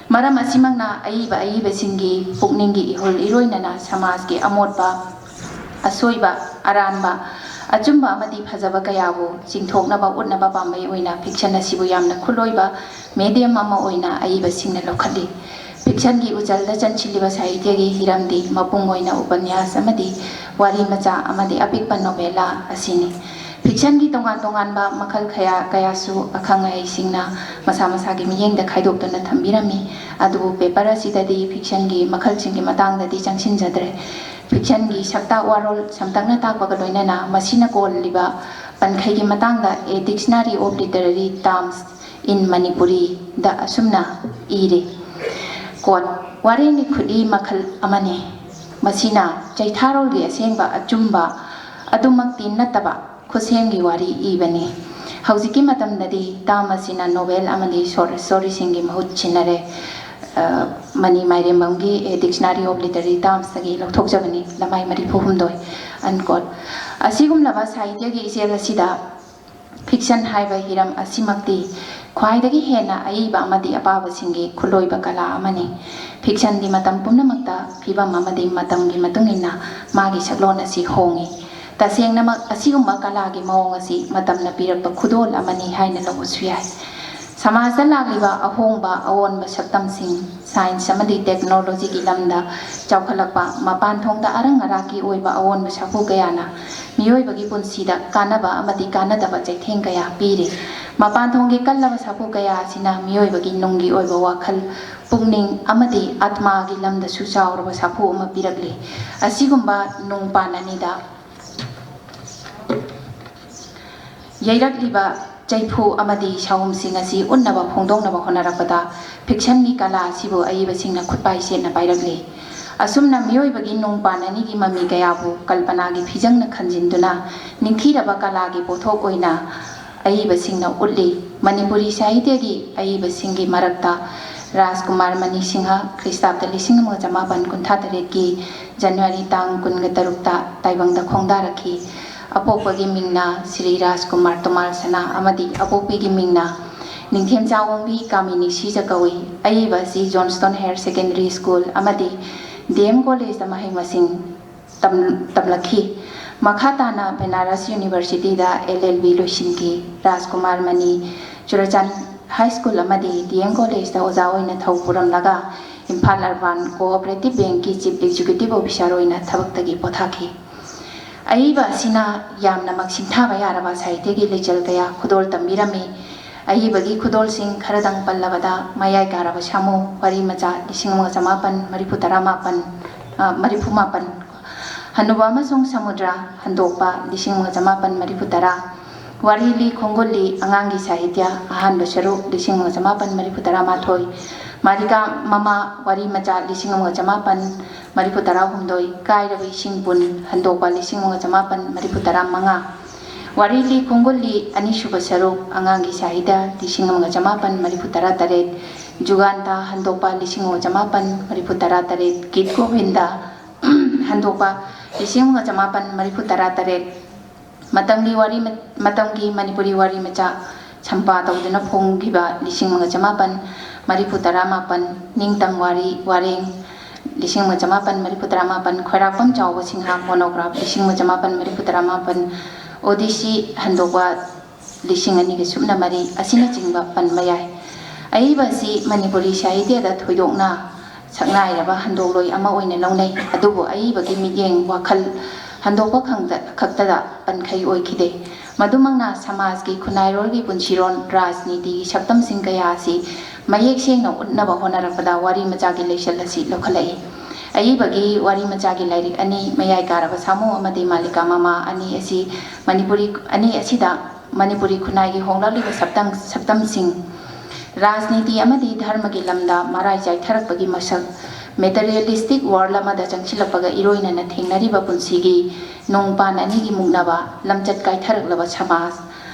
maram asimangna aiba singi pukningi ihol iroinana samaj gi amotba asoiba aranba achumba amadi phajaba kayabu chingthoknaba utnaba pambai oina fiction asibu yamna khuloiba medium ama oina aiba singna lokhali fiction gi ujalda chanchiliba sahitya gi hiramdi mapung oina upanyas amadi wari macha amadi apikpa novela asini fiction gi tongan ba makhal kayasu akhangai singna masa gi miyengda khaidokduna thambirami adu paper asidadi fiction gi makhal singi matangdadi changsin jadre fiction gi sakta warol samtangna takpaga loinana masina kolliba pankhai gi matangda a dictionary of literary terms in Manipuri da asumna ire kot warengi khudi makhal amani masina chaitharol gi asengba achumba adumakti nataba khosengi wari ibani haujiki matamdadi tamasina novel amadi short story singi mahut chinare mani mairemamgi a dictionary of literary terms tagi lokthokjabani lamai mari phuhumdoi unquote asigum laba sahitya gi isel asida fiction haiba hiram asimakti khwaidagi hena aiba amadi apaba singi khuloiba kala amani fiction di matam pumnamakta phibam amadi matam gi matungina magi saklon asi hongi tasengnamak asigumba kala gi mawong asi matamna pirakpa khudol amani haina lobusu yai samajda lagliba ahongba awonba saktamsing science amadi technology gi lamda chawkhalakpa mapan thongda arang araki oiba awonba sapu kayana miyoiba gi punsida kanaba amadi kanadaba chaitheng kaya pire mapan thonggi kallaba sapu kaya sina miyoiba gi nunggi oiba wakhal pungning amadi atma gi lamda su chawraba sapu ama pirakli asigumba nungpananida yairakliba chaipu amadi shawum singasi unnaba phongdongnaba honarakpada fiction gi kala sibu aiba singna khutpai sena pairagli asumna miyoibagi nungpanani gi mami kayabu kalpana gi phijangna khanjinduna ningthiraba kala gi pothok oina aiba singna ulli manipuri sahitya gi aiba singi marakta Rajkumar Mani Singha Kristabda Lising Jamaban Kunthatare ki January tang kungatarukta taibangda khongdaraki apopagi mingna Sri Rajkumar Tomal Sana amadi apopigi mingna Ningthem Chawongbi Kamini Sijakawi aiba si Johnston Higher Secondary School amadi DM College da mahai masing tamlakhi makhatana Benaras University da LLB loisinki Rajkumar Mani Churachan High School amadi DM College da oja oina thaupuram laga Imphal Urban Cooperative Bank ki Chief Executive Officer oina thabaktagi pothaki aiba sina yamna maksing thaba yaraba sahitya gi lechal kaya khudol tambirami ꯑꯏꯕꯒꯤ ꯈꯨꯗꯣꯜꯁꯤꯡ ꯈꯔꯗꯪ ꯄꯜꯂꯕꯗ ꯃꯌꯥꯏ ꯀꯥꯔꯕ ꯁꯥꯃꯨ ꯋꯥꯔꯤ ꯃꯆꯥ 1934 ꯍꯟꯅꯨꯕ ꯑꯃꯁꯨꯡ ꯁꯃꯨꯗ꯭ꯔ ꯍꯟꯗꯣꯛꯄ 1930 ꯋꯥꯔꯤ ꯂꯤ ꯈꯣꯡꯒꯨꯜꯂꯤ ꯑꯉꯥꯡꯒꯤ ꯁꯥꯍꯤꯇ꯭ꯌ ꯑꯍꯥꯟꯕ ꯁꯔꯨꯛ 1934 ꯃꯥꯔꯤꯀꯥ ꯃꯃꯥ ꯋꯥꯔꯤ ꯃꯆꯥ 1936 ꯀꯥꯏꯔꯕ ꯏꯁꯤꯡ ꯄꯨꯟ ꯍꯟꯗꯣꯛꯄ 1935 ꯋꯥꯔꯤ ꯂꯤ ꯈꯣꯡꯒꯨꯜꯂꯤ ꯑꯅꯤꯁꯨꯕ ꯁꯔꯨꯛ ꯑꯉꯥꯡꯒꯤ ꯁꯥꯍꯤꯇ꯭ꯌ 1938 ꯖꯨꯒꯥꯟꯇꯥ ꯍꯟꯗꯣꯛꯄ 1938 ꯒꯤꯠ ꯒꯣꯕꯤꯟꯗ ꯍꯟꯗꯣꯛꯄ 1938 ꯃꯇꯝꯒꯤ ꯃꯅꯤꯄꯨꯔꯤ ꯋꯥꯔꯤ ꯃꯆꯥ ꯁꯝꯄꯥ ꯇꯧꯗꯨꯅ ꯐꯣꯡꯈꯤꯕ 1987 ꯅꯤꯡꯇꯝ ꯋꯥꯔꯤ ꯋꯥꯔꯦꯡ 1987 ꯈꯣꯏꯔꯥꯛꯄꯝ ꯆꯥꯎꯕ ꯁꯤꯡꯍꯥ ꯃꯣꯅꯣꯒ꯭ꯔꯥꯐ 1987 ꯑꯣꯗꯤꯁꯤ ꯍꯟꯗꯣꯛꯄ 2003 ꯑꯁꯤꯅꯆꯤꯡꯕ ꯄꯟꯕ ꯌꯥꯏ ꯑꯏꯕ ꯑꯁꯤ ꯃꯅꯤꯄꯨꯔꯤ ꯁꯥꯍꯤꯇ꯭ꯌꯗ ꯊꯣꯏꯗꯣꯛꯅ ꯁꯛꯅꯥꯏꯔꯕ ꯍꯟꯗꯣꯛꯂꯣꯏ ꯑꯃ ꯑꯣꯏꯅ ꯂꯧꯅꯩ ꯑꯗꯨꯕꯨ ꯑꯏꯕꯒꯤ ꯃꯤꯠꯌꯦꯡ ꯋꯥꯈꯜ ꯍꯟꯗꯣꯛꯄ ꯈꯛꯇꯗ ꯄꯟꯈꯩ ꯑꯣꯏꯈꯤꯗꯦ ꯃꯗꯨꯃꯛꯅ ꯁꯃꯥꯖꯒꯤ ꯈꯨꯟꯅꯥꯏꯔꯣꯜꯒꯤ ꯄꯨꯟꯁꯤꯔꯣꯟ ꯔꯥꯖꯅꯤꯇꯤꯒꯤ ꯁꯛꯇꯝꯁꯤꯡ ꯀꯌꯥ ꯑꯁꯤ ꯃꯌꯦꯛ ꯁꯦꯡꯅ ꯎꯠꯅꯕ ꯍꯣꯠꯅꯔꯛꯄꯗ ꯋꯥꯔꯤ ꯃꯆꯥꯒꯤ ꯂꯩꯁꯜ ꯑꯁꯤ ꯂꯧꯈꯠꯂꯛꯏ ꯑꯏꯕꯒꯤ ꯋꯥꯔꯤ ꯃꯆꯥꯒꯤ ꯂꯥꯏꯔꯤꯛ ꯑꯅꯤ ꯃꯌꯥꯏ ꯀꯥꯔꯕ ꯁꯥꯃꯨ ꯑꯃꯗꯤ ꯃꯥꯂꯤꯀꯥ ꯃꯃꯥ ꯑꯅꯤ ꯑꯁꯤꯗ ꯃꯅꯤꯄꯨꯔꯤ ꯈꯨꯟꯅꯥꯏꯒꯤ ꯍꯣꯡꯂꯛꯂꯤꯕ ꯁꯛꯇꯝꯁꯤꯡ ꯔꯥꯖꯅꯤꯇꯤ ꯑꯃꯗꯤ ꯙꯔꯃꯒꯤ ꯂꯝꯗ ꯃꯔꯥꯏ ꯆꯥꯏꯊꯔꯛꯄꯒꯤ ꯃꯁꯛ ꯃꯦꯇꯔꯤꯌꯦꯂꯤꯁꯇꯤꯛ ꯋꯥꯔꯜ ꯑꯃꯗ ꯆꯪꯁꯤꯜꯂꯛꯄꯒ ꯏꯔꯣꯏꯅꯅ ꯊꯦꯡꯅꯔꯤꯕ ꯄꯨꯟꯁꯤꯒꯤ ꯅꯣꯡꯄꯥꯟ ꯑꯅꯤꯒꯤ ꯃꯨꯛꯅꯕ ꯂꯝꯆꯠ ꯀꯥꯏꯊꯔꯛꯂꯕ ꯁꯃꯥꯖ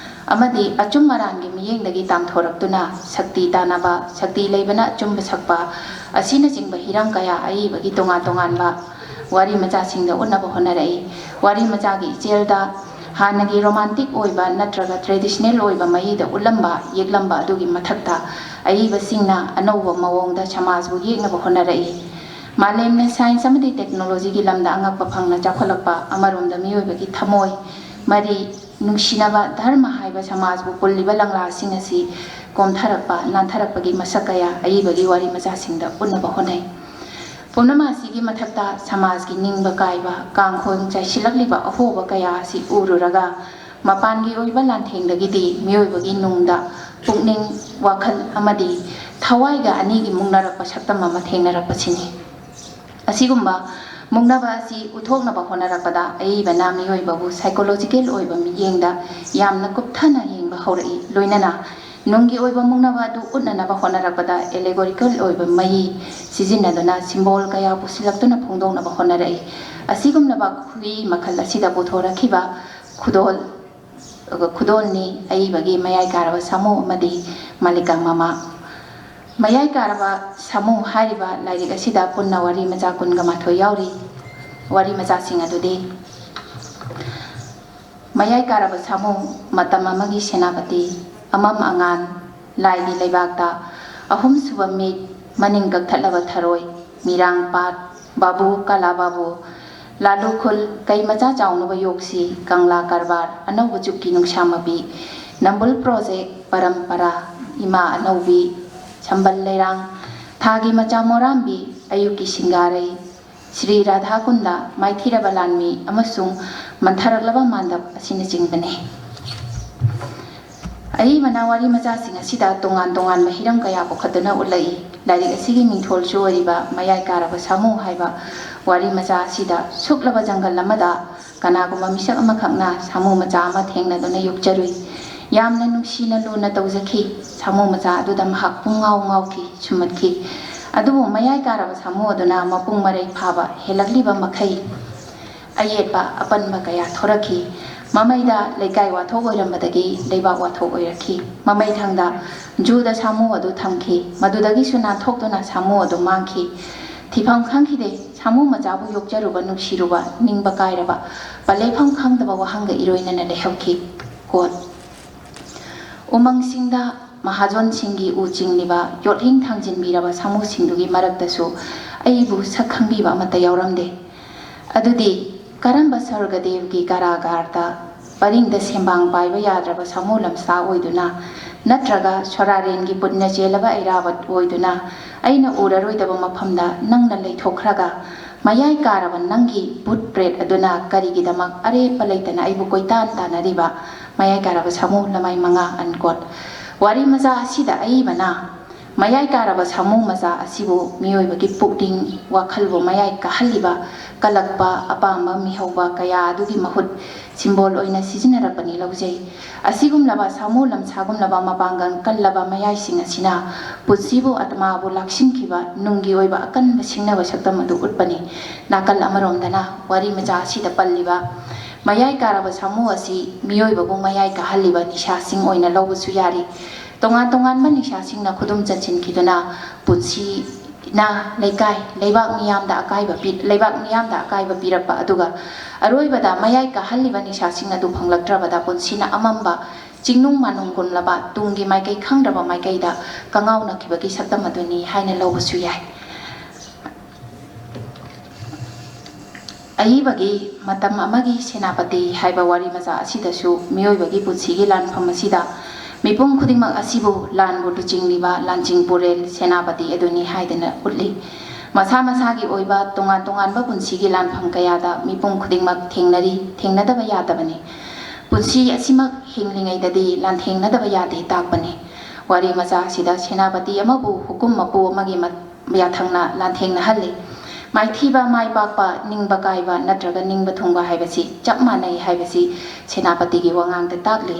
ꯑꯃꯗꯤ ꯑꯆꯨꯝ ꯑꯔꯥꯟꯒꯤ ꯃꯤꯠꯌꯦꯡꯗꯒꯤ ꯇꯥꯝꯊꯣꯔꯛꯇꯨꯅ ꯁꯛꯇꯤ ꯇꯥꯟꯅꯕ ꯁꯛꯇꯤ ꯂꯩꯕꯅ ꯑꯆꯨꯝꯕ ꯁꯛꯄ ꯑꯁꯤꯅꯆꯤꯡꯕ ꯍꯤꯔꯝ ꯀꯌꯥ ꯑꯏꯕꯒꯤ ꯇꯣꯉꯥꯟ ꯇꯣꯉꯥꯟꯕ ꯋꯥꯔꯤ ꯃꯆꯥꯁꯤꯡꯗ ꯎꯠꯅꯕ ꯍꯣꯠꯅꯔꯛꯏ ꯋꯥꯔꯤ ꯃꯆꯥꯒꯤ ꯏꯆꯦꯜꯗ ꯍꯥꯟꯅꯒꯤ ꯔꯣꯃꯥꯟꯇꯤꯛ ꯑꯣꯏꯕ ꯅꯠꯇ꯭ꯔꯒ ꯇ꯭ꯔꯦꯗꯤꯁꯅꯦꯜ ꯑꯣꯏꯕ ꯃꯌꯦꯛꯗ ꯎꯠꯂꯝꯕ ꯌꯦꯛꯂꯝꯕ ꯑꯗꯨꯒꯤ ꯃꯊꯛꯇ ꯑꯏꯕꯁꯤꯡꯅ ꯑꯅꯧꯕ ꯃꯑꯣꯡꯗ ꯁꯃꯥꯖꯕꯨ ꯌꯦꯛꯅꯕ ꯍꯣꯠꯅꯔꯛꯏ ꯃꯥꯂꯦꯝꯅ ꯁꯥꯏꯟꯁ ꯑꯃꯗꯤ ꯇꯦꯛꯅꯣꯂꯣꯖꯤꯒꯤ ꯂꯝꯗ ꯑꯉꯛꯄ ꯐꯪꯅ ꯆꯥꯎꯈꯠꯂꯛꯄ ꯑꯃꯔꯣꯝꯗ ꯃꯤꯑꯣꯏꯕꯒꯤ ꯊꯃꯣꯏ ꯃꯔꯤ ꯅꯨꯡꯁꯤꯅꯕ ꯙꯔꯃ ꯍꯥꯏꯕ ꯁꯃꯥꯖꯕꯨ ꯄꯨꯜꯂꯤꯕ ꯂꯪꯂꯥꯁꯤꯡ ꯑꯁꯤ ꯀꯣꯝꯊꯔꯛꯄ ꯅꯥꯟꯊꯔꯛꯄꯒꯤ ꯃꯁꯛ ꯀꯌꯥ ꯑꯏꯕꯒꯤ ꯋꯥꯔꯤ ꯃꯆꯥꯁꯤꯡꯗ ꯎꯠꯅꯕ ꯍꯣꯠꯅꯩ ꯄꯨꯝꯅꯃꯛ ꯑꯁꯤꯒꯤ ꯃꯊꯛꯇ ꯁꯃꯥꯖꯒꯤ ꯅꯤꯡꯕ ꯀꯥꯏꯕ ꯀꯥꯡꯈꯣꯡ ꯆꯥꯏꯁꯤꯜꯂꯛꯂꯤꯕ ꯑꯍꯣꯕ ꯀꯌꯥ ꯑꯁꯤ ꯎꯔꯨꯔꯒ ꯃꯄꯥꯟꯒꯤ ꯑꯣꯏꯕ ꯂꯥꯟꯊꯦꯡꯗꯒꯤꯗꯤ ꯃꯤꯑꯣꯏꯕꯒꯤ ꯅꯨꯡꯗ ꯄꯨꯛꯅꯤꯡ ꯋꯥꯈꯜ ꯑꯃꯗꯤ ꯊꯋꯥꯏꯒ ꯑꯅꯤꯒꯤ ꯃꯨꯛꯅꯔꯛꯄ ꯁꯛꯇꯝ ꯑꯃ ꯊꯦꯡꯅꯔꯛꯄꯁꯤꯅꯤ ꯑꯁꯤꯒꯨꯝꯕ ꯃꯨꯛꯅꯕ ꯑꯁꯤ ꯎꯠꯊꯣꯛꯅꯕ ꯍꯣꯠꯅꯔꯛꯄꯗ ꯑꯏꯕꯅ ꯃꯤꯑꯣꯏꯕꯕꯨ ꯁꯥꯏꯀꯣꯂꯣꯖꯤꯀꯦꯜ ꯑꯣꯏꯕ ꯃꯤꯠꯌꯦꯡꯗ ꯌꯥꯝꯅ ꯀꯨꯞꯊꯅ ꯌꯦꯡꯕ ꯍꯧꯔꯛꯏ ꯂꯣꯏꯅꯅ ꯅꯨꯡꯒꯤ ꯑꯣꯏꯕ ꯃꯨꯛꯅꯕ ꯑꯗꯨ ꯎꯠꯅꯅꯕ ꯍꯣꯠꯅꯔꯛꯄꯗ ꯑꯦꯂꯦꯒꯣꯔꯤꯀꯦꯜ ꯑꯣꯏꯕ ꯃꯌꯤ ꯁꯤꯖꯤꯟꯅꯗꯨꯅ ꯁꯤꯝꯕꯣꯜ ꯀꯌꯥ ꯄꯨꯁꯤꯜꯂꯛꯇꯨꯅ ꯐꯣꯡꯗꯣꯛꯅꯕ ꯍꯣꯠꯅꯔꯛꯏ ꯑꯁꯤꯒꯨꯝꯂꯕ ꯈꯨꯏ ꯃꯈꯜ ꯑꯁꯤꯗ ꯄꯨꯊꯣꯔꯛꯈꯤꯕ ꯈꯨꯗꯣꯜꯅꯤ ꯑꯏꯕꯒꯤ ꯃꯌꯥꯏ ꯀꯥꯔꯕ ꯁꯥꯃꯨ ꯑꯃꯗꯤ ꯃꯥꯂꯤꯀꯥ ꯃꯃꯥ ꯃꯌꯥꯏ ꯀꯥꯔꯕ ꯁꯥꯃꯨ ꯍꯥꯏꯔꯤꯕ ꯂꯥꯏꯔꯤꯛ ꯑꯁꯤꯗ ꯄꯨꯟꯅ ꯋꯥꯔꯤ ꯃꯆꯥ 22 ꯌꯥꯎꯔꯤ ꯋꯥꯔꯤ ꯃꯆꯥꯁꯤꯡ ꯑꯗꯨꯗꯤ ꯃꯌꯥꯏ ꯀꯥꯔꯕ ꯁꯥꯃꯨ ꯃꯇꯝ ꯑꯃꯒꯤ ꯁꯦꯅꯥꯄꯇꯤ ꯑꯃꯝ ꯑꯉꯥꯟ ꯂꯥꯏꯒꯤ ꯂꯩꯕꯥꯛꯇ ꯑꯍꯨꯝꯁꯨꯕ ꯃꯤꯠ ꯃꯅꯤꯡ ꯀꯛꯊꯠꯂꯕ ꯊꯔꯣꯏ ꯃꯤꯔꯥꯡ ꯄꯥꯠ ꯕꯥꯕꯨ ꯀꯥꯂꯥ ꯕꯥꯕꯨ ꯂꯥꯂꯨꯈꯨꯜ ꯀꯩ ꯃꯆꯥ ꯆꯥꯎꯅꯕ ꯌꯣꯛꯁꯤ ꯀꯪꯂꯥ ꯀꯔꯕꯥꯔ ꯑꯅꯧꯕ ꯆꯨꯞꯀꯤ ꯅꯨꯡꯁꯥꯃꯕꯤ ꯅꯝꯕꯨꯜ ꯄ꯭ꯔꯣꯖꯦꯛ ꯄꯔꯝꯄꯔꯥ ꯏꯃꯥ ꯑꯅꯧꯕꯤ ꯁꯝꯕꯜ ꯂꯩꯔꯥꯡ ꯊꯥꯒꯤ ꯃꯆꯥ ꯃꯣꯔꯥꯝꯕꯤ ꯑꯌꯨꯛꯀꯤ ꯁꯤꯡꯒꯥꯔꯩ ꯁ꯭ꯔꯤ ꯔꯥꯙꯥ ꯀꯨꯟꯗ ꯃꯥꯏꯊꯤꯔꯕ ꯂꯥꯟꯃꯤ ꯑꯃꯁꯨꯡ ꯃꯟꯊꯔꯛꯂꯕ ꯃꯥꯟꯗꯞ ꯑꯁꯤꯅꯆꯤꯡꯕꯅꯤ ꯑꯏꯕꯅ ꯋꯥꯔꯤ ꯃꯆꯥꯁꯤꯡ ꯑꯁꯤꯗ ꯇꯣꯉꯥꯟ ꯇꯣꯉꯥꯟꯕ ꯍꯤꯔꯝ ꯀꯌꯥ ꯄꯨꯈꯠꯇꯨꯅ ꯎꯠꯂꯛꯏ ꯂꯥꯏꯔꯤꯛ ꯑꯁꯤꯒꯤ ꯃꯤꯡꯊꯣꯜꯁꯨ ꯑꯣꯏꯔꯤꯕ ꯃꯌꯥꯏ ꯀꯥꯔꯕ ꯁꯥꯃꯨ ꯍꯥꯏꯕ ꯋꯥꯔꯤ ꯃꯆꯥ ꯑꯁꯤꯗ ꯁꯨꯛꯂꯕ ꯖꯪꯒꯜ ꯑꯃꯗ ꯀꯅꯥꯒꯨꯝꯕ ꯃꯤꯁꯛ ꯑꯃꯈꯛꯅ ꯁꯥꯃꯨ ꯃꯆꯥ ꯑꯃ ꯊꯦꯡꯅꯗꯨꯅ ꯌꯣꯛꯆꯔꯨꯏ ꯌꯥꯝꯅ ꯅꯨꯡꯁꯤꯅ ꯂꯨꯅ ꯇꯧꯖꯈꯤ ꯁꯥꯃꯨ ꯃꯆꯥ ꯑꯗꯨꯗ ꯃꯍꯥꯛ ꯄꯨꯡꯉꯥꯎ ꯉꯥꯎꯈꯤ ꯁꯨꯝꯍꯠꯈꯤ ꯑꯗꯨꯕꯨ ꯃꯌꯥꯏ ꯀꯥꯔꯕ ꯁꯥꯃꯨ ꯑꯗꯨꯅ ꯃꯄꯨꯡ ꯃꯔꯩ ꯐꯥꯕ ꯍꯦꯜꯂꯛꯂꯤꯕꯃꯈꯩ ꯑꯌꯦꯠꯄ ꯑꯄꯟꯕ ꯀꯌꯥ ꯊꯣꯔꯛꯈꯤ ꯃꯃꯩꯗ ꯂꯩꯀꯥꯏ ꯋꯥꯊꯣꯛ ꯑꯣꯏꯔꯝꯕꯗꯒꯤ ꯂꯩꯕꯥꯛ ꯋꯥꯊꯣꯛ ꯑꯣꯏꯔꯛꯈꯤ ꯃꯃꯩꯊꯪꯗ ꯖꯨꯗ ꯁꯥꯃꯨ ꯑꯗꯨ ꯊꯝꯈꯤ ꯃꯗꯨꯗꯒꯤꯁꯨ ꯅꯥꯟꯊꯣꯛꯇꯨꯅ ꯁꯥꯃꯨ ꯑꯗꯨ ꯃꯥꯡꯈꯤ ꯊꯤꯐꯝ ꯈꯪꯈꯤꯗꯦ ꯁꯥꯃꯨ ꯃꯆꯥꯕꯨ ꯌꯣꯛꯆꯔꯨꯕ ꯅꯨꯡꯁꯤꯔꯨꯕ ꯅꯤꯡꯕ ꯀꯥꯏꯔꯕ ꯄꯜꯂꯩꯐꯝ ꯈꯪꯗꯕ ꯋꯥꯍꯪꯒ ꯏꯔꯣꯏꯅꯅ ꯂꯩꯍꯧꯈꯤ ꯀꯣꯠ ꯎꯃꯪꯁꯤꯡꯗ ꯃꯍꯥꯖꯣꯟꯁꯤꯡꯒꯤ ꯎ ꯆꯤꯡꯂꯤꯕ ꯌꯣꯠꯍꯤꯡ ꯊꯥꯡꯖꯤꯟꯕꯤꯔꯕ ꯁꯥꯃꯨꯁꯤꯡꯗꯨꯒꯤ ꯃꯔꯛꯇꯁꯨ ꯑꯩꯕꯨ ꯁꯛ ꯈꯪꯕꯤꯕ ꯑꯃꯠꯇ ꯌꯥꯎꯔꯝꯗꯦ ꯑꯗꯨꯗꯤ ꯀꯔꯝꯕ ꯁꯔꯒꯗꯦꯕꯒꯤ ꯀꯥꯔꯥꯒꯥꯔꯗ ꯄꯔꯤꯡꯗ ꯁꯦꯝꯕꯥꯡ ꯄꯥꯏꯕ ꯌꯥꯗ꯭ꯔꯕ ꯁꯥꯃꯨ ꯂꯝꯁꯥ ꯑꯣꯏꯗꯨꯅ ꯅꯠꯇ꯭ꯔꯒ ꯁꯣꯔꯥꯔꯦꯟꯒꯤ ꯄꯨꯟꯅ ꯆꯦꯜꯂꯕ ꯑꯩꯔꯥꯕꯠ ꯑꯣꯏꯗꯨꯅ ꯑꯩꯅ ꯎꯔꯔꯣꯏꯗꯕ ꯃꯐꯝꯗ ꯅꯪꯅ ꯂꯩꯊꯣꯛꯈ꯭ꯔꯒ ꯃꯌꯥꯏ ꯀꯥꯔꯕ ꯅꯪꯒꯤ ꯕꯨꯠ ꯕ꯭ꯔꯦꯗ ꯑꯗꯨꯅ ꯀꯔꯤꯒꯤꯗꯃꯛ ꯑꯔꯦꯞꯄ ꯂꯩꯇꯅ ꯑꯩꯕꯨ ꯀꯣꯏꯇꯥꯟ ꯇꯥꯟꯅꯔꯤꯕ ꯃꯌꯥꯏ ꯀꯥꯔꯕ ꯁꯥꯃꯨ ꯂꯃꯥꯏ 5 ꯑꯟꯀꯣꯠ wari maza asida aibana mayai karaba samu maza asibu miyoibagi pukding wakhalbo mayai kahaliba kalakpa apamba mihauba kaya adugi mahut simbol oina sizinarapani laujai asigum laba samu lamsagum laba mapangan kallaba mayai sing asina putsibu atma bu laksim khiba nungi oiba akan basingna basaktam adu utpani nakal amaromdana wari maza asida palliba mayai karaba samu asi miyoibabu mayai kahaliba nisha sing oina lawbusu yari tongan tongan man nisha sing na khudum chanchin khiduna punsi na leikai leibak miyam da akai ba pit leibak miyam da akai ba pirapa aduga aroi bada mayai kahaliba nisha sing adu phanglaktra bada punsi na amamba jingnung manung gun laba tungi maikai khangdraba maikai da kangau na khibagi saktam aduni haina lawbusu yai aibagi matam amagi senapati haiba wari maza asidasu miyoibagi punsigi lanfam asida mipum khudingmak asibu lan bu tuchingliba lanjing purel senapati aduni haidana utli masa masagi oiba tongan tongan ba punsigi lanfam kayada mipum khudingmak thengnadaba yadabani punsi asimak hinglingai dadi lan thengnadaba yade takbani wari maza asida senapati amabu hukum mapu amagi yathangna lan thengna halli maithiba mai pakpa ningba kaiba natraga ningba thungba haibasi chap manai haibasi senapati gi wangang ta takli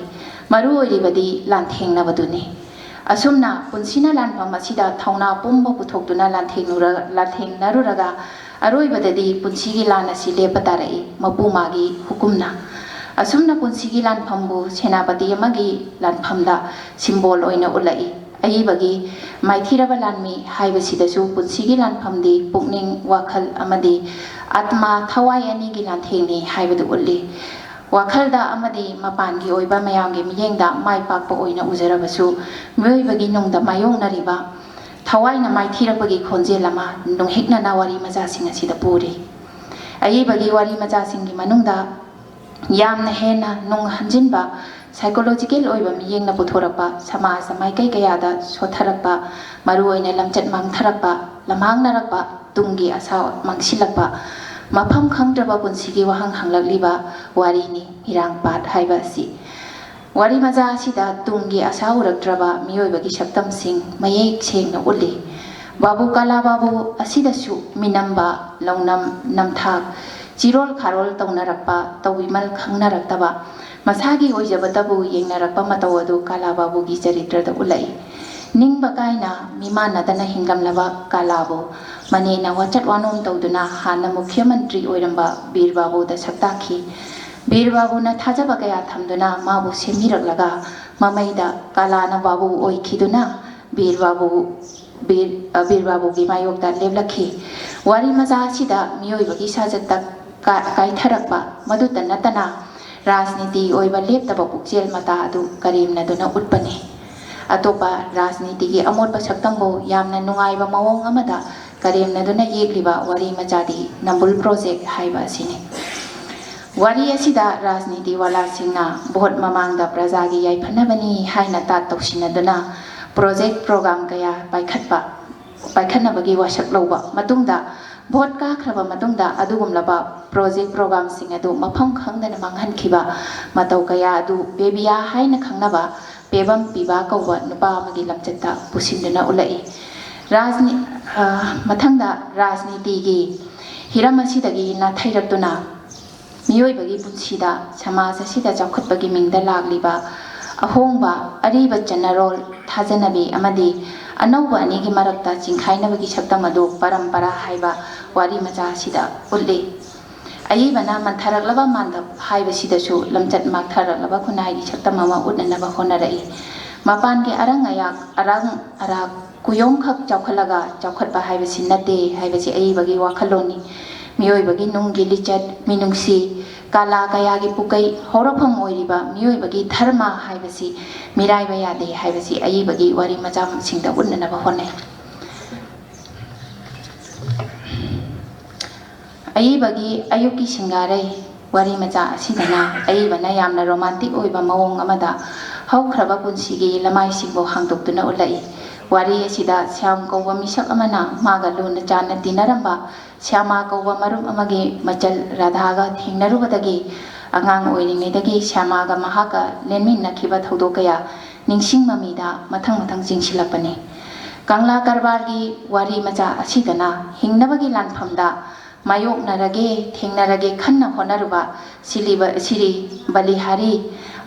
maru oiribadi lanthengna baduni asumna punsina lanpam asida thauna pumba puthokduna lanthengnaruраga aroibadadi punsigi lan asi lepatarai mapumagi hukumna asumna punsigi lanpambu senapati amagi lanpamda symbol oina ulai aibagi maithiraba lanmi haibasidasu punsigi lanpamdi pukning wakhal amadi atma thawai ani gi lanthengni haibadu ulli wakhalda amadi mapangi oiba mayamgi miyengda mai pakpa oina uzarabasu myoibagi nungda mayongnariba thawaina maithirapagi khonjelama nunghikna na wari maja singa sida puri aibagi wari maja singi manungda yamna hena nung hanjinba psychological oiba miyengna puthorakpa samaj maikai kayada sotharakpa maru oina lamchat mangtharakpa lamhangnarakpa tungi asa mangsilakpa mafam khangdraba punsigi wahang hanglakliba warini mirang pat haiba si wari maja asida tungi asa urakdraba miyoibagi saktam sing mayek sengna ulli babu kala babu asidasu minamba launam namthak chirol kharol tawnarakpa tawimal khangnaраktaba masagi oijabatabu yengnarakpa matawadu kala babu gi charitrada ulai ningba kaina mimanadana hinglamlaba kalabu manena wachat wanom tawduna hana mukhya mantri oiramba bir babu da saktakhi bir babu na thajaba kaya thamduna mabu semiraklaga mamaida kalana babu oikhiduna bir babu gi mayokda leblakhi wari maja sida miyoibagi sajatta kai tharakpa maduta natana rajniti oiba leptaba pukjel mata adu karimna duna utpani atopa rajniti gi amotpa saktambo yamna nungaiba mawong amada karimna duna yegliba wari majadi nambul project haiba asini wari asida rajniti wala singna bhot mamangda prajagi yaiphanabani haina ta tawsinaduna project program kaya paikhatnabagi wasak loba matungda bhot ka khraba matungda adugumlaba project program sing adu mafam khangdana manghankhiba matau kaya adu bebiya haina khangnaba pebam piba kauba nupa amagi lamchatta pusinduna ulai mathangda rajniti gi hiram asidagi na thairatuna miyoibagi punsida samaj asida chawkhatbagi mingda lagliba ahongba ariba chanarol thajanabi amadi anauba anigi marakta chingkhainabagi saktam adu parampara haiba wari maja sida ulli ayibana mantharaklaba mandap haiba sidasu lamchat maktharalaba khunai gi saktam ama udnanaba honarai mapan ge arang kuyong khak chawkhalaga chawkhatba haiba sinnate haiba si ayibagi wakhaloni miyoibagi nunggi lichat minungsi kala kaya gi pukai horafam oiriba miyoibagi dharma haiba si miraiba yade haiba si ayibagi wari majam singda udnanaba honai ayibagi ayuki singarai wari maja asidana ayibana yamna romantic oiba mawong amada haukraba punsigi lamai singbo hangdokduna ulai wari asida syam kauba misak amana maga luna jana dinaramba syama kauba marum amagi machal radhaga thingnarubadagi angang oiringaidagi syamaga mahaka lenmin nakhiba thodokaya ningsing mamida mathang mathang jingsilapani kangla karbargi wari macha asidana hingnabagi lanphamda mayoknarage thengnarage khanna honaruba siri balihari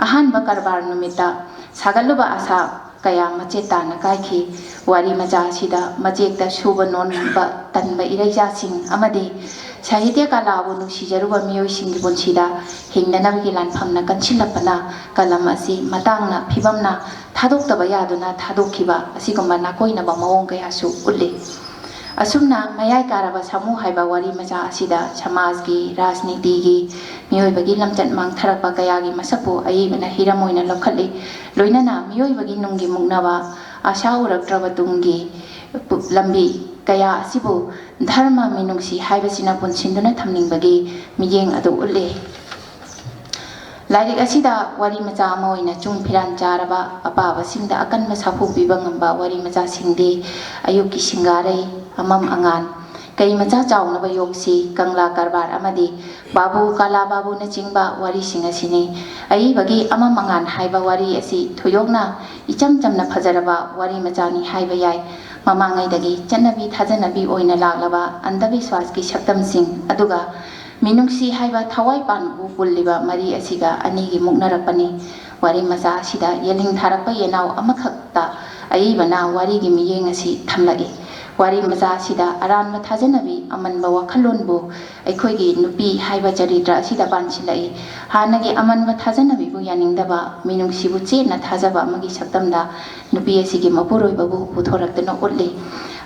ahanba karbar numita sagaluba asa kaya maceta na kaiki wari macha sida majekta suba non ba tanba iraija sing amade sahitya kala bu nusijaruba miyoi singi bonsida hingnanabagi lanphamna kansilapana kalam asi matangna phibamna thadok yaduna thadokhiba asigumba nakoina ba mawong kaya su ulle asumna mayai karaba samu haiba wari macha asida samaj gi rajniti gi miyoi bagi lamchat mang tharapa kaya gi masapu aibana hiramoina lokhalle loinana miyoi bagi nunggi mugnaba asha uraktraba tungi lambi kaya asibu dharma minungsi haibasina punsinduna thamningbagi miyeng adu ulle Lairik asida wari macha ama oina chung phiran charaba apaba singda akanma sapu piba ngamba wari macha singde ayuki singarai amam angan kai macha chaunaba yoksi kangla karbar amadi babu kala babu na chingba wari singa sini ai bagi amam angan haiba wari asi thoyokna icham chamna phajaraba wari macha ni haiba yai mamangai dagi channabi thajanabi oina laglaba andabi swas ki shaktam sing aduga minungsi haiba thawai panbu pulliba mari asiga anigi muknarapani wari macha sida yeling tharapa yenau amakhakta aibana wari gi miyeng asi thamlagi wari macha sida aran ma thajanabi amanba wakhalonbu aikhoi gi nupi haiba charitra sida bansilai hanagi amanba thajanabi bu yaningdaba minungsi bu chena thajaba magi saktamda nupi asigi mapuroi babu puthoraktana ulle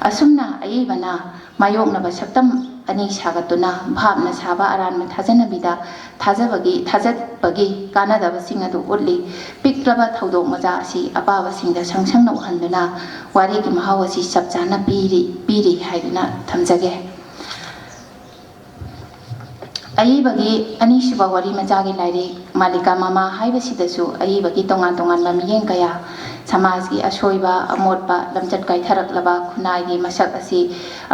asumna aibana mayoknaba saktam ani sagatuna bhabna saba aran ma thajanabida thajabagi kanadaba singadu ulli pikraba thaudok maja si apaba singda sangsangna uhanduna wari gi mahawasi sabjana piri haiduna thamjage ayibagi ani suba wari maja gi lairi malika mama haibasidasu ayibagi tongan tongan mamiyeng kaya samaj gi asoiba amotba lamchat kai tharaklaba khunai gi masak asi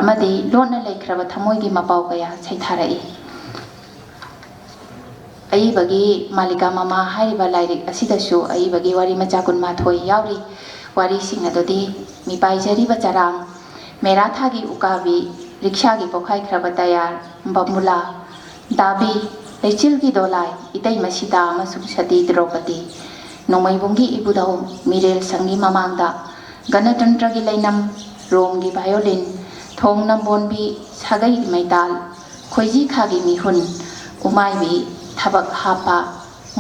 amadi lona laikhraba thamoi gi mapau kaya saitharai ai bagi malika mama haiba lairik asidasu ai bagi wari macha kun ma thoi yauri wari sing adodi mi paijari ba charang meratha gi ukabi riksha gi pokhai khraba tayar bamula dabi lechil gi dolai itai masida amasung sati draupadi nomai bungi ibudau mirel sangi mamangda ganatantra gi lainam rom gi violin thong nam bonbi sagai maital khoiji khagi mihun umai bi thabak hapa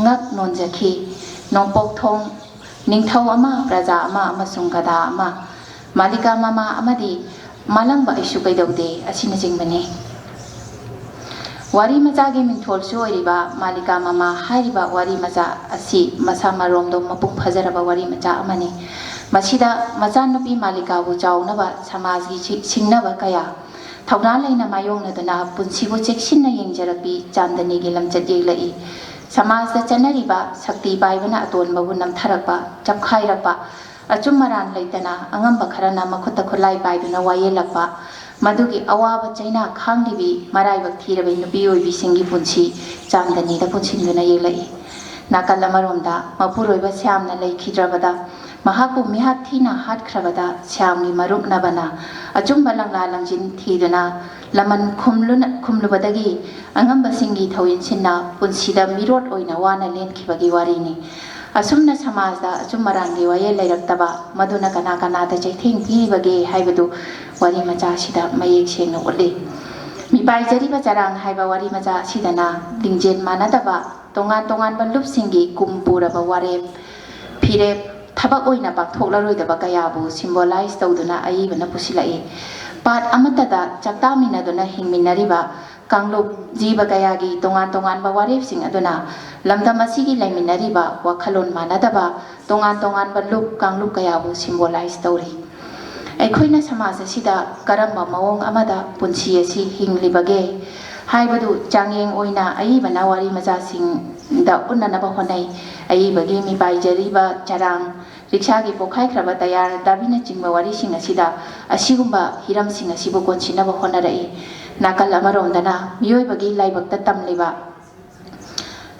ngak nonjaki nongpok thong ningthau ama praja ama amasung gada ama malika mama amadi malangba isu kaidaude asina jingbane wari macha gi minthol su oiriba malika mama hairiba wari macha asi masa marom do mapung phajaraba wari macha amani masida macha nupi malika bu chaunaba samaj gi singnaba kaya thawna laina mayong nadana punsibu cheksinna yengjarapi chandani gi lamchat yeglai samaj da chanariba sakti baibana aton babu namtharakpa chapkhairapa achumaran laitana angamba kharana makhutta khulai baiduna wayelakpa madugi awaba chaina khangdibi maraibak thirabai nupi oibi singi punsi chandani da punsinduna yeglai nakal amaromda mapuroiba syamna laikhidrabada mahaku mihat thina hat khrabada syamni maruk nabana achumba langla langjin thiduna laman khumlubadagi angamba singi thawin sinna punsida mirot oina wana lenkhibagi warini asumna samajda achumarangi waye lairaktaba maduna kana kana da chaithing pibage haibadu wari macha sida mayek sengna ulle mi paijari ba charang haiba wari macha sidana dingjen manadaba tongan tongan balup singi kumpura ba ware phire thabak oina pakthoklaroi daba kayabu symbolize tawduna aibana pusilai pat amatada chaktamina duna hingminariba kanglup jiba kayagi tongan tongan ba warep sing aduna lamdam asigi laiminariba wakhalon manadaba tongan tongan ba lup kanglup kayabu symbolize tawri aikhoina samaj asida karamba mawong amada punsi asi hinglibage haibadu changyeng oina aibana wari macha sing da unnanaba honai aibagi mi paijariba charang riksha gi pokhai khraba tayar dabina chingba wari sing asida asigumba hiram sing asibu konsinaba honarai nakal amaromdana miyoi bagi laibakta tamliba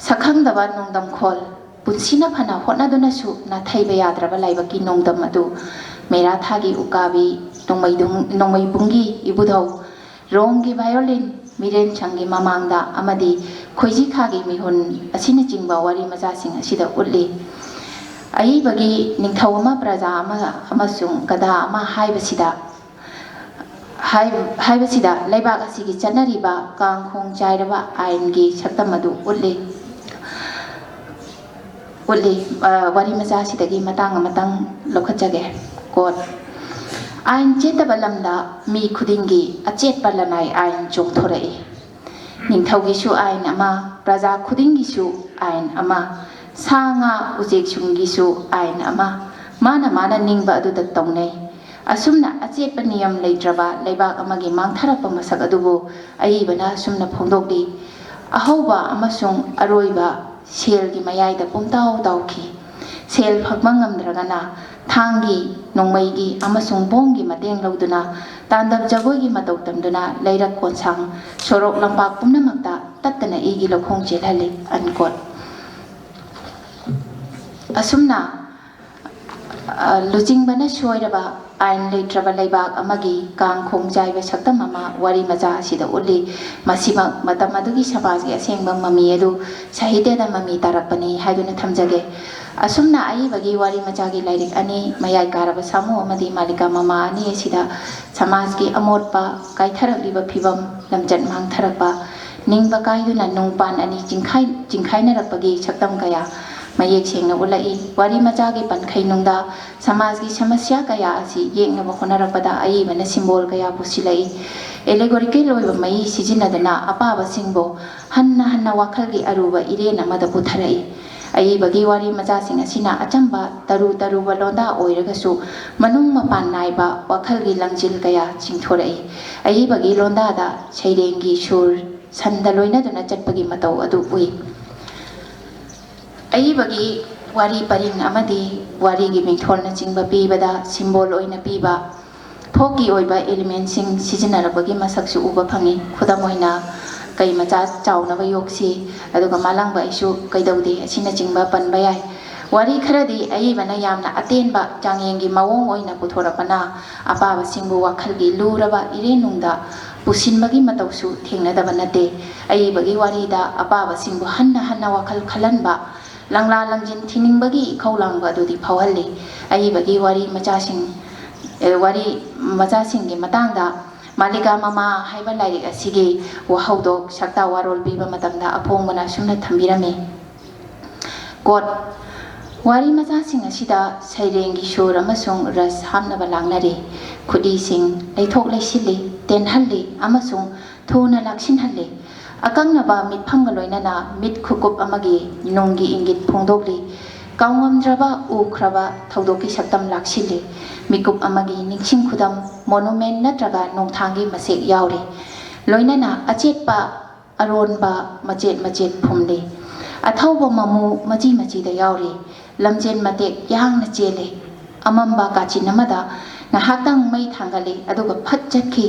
sakhangdaba nongdam khol ꯄꯨꯟꯁꯤꯅ ꯐꯅ ꯍꯣꯠꯅꯗꯨꯅꯁꯨ ꯅꯥꯊꯩꯕ ꯌꯥꯗ꯭ꯔꯕ ꯂꯥꯏꯕꯛꯀꯤ ꯅꯣꯡꯗꯝ ꯑꯗꯨ ꯃꯦꯔꯥ ꯊꯥꯒꯤ ꯎꯀꯥꯕꯤ ꯅꯣꯡꯃꯩꯕꯨꯡꯒꯤ ꯏꯕꯨꯙꯧ ꯔꯣꯝꯒꯤ ꯚꯥꯏꯑꯣꯂꯤꯟ ꯃꯤꯔꯦꯟ ꯁꯪꯒꯤ ꯃꯃꯥꯡꯗ ꯑꯃꯗꯤ ꯈꯣꯏꯖꯤ ꯈꯥꯒꯤ ꯃꯤꯍꯨꯟ ꯑꯁꯤꯅꯆꯤꯡꯕ ꯋꯥꯔꯤ ꯃꯆꯥꯁꯤꯡ ꯑꯁꯤꯗ ꯎꯠꯂꯤ ꯑꯏꯕꯒꯤ ꯅꯤꯡꯊꯧ ꯑꯃ ꯄ꯭ꯔꯖꯥ ꯑꯃ ꯑꯃꯁꯨꯡ ꯒꯙꯥ ꯑꯃ ꯍꯥꯏꯕꯁꯤꯗ ꯂꯩꯕꯥꯛ ꯑꯁꯤꯒꯤ ꯆꯠꯅꯔꯤꯕ ꯀꯥꯡꯈꯣꯡ ꯆꯥꯏꯔꯕ ꯑꯥꯏꯟꯒꯤ ꯁꯛꯇꯝ ꯑꯗꯨ ꯎꯠꯂꯤ ꯋꯥꯔꯤ ꯃꯆꯥꯁꯤꯗꯒꯤ ꯃꯇꯥꯡ ꯑꯃꯇꯪ ꯂꯧꯈꯠꯆꯒꯦ ꯀꯣꯠ ꯑꯥꯏꯟ ꯆꯦꯠꯇꯕ ꯂꯝꯗ ꯃꯤ ꯈꯨꯗꯤꯡꯒꯤ ꯑꯆꯦꯠꯄ ꯂꯅꯥꯏ ꯑꯥꯏꯟ ꯆꯣꯡꯊꯣꯔꯛꯏ ꯅꯤꯡꯊꯧꯒꯤꯁꯨ ꯑꯥꯏꯟ ꯑꯃ ꯄ꯭ꯔꯖꯥ ꯈꯨꯗꯤꯡꯒꯤꯁꯨ ꯑꯥꯏꯟ ꯑꯃ ꯁꯥ ꯉꯥ ꯎꯆꯦꯛꯁꯤꯡꯒꯤꯁꯨ ꯑꯥꯏꯟ ꯑꯃ ꯃꯥꯅ ꯅꯤꯡꯕ ꯑꯗꯨꯗ ꯇꯧꯅꯩ ꯑꯁꯨꯝꯅ ꯑꯆꯦꯠꯄ ꯅꯤꯌꯝ ꯂꯩꯇ꯭ꯔꯕ ꯂꯩꯕꯥꯛ ꯑꯃꯒꯤ ꯃꯥꯡꯊꯔꯛꯄ ꯃꯁꯛ ꯑꯗꯨꯕꯨ ꯑꯏꯕꯅ ꯑꯁꯨꯝꯅ ꯐꯣꯡꯗꯣꯛꯂꯤ ꯑꯍꯧꯕ ꯑꯃꯁꯨꯡ ꯑꯔꯣꯏꯕ ꯁꯦꯜꯒꯤ ꯃꯌꯥꯏꯗ ꯄꯨꯝꯇꯥꯎ ꯇꯥꯎꯈꯤ ꯁꯦꯜ ꯐꯪꯕ ꯉꯝꯗ꯭ꯔꯒꯅ ꯊꯥꯡꯒꯤ ꯅꯣꯡꯃꯩꯒꯤ ꯑꯃꯁꯨꯡ ꯕꯣꯝꯒꯤ ꯃꯇꯦꯡ ꯂꯧꯗꯨꯅ ꯇꯥꯟꯗꯞ ꯖꯒꯣꯏꯒꯤ ꯃꯇꯧ ꯇꯝꯗꯨꯅ ꯂꯩꯔꯛ ꯀꯣꯟꯁꯥꯡ ꯁꯣꯔꯣꯛ ꯂꯝꯄꯥꯛ ꯄꯨꯝꯅꯃꯛꯇ ꯇꯠꯇꯅ ꯏꯒꯤ ꯂꯧꯈꯣꯡ ꯆꯦꯜꯍꯜꯂꯤ ꯑꯟꯀꯣꯠ ꯑꯁꯨꯝꯅ ꯂꯨꯆꯤꯡꯕꯅ ꯁꯣꯏꯔꯕ ꯑꯥꯏꯟ ꯂꯩꯇ꯭ꯔꯕ ꯂꯩꯕꯥꯛ ꯑꯃꯒꯤ ꯀꯥꯡꯈꯣꯡ ꯆꯥꯏꯕ ꯁꯛꯇꯝ ꯑꯃ ꯋꯥꯔꯤ ꯃꯆꯥ ꯑꯁꯤꯗ ꯎꯠꯂꯤ ꯃꯁꯤꯃꯛ ꯃꯇꯝ ꯑꯗꯨꯒꯤ ꯁꯃꯥꯖꯒꯤ ꯑꯁꯦꯡꯕ ꯃꯃꯤ ꯑꯗꯨ ꯁꯥꯍꯤꯇ꯭ꯌꯗ ꯃꯃꯤ ꯇꯥꯔꯛꯄꯅꯤ ꯍꯥꯏꯗꯨꯅ ꯊꯝꯖꯒꯦ ꯑꯁꯨꯝꯅ ꯑꯏꯕꯒꯤ ꯋꯥꯔꯤ ꯃꯆꯥꯒꯤ ꯂꯥꯏꯔꯤꯛ ꯑꯅꯤ ꯃꯌꯥꯏ ꯀꯥꯔꯕ ꯁꯥꯃꯨ ꯑꯃꯗꯤ ꯃꯥꯂꯤꯀꯥ ꯃꯃꯥ ꯑꯅꯤ ꯑꯁꯤꯗ ꯁꯃꯥꯖꯀꯤ ꯑꯃꯣꯠꯄ ꯀꯥꯏꯊꯔꯛꯂꯤꯕ ꯐꯤꯕꯝ ꯂꯝꯆꯠ ꯃꯥꯡꯊꯔꯛꯄ ꯅꯤꯡꯕ ꯀꯥꯏꯗꯨꯅ ꯅꯨꯡꯄꯥꯟ ꯑꯅꯤ ꯆꯤꯡꯈꯥꯏꯅꯔꯛꯄꯒꯤ ꯁꯛꯇꯝ ꯀꯌꯥ ꯃꯌꯦꯛ ꯁꯦꯡꯅ ꯎꯠꯂꯛꯏ ꯋꯥꯔꯤ ꯃꯆꯥꯒꯤ ꯄꯟꯈꯩꯅꯨꯡꯗ ꯁꯃꯥꯖꯒꯤ ꯁꯃꯁ꯭ꯌꯥ ꯀꯌꯥ ꯑꯁꯤ ꯌꯦꯛꯅꯕ ꯍꯣꯠꯅꯔꯛꯄꯗ ꯑꯏꯕꯅ ꯁꯤꯝꯕꯣꯜ ꯀꯌꯥ ꯄꯨꯁꯤꯜꯂꯛꯏ ꯑꯦꯂꯦꯒꯣꯔꯤꯀꯦꯜ ꯑꯣꯏꯕ ꯃꯌꯦꯛ ꯁꯤꯖꯤꯟꯅꯗꯨꯅ ꯑꯄꯥꯕꯁꯤꯡꯕꯨ ꯍꯟꯅ ꯋꯥꯈꯜꯒꯤ ꯑꯔꯨꯕ ꯏꯔꯦꯟ ꯑꯃꯗ ꯄꯨꯊꯔꯛꯏ ꯑꯏꯕꯒꯤ ꯋꯥꯔꯤ ꯃꯆꯥꯁꯤꯡ ꯑꯁꯤꯅ ꯑꯆꯝꯕ ꯇꯔꯨꯕ ꯂꯣꯟꯗꯥ ꯑꯣꯏꯔꯒꯁꯨ ꯃꯅꯨꯡ ꯃꯄꯥꯟ ꯅꯥꯏꯕ ꯋꯥꯈꯜꯒꯤ ꯂꯪꯖꯤꯜ ꯀꯌా ꯆꯤꯡꯊꯣꯔꯛꯏ ꯑꯏꯕꯒꯤ ꯂꯣꯟꯗꯥꯗ ꯁꯩꯔꯦꯡꯒꯤ ꯁꯨꯔ ꯁꯟꯗ ꯂꯣꯏꯅꯗꯨꯅ ꯆꯠꯄꯒꯤ ꯃꯇꯧ ꯑꯗꯨ ꯎꯏ ꯑꯏꯕꯒꯤ ꯋꯥꯔꯤ ꯄꯔꯤꯡ ꯑꯃꯗꯤ ꯋꯥꯔꯤꯒꯤ ꯃꯤꯡꯊꯣꯜꯅꯆꯤꯡꯕ ꯄꯤꯕꯗ ꯁꯤꯝꯕꯣꯜ ꯑꯣꯏꯅ ꯄꯤꯕ ꯐꯣꯛꯀꯤ ꯑꯣꯏꯕ ꯑꯦꯂꯤꯃꯦꯟꯁꯤꯡ ꯁꯤꯖꯤꯟꯅꯔꯛꯄꯒꯤ ꯃꯁꯛꯁꯨ ꯎꯕ ꯐꯪꯏ ꯈꯨꯗꯝ ꯑꯣꯏꯅ ꯀꯩ ꯃꯆꯥ ꯆꯥꯎꯅꯕ ꯌꯣꯛꯁꯤ ꯑꯗꯨꯒ ꯃꯥꯂꯪꯕ ꯑꯩꯁꯨ ꯀꯩꯗꯧꯗꯦ ꯑꯁꯤꯅꯆꯤꯡꯕ ꯄꯟꯕ ꯌꯥꯏ ꯋꯥꯔꯤ ꯈꯔꯗꯤ ꯑꯏꯕꯅ ꯌꯥꯝꯅ ꯑꯇꯦꯟꯕ ꯆꯥꯡꯌꯦꯡꯒꯤ ꯃꯑꯣꯡ ꯑꯣꯏꯅ ꯄꯨꯊꯣꯔꯛꯄꯅ ꯑꯄꯥꯕꯁꯤꯡꯕꯨ ꯋꯥꯈꯜꯒꯤ ꯂꯨꯔꯕ ꯏꯔꯦꯟꯅꯨꯡꯗ ꯄꯨꯁꯤꯟꯕꯒꯤ ꯃꯇꯧꯁꯨ ꯊꯦꯡꯅꯗꯕ ꯅꯠꯇꯦ ꯑꯏꯕꯒꯤ ꯋꯥꯔꯤꯗ ꯑꯄꯥꯕꯁꯤꯡꯕꯨ ꯍꯟꯅ ꯋꯥꯈꯜ ꯈꯜꯍꯟꯕ ꯂꯪꯂꯥ ꯂꯪꯖꯤꯟ ꯊꯤꯅꯤꯡꯕꯒꯤ ꯏꯈꯧ ꯂꯥꯡꯕ ꯑꯗꯨꯗꯤ ꯐꯥꯎꯍꯜꯂꯤ ꯑꯏꯕꯒꯤ ꯋꯥꯔꯤ ꯃꯆꯥꯁꯤꯡꯒꯤ ꯃꯇꯥꯡꯗ ꯃꯥꯂꯤꯀꯥ ꯃꯃꯥ ꯍꯥꯏꯕ ꯂꯥꯏꯔꯤꯛ ꯑꯁꯤꯒꯤ ꯋꯥꯍꯧꯗꯣꯛ ꯁꯛꯇꯥ ꯋꯥꯔꯣꯜ ꯄꯤꯕ ꯃꯇꯝꯗ ꯑꯐꯣꯡꯕꯅ ꯑꯁꯨꯝꯅ ꯊꯝꯕꯤꯔꯝꯃꯤ ꯀꯣꯠ ꯋꯥꯔꯤ ꯃꯆꯥꯁꯤꯡ ꯑꯁꯤꯗ ꯁꯩꯔꯦꯡꯒꯤ ꯁꯨꯔ ꯑꯃꯁꯨꯡ ꯔꯁ ꯍꯥꯞꯅꯕ ꯂꯥꯡꯅꯔꯤ ꯈꯨꯠꯏꯁꯤꯡ ꯂꯩꯊꯣꯛ ꯂꯩꯁꯤꯜꯂꯤ ꯇꯦꯟꯍꯜꯂꯤ ꯑꯃꯁꯨꯡ ꯊꯨꯅ ꯂꯥꯛꯁꯤꯟꯍꯜꯂꯤ ꯑꯀꯛꯅꯕ ꯃꯤꯠꯐꯝꯒ ꯂꯣꯏꯅꯅ ꯃꯤꯠ ꯈꯨꯀꯨꯞ ꯑꯃꯒꯤ ꯅꯨꯡꯒꯤ ꯏꯪꯒꯤꯠ ꯐꯣꯡꯗꯣꯛꯂꯤ ꯀꯥꯎꯉꯝꯗ꯭ꯔꯕ ꯎꯈ꯭ꯔꯕ ꯊꯧꯗꯣꯛꯀꯤ ꯁꯛꯇꯝ ꯂꯥꯛꯁꯤꯜꯂꯤ ꯃꯤꯀꯨꯞ ꯑꯃꯒꯤ ꯅꯤꯡꯁꯤꯡ ꯈꯨꯗꯝ ꯃꯣꯅꯨꯃꯦꯟ ꯅꯠꯇ꯭ꯔꯒ ꯅꯣꯡꯊꯥꯡꯒꯤ ꯃꯁꯦꯛ ꯌꯥꯎꯔꯤ ꯂꯣꯏꯅꯅ ꯑꯆꯦꯠꯄ ꯑꯔꯣꯟꯕ ꯃꯆꯦꯠ ꯐꯨꯝꯂꯤ ꯑꯊꯧꯕ ꯃꯃꯨ ꯃꯆꯤꯗ ꯌꯥꯎꯔꯤ ꯂꯝꯖꯦꯟ ꯃꯇꯦꯛ ꯌꯥꯡꯅ ꯆꯦꯜꯂꯤ ꯑꯃꯝꯕ ꯀꯥꯆꯤꯟ ꯑꯃꯗ ꯉꯥꯏꯍꯥꯛꯇꯪ ꯃꯩ ꯊꯥꯡꯒꯠꯂꯤ ꯑꯗꯨꯒ ꯐꯠ ꯆꯠꯈꯤ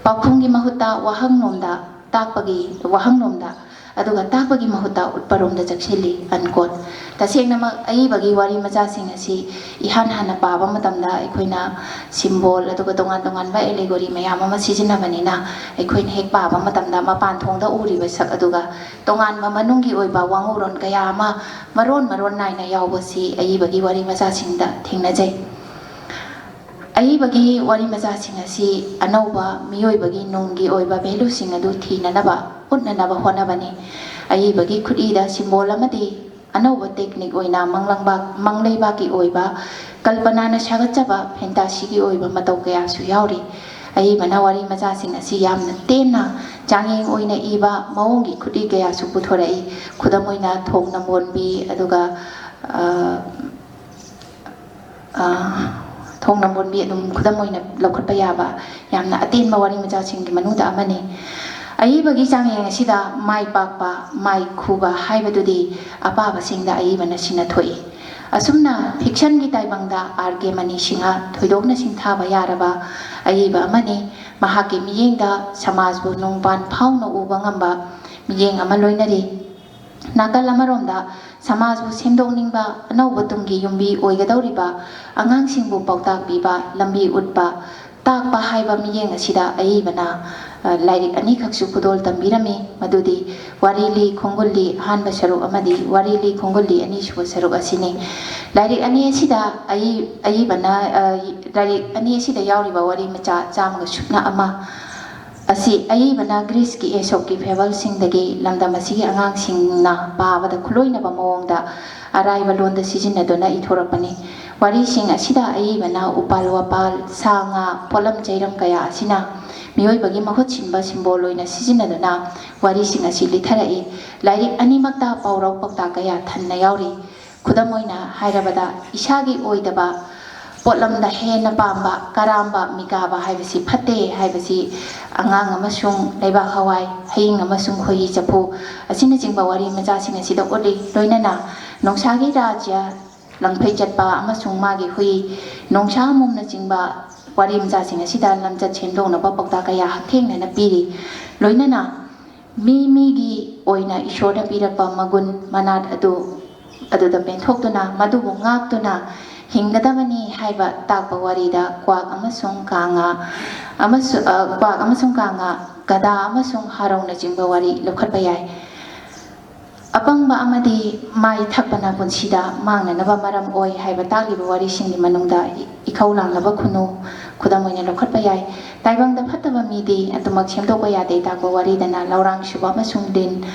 ꯄꯥꯎꯈꯨꯝꯒꯤ ꯃꯍꯨꯠꯇ ꯋꯥꯍꯪꯂꯣꯝꯗ ꯇꯥꯛꯄꯒꯤ ꯃꯍꯨꯠꯇ ꯎꯠꯄꯔꯣꯝꯗ ꯆꯪꯁꯤꯜꯂꯤ ꯑꯟꯀꯣꯠ ꯇꯁꯦꯡꯅꯃꯛ ꯑꯏꯕꯒꯤ ꯋꯥꯔꯤ ꯃꯆꯥꯁꯤꯡ ꯑꯁꯤ ꯏꯍꯥꯟ ꯍꯥꯟꯅ ꯄꯥꯕ ꯃꯇꯝꯗ ꯑꯩꯈꯣꯏꯅ ꯁꯤꯝꯕꯣꯜ ꯑꯗꯨꯒ ꯇꯣꯉꯥꯟꯕ ꯑꯦꯂꯦꯒꯣꯔꯤ ꯃꯌꯥꯝ ꯑꯃ ꯁꯤꯖꯤꯟꯅꯕꯅꯤꯅ ꯑꯩꯈꯣꯏꯅ ꯍꯦꯛ パꯕ ꯃꯇꯝꯗ ꯃꯄꯥꯟ ꯊꯣꯡꯗ ꯎꯔꯤꯕ ꯁꯛ ꯑꯗꯨꯒ ꯇꯣꯉꯥꯟꯕ ꯃꯅꯨꯡꯒꯤ ꯑꯣꯏꯕ ꯋꯥꯉꯧꯔꯣꯟ ꯀꯌꯥ ꯑꯃ ꯃꯔꯣꯟ ꯅꯥꯏꯅ ꯌꯥꯎꯕꯁꯤ ꯑꯏꯕꯒꯤ ꯋꯥꯔꯤ ꯃꯆꯥꯁꯤꯡꯗ ꯊꯦꯡꯅꯖꯩ ꯑꯏꯕꯒꯤ ꯋꯥꯔꯤ ꯃꯆꯥꯁꯤꯡ ꯑꯁꯤ ꯑꯅꯧꯕ ꯃꯤꯑꯣꯏꯕꯒꯤ ꯅꯨꯡꯒꯤ ꯑꯣꯏꯕ ꯚꯦꯂꯨꯁꯤꯡ ꯑꯗꯨ ꯊꯤꯅꯅꯕ ꯎꯠꯅꯅꯕ ꯍꯣꯠꯅꯕꯅꯤ ꯑꯏꯕꯒꯤ ꯈꯨꯠꯏꯗ ꯁꯤꯝꯕꯣꯜ ꯑꯃꯗꯤ ꯑꯅꯧꯕ ꯇꯦꯛꯅꯤꯛ ꯑꯣꯏꯅ ꯃꯪꯂꯩꯕꯥꯛꯀꯤ ꯑꯣꯏꯕ ꯀꯜꯄꯅꯥꯅ ꯁꯥꯒꯠꯆꯕ ꯐꯦꯟꯇꯥꯁꯤꯒꯤ ꯑꯣꯏꯕ ꯃꯇꯧ ꯀꯌꯥꯁꯨ ꯌꯥꯎꯔꯤ ꯑꯏꯕꯅ ꯋꯥꯔꯤ ꯃꯆꯥꯁꯤꯡ ꯑꯁꯤ ꯌꯥꯝꯅ ꯇꯦꯟꯅ ꯆꯥꯡꯌꯦꯡ ꯑꯣꯏꯅ ꯏꯕ ꯃꯑꯣꯡꯒꯤ ꯈꯨꯠꯏ ꯀꯌꯥꯁꯨ ꯄꯨꯊꯣꯔꯛꯏ ꯈꯨꯗꯝ ꯑꯣꯏꯅ ꯊꯣꯡ ꯅꯝꯕꯣꯟꯕꯤ ꯑꯗꯨꯒ ꯊꯣꯡ ꯅꯝꯕꯣꯟꯕꯤ ꯑꯗꯨꯝ ꯈꯨꯗꯝ ꯑꯣꯏꯅ ꯂꯧꯈꯠꯄ ꯌꯥꯕ ꯌꯥꯝꯅ ꯑꯇꯦꯟꯕ ꯋꯥꯔꯤ ꯃꯆꯥꯁꯤꯡꯒꯤ ꯃꯅꯨꯡꯗ ꯑꯃꯅꯤ ꯑꯏꯕꯒꯤ ꯆꯥꯡꯌꯦꯡ ꯑꯁꯤꯗ ꯃꯥꯏ ꯄꯥꯛꯄ ꯃꯥꯏ ꯈꯨꯕ ꯍꯥꯏꯕꯗꯨꯗꯤ ꯑꯄꯥꯕꯁꯤꯡꯗ ꯑꯏꯕꯅ ꯁꯤꯟꯅꯊꯣꯛꯏ ꯑꯁꯨꯝꯅ ꯐꯤꯛꯁꯟꯒꯤ ꯇꯥꯏꯕꯪꯗ R.K. ꯃꯅꯤ ꯁꯤꯡꯍ ꯊꯣꯏꯗꯣꯛꯅ ꯁꯤꯡꯊꯥꯕ ꯌꯥꯔꯕ ꯑꯏꯕ ꯑꯃꯅꯤ ꯃꯍꯥꯛꯀꯤ ꯃꯤꯠꯌꯦꯡꯗ ꯁꯃꯥꯖꯕꯨ ꯅꯨꯡꯄꯥꯟ ꯐꯥꯎꯅ ꯎꯕ ꯉꯝꯕ ꯃꯤꯠꯌꯦꯡ ꯑꯃ ꯂꯣꯏꯅꯔꯤ ꯅꯥꯀꯜ ꯑꯃꯔꯣꯝꯗ ꯁꯃꯥꯖꯕꯨ ꯁꯦꯝꯗꯣꯛꯅꯤꯡꯕ ꯑꯅꯧꯕ ꯇꯨꯡꯒꯤ ꯌꯨꯝꯕꯤ ꯑꯣꯏꯒꯗꯧꯔꯤꯕ ꯑꯉꯥꯡꯁꯤꯡꯕꯨ ꯄꯥꯎꯇꯥꯛ ꯄꯤꯕ ꯂꯝꯕꯤ ꯎꯠꯄ ꯇꯥꯛꯄ ꯍꯥꯏꯕ ꯃꯤꯠꯌꯦꯡ ꯑꯁꯤꯗ ꯑꯏꯕꯅ ꯂꯥꯏꯔꯤꯛ ꯑꯅꯤꯈꯛꯁꯨ ꯈꯨꯗꯣꯜ ꯇꯝꯕꯤꯔꯝꯃꯤ ꯃꯗꯨꯗꯤ ꯋꯥꯔꯤ ꯂꯤ ꯈꯣꯡꯒꯨꯜ ꯂꯤ ꯑꯍꯥꯟꯕ ꯁꯔꯨꯛ ꯑꯃꯗꯤ ꯋꯥꯔꯤ ꯂꯤ ꯈꯣꯡꯒꯨꯜ ꯂꯤ ꯑꯅꯤꯁꯨꯕ ꯁꯔꯨꯛ ꯑꯁꯤꯅꯤ ꯂꯥꯏꯔꯤꯛ ꯑꯅꯤ ꯑꯁꯤꯗ ꯑꯏꯕꯅ ꯂꯥꯏꯔꯤꯛ ꯑꯅꯤ ꯑꯁꯤꯗ ꯌꯥꯎꯔꯤꯕ ꯋꯥꯔꯤ ꯃꯆꯥ 101 ꯑꯁꯤ ꯑꯏꯕꯅ ꯒ꯭ꯔꯤꯁꯀꯤ ꯑꯦꯁꯣꯞꯀꯤ ꯐꯦꯕꯜꯁꯤꯡꯗꯒꯤ ꯂꯝꯗꯝ ꯑꯁꯤꯒꯤ ꯑꯉꯥꯡꯁꯤꯡꯅ ꯄꯥꯕꯗ ꯈꯨꯂꯣꯏꯅꯕ ꯃꯑꯣꯡꯗ ꯑꯔꯥꯏꯕ ꯂꯣꯟꯗ ꯁꯤꯖꯤꯟꯅꯗꯨꯅ ꯏꯊꯣꯔꯛꯄꯅꯤ ꯋꯥꯔꯤꯁꯤꯡ ꯑꯁꯤꯗ ꯑꯏꯕꯅ ꯎꯄꯥꯜ ꯋꯥꯄꯥꯜ ꯁꯥ ꯉꯥ ꯄꯣꯠꯂꯝ ꯆꯩꯔꯝ ꯀꯌꯥ ꯑꯁꯤꯅ ꯃꯤꯑꯣꯏꯕꯒꯤ ꯃꯍꯨꯠ ꯁꯤꯟꯕ ꯁꯤꯝꯕꯣꯜ ꯑꯣꯏꯅ ꯁꯤꯖꯤꯟꯅꯗꯨꯅ ꯋꯥꯔꯤꯁꯤꯡ ꯑꯁꯤ ꯂꯤꯊꯔꯛꯏ ꯂꯥꯏꯔꯤꯛ ꯑꯅꯤꯃꯛꯇ ꯄꯥꯎꯔꯧ ꯄꯥꯎꯇꯥꯛ ꯀꯌꯥ ꯊꯟꯅ ꯌꯥꯎꯔꯤ ꯈꯨꯗꯝ ꯑꯣꯏꯅ ꯍꯥꯏꯔꯕꯗ ꯏꯁꯥꯒꯤ ꯑꯣꯏꯗꯕ ꯄꯣꯠꯂꯝꯗ ꯍꯦꯟꯅ ꯄꯥꯝꯕ ꯀꯔꯥꯝꯕ ꯃꯤꯀꯥꯕ ꯍꯥꯏꯕꯁꯤ ꯐꯠꯇꯦ ꯍꯥꯏꯕꯁꯤ ꯑꯉꯥꯡ ꯑꯃꯁꯨꯡ ꯂꯩꯕꯥꯛ ꯍꯋꯥꯏ ꯍꯌꯤꯡ ꯑꯃꯁꯨꯡ ꯈꯣꯏꯍꯤ ꯆꯐꯨ ꯑꯁꯤꯅꯆꯤꯡꯕ ꯋꯥꯔꯤ ꯃꯆꯥꯁꯤꯡ ꯑꯁꯤꯗ ꯎꯠꯂꯤ ꯂꯣꯏꯅꯅ ꯅꯣꯡꯁꯥꯒꯤ ꯔꯥꯖ꯭ꯌ ꯂꯪꯐꯩ ꯆꯠꯄ ꯑꯃꯁꯨꯡ ꯃꯥꯒꯤ ꯍꯨꯏ ꯅꯣꯡꯁꯥ ꯑꯃꯣꯝꯅꯆꯤꯡꯕ ꯋꯥꯔꯤ ꯃꯆꯥꯁꯤꯡ ꯑꯁꯤꯗ ꯂꯝꯆꯠ ꯁꯦꯝꯗꯣꯛꯅꯕ ꯄꯥꯎꯇꯥꯛ ꯀꯌꯥ ꯍꯛꯊꯦꯡꯅꯅ ꯄꯤꯔꯤ ꯂꯣꯏꯅꯅ ꯃꯤꯒꯤ ꯑꯣꯏꯅ ꯏꯁꯣꯔꯅ ꯄꯤꯔꯛꯄ ꯃꯒꯨꯟ ꯃꯅꯥꯠ ꯑꯗꯨꯗ ꯄꯦꯟꯊꯣꯛꯇꯨꯅ ꯃꯗꯨꯕꯨ ꯉꯥꯛꯇꯨꯅ ꯍꯤꯡꯒꯗꯕꯅꯤ ꯍꯥꯏꯕ ꯇꯥꯛꯄ ꯋꯥꯔꯤꯗ ꯀ꯭ꯋꯥꯛ ꯑꯃꯁꯨꯡ ꯀꯥꯡꯉꯥ ꯒꯙꯥ ꯑꯃꯁꯨꯡ ꯍꯔꯥꯎꯅꯆꯤꯡꯕ ꯋꯥꯔꯤ ꯂꯧꯈꯠꯄ ꯌꯥꯏ ꯑꯄꯪꯕ ꯑꯃꯗꯤ ꯃꯥꯏ ꯊꯛꯄꯅ ꯄꯨꯟꯁꯤꯗ ꯃꯥꯡꯅꯅꯕ ꯃꯔꯝ ꯑꯣꯏ ꯍꯥꯏꯕ ꯇꯥꯛꯂꯤꯕ ꯋꯥꯔꯤꯁꯤꯡꯒꯤ ꯃꯅꯨꯡꯗ ꯏꯈꯧ ꯂꯥꯡꯂꯕ ꯈꯨꯅꯨ ꯈꯨꯗꯝ ꯑꯣꯏꯅ ꯂꯧꯈꯠꯄ ꯌꯥꯏ ꯇꯥꯏꯕꯪꯗ ꯐꯠꯇꯕ ꯃꯤꯗꯤ ꯑꯗꯨꯃꯛ ꯁꯦꯝꯗꯣꯛꯄ ꯌꯥꯗꯦ ꯇꯥꯛꯄ ꯋꯥꯔꯤꯗꯅ ꯂꯧꯔꯥꯡ ꯁꯨꯕ ꯑꯃꯁꯨꯡ ꯂꯤꯟ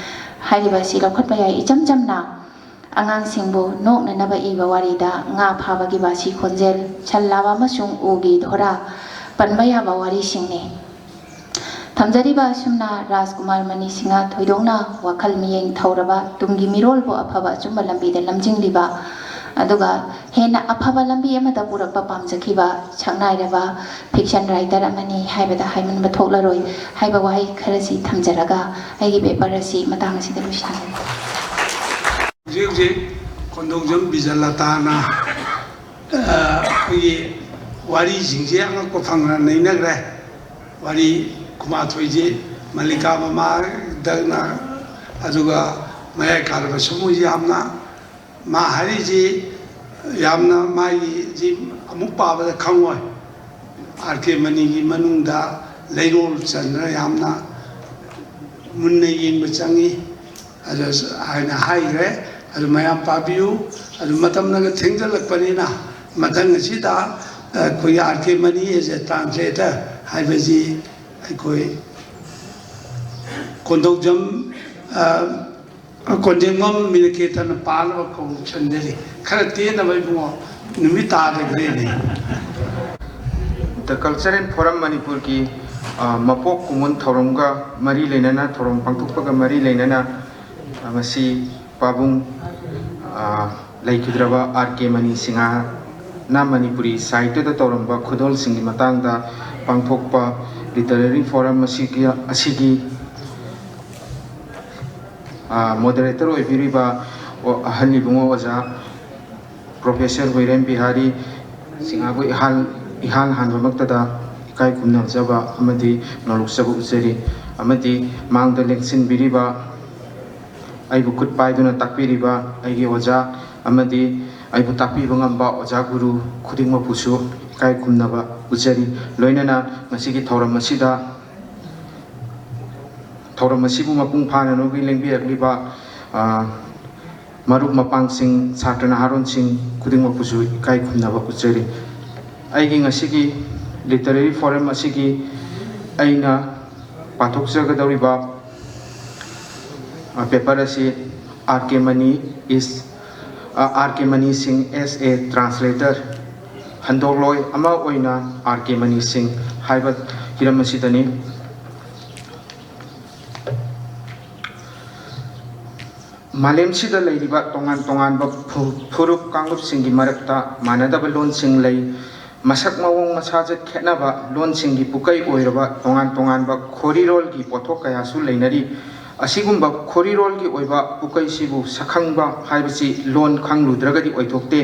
ꯍꯥꯏꯔꯤꯕ ꯑꯁꯤ ꯂꯧꯈꯠꯄ ꯌꯥꯏ ꯏꯆꯝ ꯆꯝꯅ ꯑꯉꯥꯡꯁꯤꯡꯕꯨ ꯅꯣꯛꯅꯅꯕ ꯏꯕ ꯋꯥꯔꯤꯗ ꯉꯥ ꯐꯥꯕꯒꯤ ꯕꯥꯁꯤ ꯈꯣꯟꯖꯦꯜ ꯁꯟ ꯂꯥꯕ ꯑꯃꯁꯨꯡ ꯎꯒꯤ ꯙꯣꯔꯥ ꯄꯟꯕ ꯌꯥꯕ ꯋꯥꯔꯤꯁꯤꯡꯅꯤ ꯊꯝꯖꯔꯤꯕ ꯑꯁꯨꯝꯅ ꯔꯥꯖꯀꯨꯃꯥꯔ ꯃꯅꯤ ꯁꯤꯡꯍ ꯊꯣꯏꯗꯣꯛꯅ ꯋꯥꯈꯜ ꯃꯤꯠꯌꯦꯡ ꯊꯧꯔꯕ ꯇꯨꯡꯒꯤ ꯃꯤꯔꯣꯜꯕꯨ ꯑꯐꯕ ꯑꯆꯨꯝꯕ ꯂꯝꯕꯤꯗ ꯂꯝꯖꯤꯡꯂꯤꯕ ꯑꯗꯨꯒ ꯍꯦꯟꯅ ꯑꯐꯕ ꯂꯝꯕꯤ ꯑꯃꯗ ꯄꯨꯔꯛꯄ ꯄꯥꯝꯖꯈꯤꯕ ꯁꯛꯅꯥꯏꯔꯕ ꯐꯤꯛꯁꯟ ꯔꯥꯏꯇꯔ ꯑꯃꯅꯤ ꯍꯥꯏꯕꯗ ꯍꯥꯏꯃꯟꯕ ꯊꯣꯛꯂꯔꯣꯏ ꯍꯥꯏꯕ ꯋꯥꯍꯩ ꯈꯔꯁꯤ ꯊꯝꯖꯔꯒ ꯑꯩꯒꯤ ꯄꯦꯄꯔ ꯑꯁꯤ ꯃꯇꯥꯡ ꯑꯁꯤꯗ ꯂꯣꯏꯁꯤꯟꯖꯔꯤ ꯍꯧꯖꯤꯛ ꯀꯣꯟꯗꯣꯡꯖꯝ ꯕꯤꯖꯂꯇꯥꯅ ꯑꯩꯈꯣꯏꯒꯤ ꯋꯥꯔꯤꯁꯤꯡꯁꯦ ꯑꯉꯛꯄ ꯐꯪꯅ ꯅꯩꯅꯈ꯭ꯔꯦ ꯋꯥꯔꯤ ꯈꯨꯃꯥꯊꯣꯏꯁꯤ ꯃꯜꯂꯤꯀꯥ ꯃꯃꯥꯗꯅ ꯑꯗꯨꯒ ꯃꯌꯥꯏ ꯀꯥꯔꯕ ꯁꯃꯨꯁꯤ ꯌꯥꯝꯅ ꯃꯥ ꯍꯥꯏꯔꯤꯁꯤ ꯌꯥꯝꯅ ꯃꯥꯒꯤꯁꯤ ꯑꯃꯨꯛ ꯄꯥꯕꯗ ꯈꯪꯉꯣꯏ R.K. ꯃꯅꯤꯒꯤ ꯃꯅꯨꯡꯗ ꯂꯩꯔꯣꯜ ꯆꯟꯗꯅ ꯌꯥꯝꯅ ꯃꯨꯟꯅ ꯌꯦꯡꯕ ꯆꯪꯉꯤ ꯑꯗꯨ ꯍꯥꯏꯅ ꯍꯥꯏꯈ꯭ꯔꯦ ꯑꯗꯨ ꯃꯌꯥꯝ ꯄꯥꯕꯤꯌꯨ ꯑꯗꯨ ꯃꯇꯝꯅꯒ ꯊꯦꯡꯖꯤꯜꯂꯛꯄꯅꯤ나 ꯃꯊꯪ ꯑꯁꯤꯗ ꯑꯩꯈꯣꯏꯒꯤ R.K. Money as a translator ꯍꯥꯏꯕꯁꯤ ꯑꯩꯈꯣꯏ ꯀꯣꯟꯖꯦꯡꯕꯝ ꯃꯤꯅꯀꯦꯇꯟꯅ ꯄꯥꯅꯕ ꯀꯧꯁꯟꯖꯔꯤ ꯈꯔ ꯇꯦꯟꯅꯕ ꯏꯕꯨꯡꯉꯣ ꯅꯨꯃꯤꯠ ꯇꯥꯗꯈ꯭ꯔꯦꯅꯦ ꯗ ꯀꯜꯆꯔꯦꯜ ꯐꯣꯔꯝ ꯃꯅꯤꯄꯨꯔꯒꯤ ꯃꯄꯣꯛ ꯀꯨꯝꯑꯣꯟ ꯊꯧꯔꯝꯒ ꯃꯔꯤ ꯂꯩꯅꯅ ꯊꯧꯔꯝ ꯄꯥꯡꯊꯣꯛꯄꯒ ꯃꯔꯤ ꯂꯩꯅꯅ ꯉꯁꯤ ꯄꯥꯕꯨꯡ ꯂꯩꯈꯤꯗ꯭ꯔꯕ R.K. ꯃꯅꯤ ꯁꯤꯡꯍꯅ ꯃꯅꯤꯄꯨꯔꯤ ꯁꯥꯍꯤꯇ꯭ꯌꯗ ꯇꯧꯔꯝꯕ ꯈꯨꯗꯣꯜꯁꯤꯡꯒꯤ ꯃꯇꯥꯡꯗ ꯄꯥꯡꯊꯣꯛꯄ ꯂꯤꯇꯔꯦꯔꯤ ꯐꯣꯔꯝ ꯑꯁꯤꯒꯤ ꯃꯣꯗꯔꯦꯇꯔ ꯑꯣꯏꯕꯤꯔꯤꯕ ꯑꯍꯜ ꯏꯕꯨꯡꯉꯣ ꯑꯣꯖꯥ ꯄ꯭ꯔꯣꯐꯦꯁꯔ ꯍꯨꯏꯔꯦꯝ ꯕꯤꯍꯥꯔꯤ ꯁꯤꯡꯍꯕꯨ ꯏꯍꯥꯟ ꯍꯥꯟꯕꯃꯛꯇꯗ ꯏꯀꯥꯏ ꯈꯨꯝꯅꯖꯕ ꯑꯃꯗꯤ ꯅꯣꯂꯨꯛꯆꯕ ꯎꯠꯆꯔꯤ ꯑꯃꯗꯤ ꯃꯥꯡꯗ ꯂꯦꯡꯁꯤꯟꯕꯤꯔꯤꯕ ꯑꯩꯕꯨ ꯈꯨꯠ ꯄꯥꯏꯗꯨꯅ ꯇꯥꯛꯄꯤꯔꯤꯕ ꯑꯩꯒꯤ ꯑꯣꯖꯥ ꯑꯃꯗꯤ ꯑꯩꯕꯨ ꯇꯥꯛꯄꯤꯕ ꯉꯝꯕ ꯑꯣꯖꯥ ꯒꯨꯔꯨ ꯈꯨꯗꯤꯡꯃꯛꯄꯨꯁꯨ ꯏꯀꯥꯏ ꯈꯨꯝꯅꯕ ꯎꯠꯆꯔꯤ ꯂꯣꯏꯅꯅ ꯃꯁꯤꯒꯤ ꯊꯧꯔꯝ ꯑꯁꯤꯕꯨ ꯃꯄꯨꯡ ꯐꯥꯅ ꯅꯣꯒꯤ ꯂꯦꯡꯕꯤꯔꯛꯂꯤꯕ ꯃꯔꯨꯞ ꯃꯄꯥꯡꯁꯤꯡ ꯁꯥꯇ꯭ꯔ ꯅꯍꯥꯔꯣꯟꯁꯤꯡ ꯈꯨꯗꯤꯡꯃꯛꯄꯨꯁꯨ ꯏꯀꯥꯏ ꯈꯨꯝꯅꯕ ꯎꯠꯆꯔꯤ ꯑꯩꯒꯤ ꯉꯁꯤꯒꯤ ꯂꯤꯇꯔꯦꯔꯤ ꯐꯣꯔꯝ ꯑꯁꯤꯒꯤ ꯑꯩꯅ ꯄꯥꯊꯣꯛꯆꯒꯗꯧꯔꯤꯕ ꯄꯦꯄꯔ ꯑꯁꯤ R.K. Mani Singh as a translator ꯍꯟꯗꯣꯛꯂꯣꯏ ꯑꯃ ꯑꯣꯏꯅ R.K. Mani Singh ꯍꯥꯏꯕ ꯍꯤꯔꯝ ꯑꯁꯤꯗꯅꯤ ꯃꯥꯂꯦꯝꯁꯤꯗ ꯂꯩꯔꯤꯕ ꯇꯣꯉꯥꯟ ꯇꯣꯉꯥꯟꯕ ꯐꯨꯔꯨꯞ ꯀꯥꯡꯂꯨꯞꯁꯤꯡꯒꯤ ꯃꯔꯛꯇ ꯃꯥꯟꯅꯗꯕ ꯂꯣꯟꯁꯤꯡ ꯂꯩ ꯃꯁꯛ ꯃꯑꯣꯡ ꯃꯁꯥꯖꯠ ꯈꯦꯠꯅꯕ ꯂꯣꯟꯁꯤꯡꯒꯤ ꯄꯨꯀꯩ ꯑꯣꯏꯔꯕ ꯇꯣꯉꯥꯟ ꯇꯣꯉꯥꯟꯕ ꯈꯣꯔꯤꯔꯣꯜꯒꯤ ꯄꯣꯠꯊꯣꯛ ꯀꯌꯥꯁꯨ ꯂꯩꯅꯔꯤ ꯑꯁꯤꯒꯨꯝꯕ ꯈꯣꯔꯤꯔꯣꯜꯒꯤ ꯑꯣꯏꯕ ꯄꯨꯀꯩꯁꯤꯕꯨ ꯁꯛꯈꯪꯕ ꯍꯥꯏꯕꯁꯤ ꯂꯣꯟ ꯈꯪꯂꯨꯗ꯭ꯔꯒꯗꯤ ꯑꯣꯏꯊꯣꯛꯇꯦ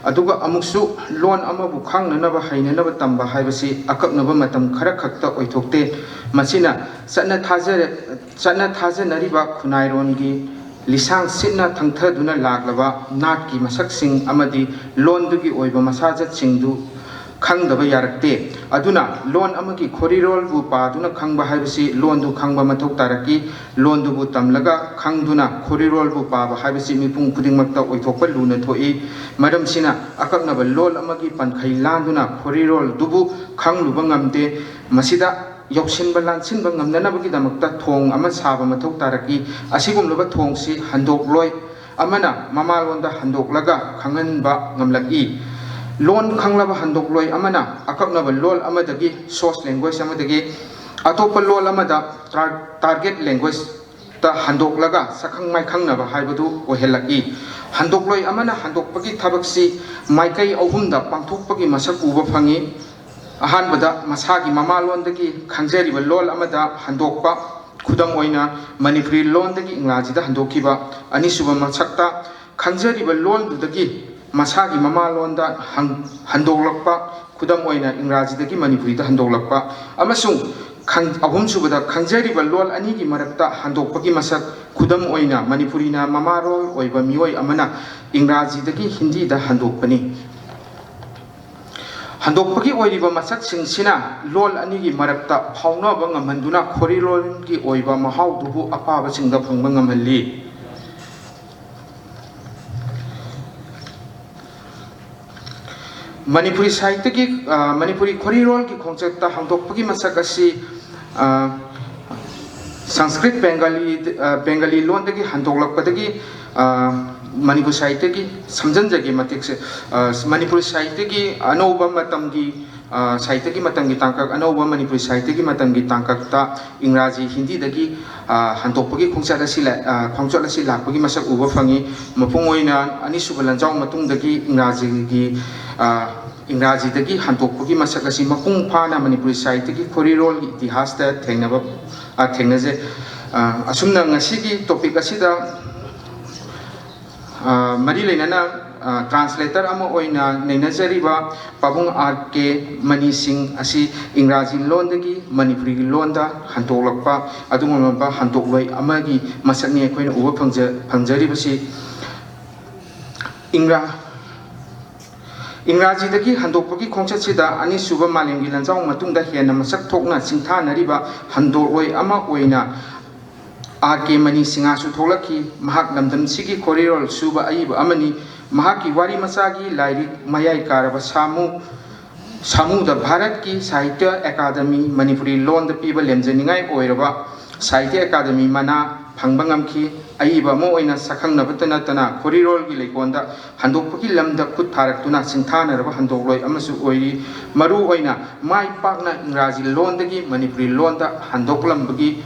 ꯑꯗꯨꯒ ꯑꯃꯨꯛꯁꯨ ꯂꯣꯟ ꯑꯃꯕꯨ ꯈꯪꯅꯅꯕ ꯍꯩꯅꯅꯕ ꯇꯝꯕ ꯍꯥꯏꯕꯁꯤ ꯑꯀꯛꯅꯕ ꯃꯇꯝ ꯈꯔ ꯈꯛꯇ ꯑꯣꯏꯊꯣꯛꯇꯦ ꯃꯁꯤꯅ ꯆꯠꯅ ꯊꯥꯖꯅꯔꯤꯕ ꯈꯨꯟꯅꯥꯏꯔꯣꯟꯒꯤ lisang sitna thangthaduna laglaba natki masaksing amadi londugi oiba masajatsingdu khangdaba yarakte aduna lon amagi khorirol bu paduna khangba haibasi londu khangba mathok taraki londu bu tamlaga khangduna khorirol bu pa ba haibasi mipung khudingmakta oithokpa luna thoi madam sina akaknaba lol amagi pankhai landuna khorirol dubu khangluba ngamte masida yoksinba lansinba ngamnanabagi damakta thong ama saba mathok taraki asigumlaba thongsi handokloi amana mamalonda handoklaga khanganba ngamlaki lon khanglaba handokloi amana akaknaba lol amadagi source language amadagi atopa lol amada target language ta handoklaga sakhangmai khangnaba haibadu ohelaki handokloi amana handokpagi thabaksi maikai ahumda pangthokpagi masak uba phangi ahanbada masagi mamalondagi khangjariba lol amada handokpa khudam oina manipuri londagi inglajida handokkiba anisuba masakta khangjariba londudagi masagi mamalonda handoklakpa khudam oina ingrajidagi manipurida handoklakpa amasung ahumsubada khangjariba lol anigi marakta handokpagi masak khudam oina manipurina mamarol oiba mioi amana ingrajidagi hindida handokpani handokpagi oiriba masak singsina lol anigi marakta phaunaba ngamhanduna khorilolgi oiba mahaudubu apaba singda phangba ngamhalli Manipuri Sahitya ki Manipuri Khorirol ki khongchakta hangdokpagi masak asi Sanskrit Bengali londagi handoklakpadagi Manipuri Sahitya ki samjanjagi matik se Manipuri Sahitya ki anauba matamgi Sahitya ki matamgi tangkak anauba Manipuri Sahitya ki matamgi tangkakta Ingraji Hindi dagi handokpagi khongchalasi lakpagi masak uba phangi mapungoina anisuba lanjau matungdagi Ingraji dagi handokpagi masak asi mapung phana Manipuri Sahitya ki khorirol itihasta thengnaje asumna ngasigi topic asida mari leinana translator ama oina neinajariba pabung RK Mani Singh asi Ingraji londagi Manipuri londa handoklakpa adungomba handokloi amagi masakni akoina uba phangjaribasi Ingraji dagi handokpagi khongchatsida ani suba malemgi lanjau matungda hena masak thokna singthanariba handokloi ama oina RK Mani Singh su tholaki mahak lamdam sigi khorirol suba aiba amani mahaki wari masagi lairik mayai karaba samuda Bharat ki Sahitya Academy Manipuri Londa piba lemjaningai oiraba Sahitya Academy mana phangbangamki aiba mo oina sakhangnabatana tana khorirol gi leikonda handokpagi lamda khut tharaktuna singthanaraba handokloi amasu oiri maru oina mai pakna Ingraji londagi Manipuri londa handoklambani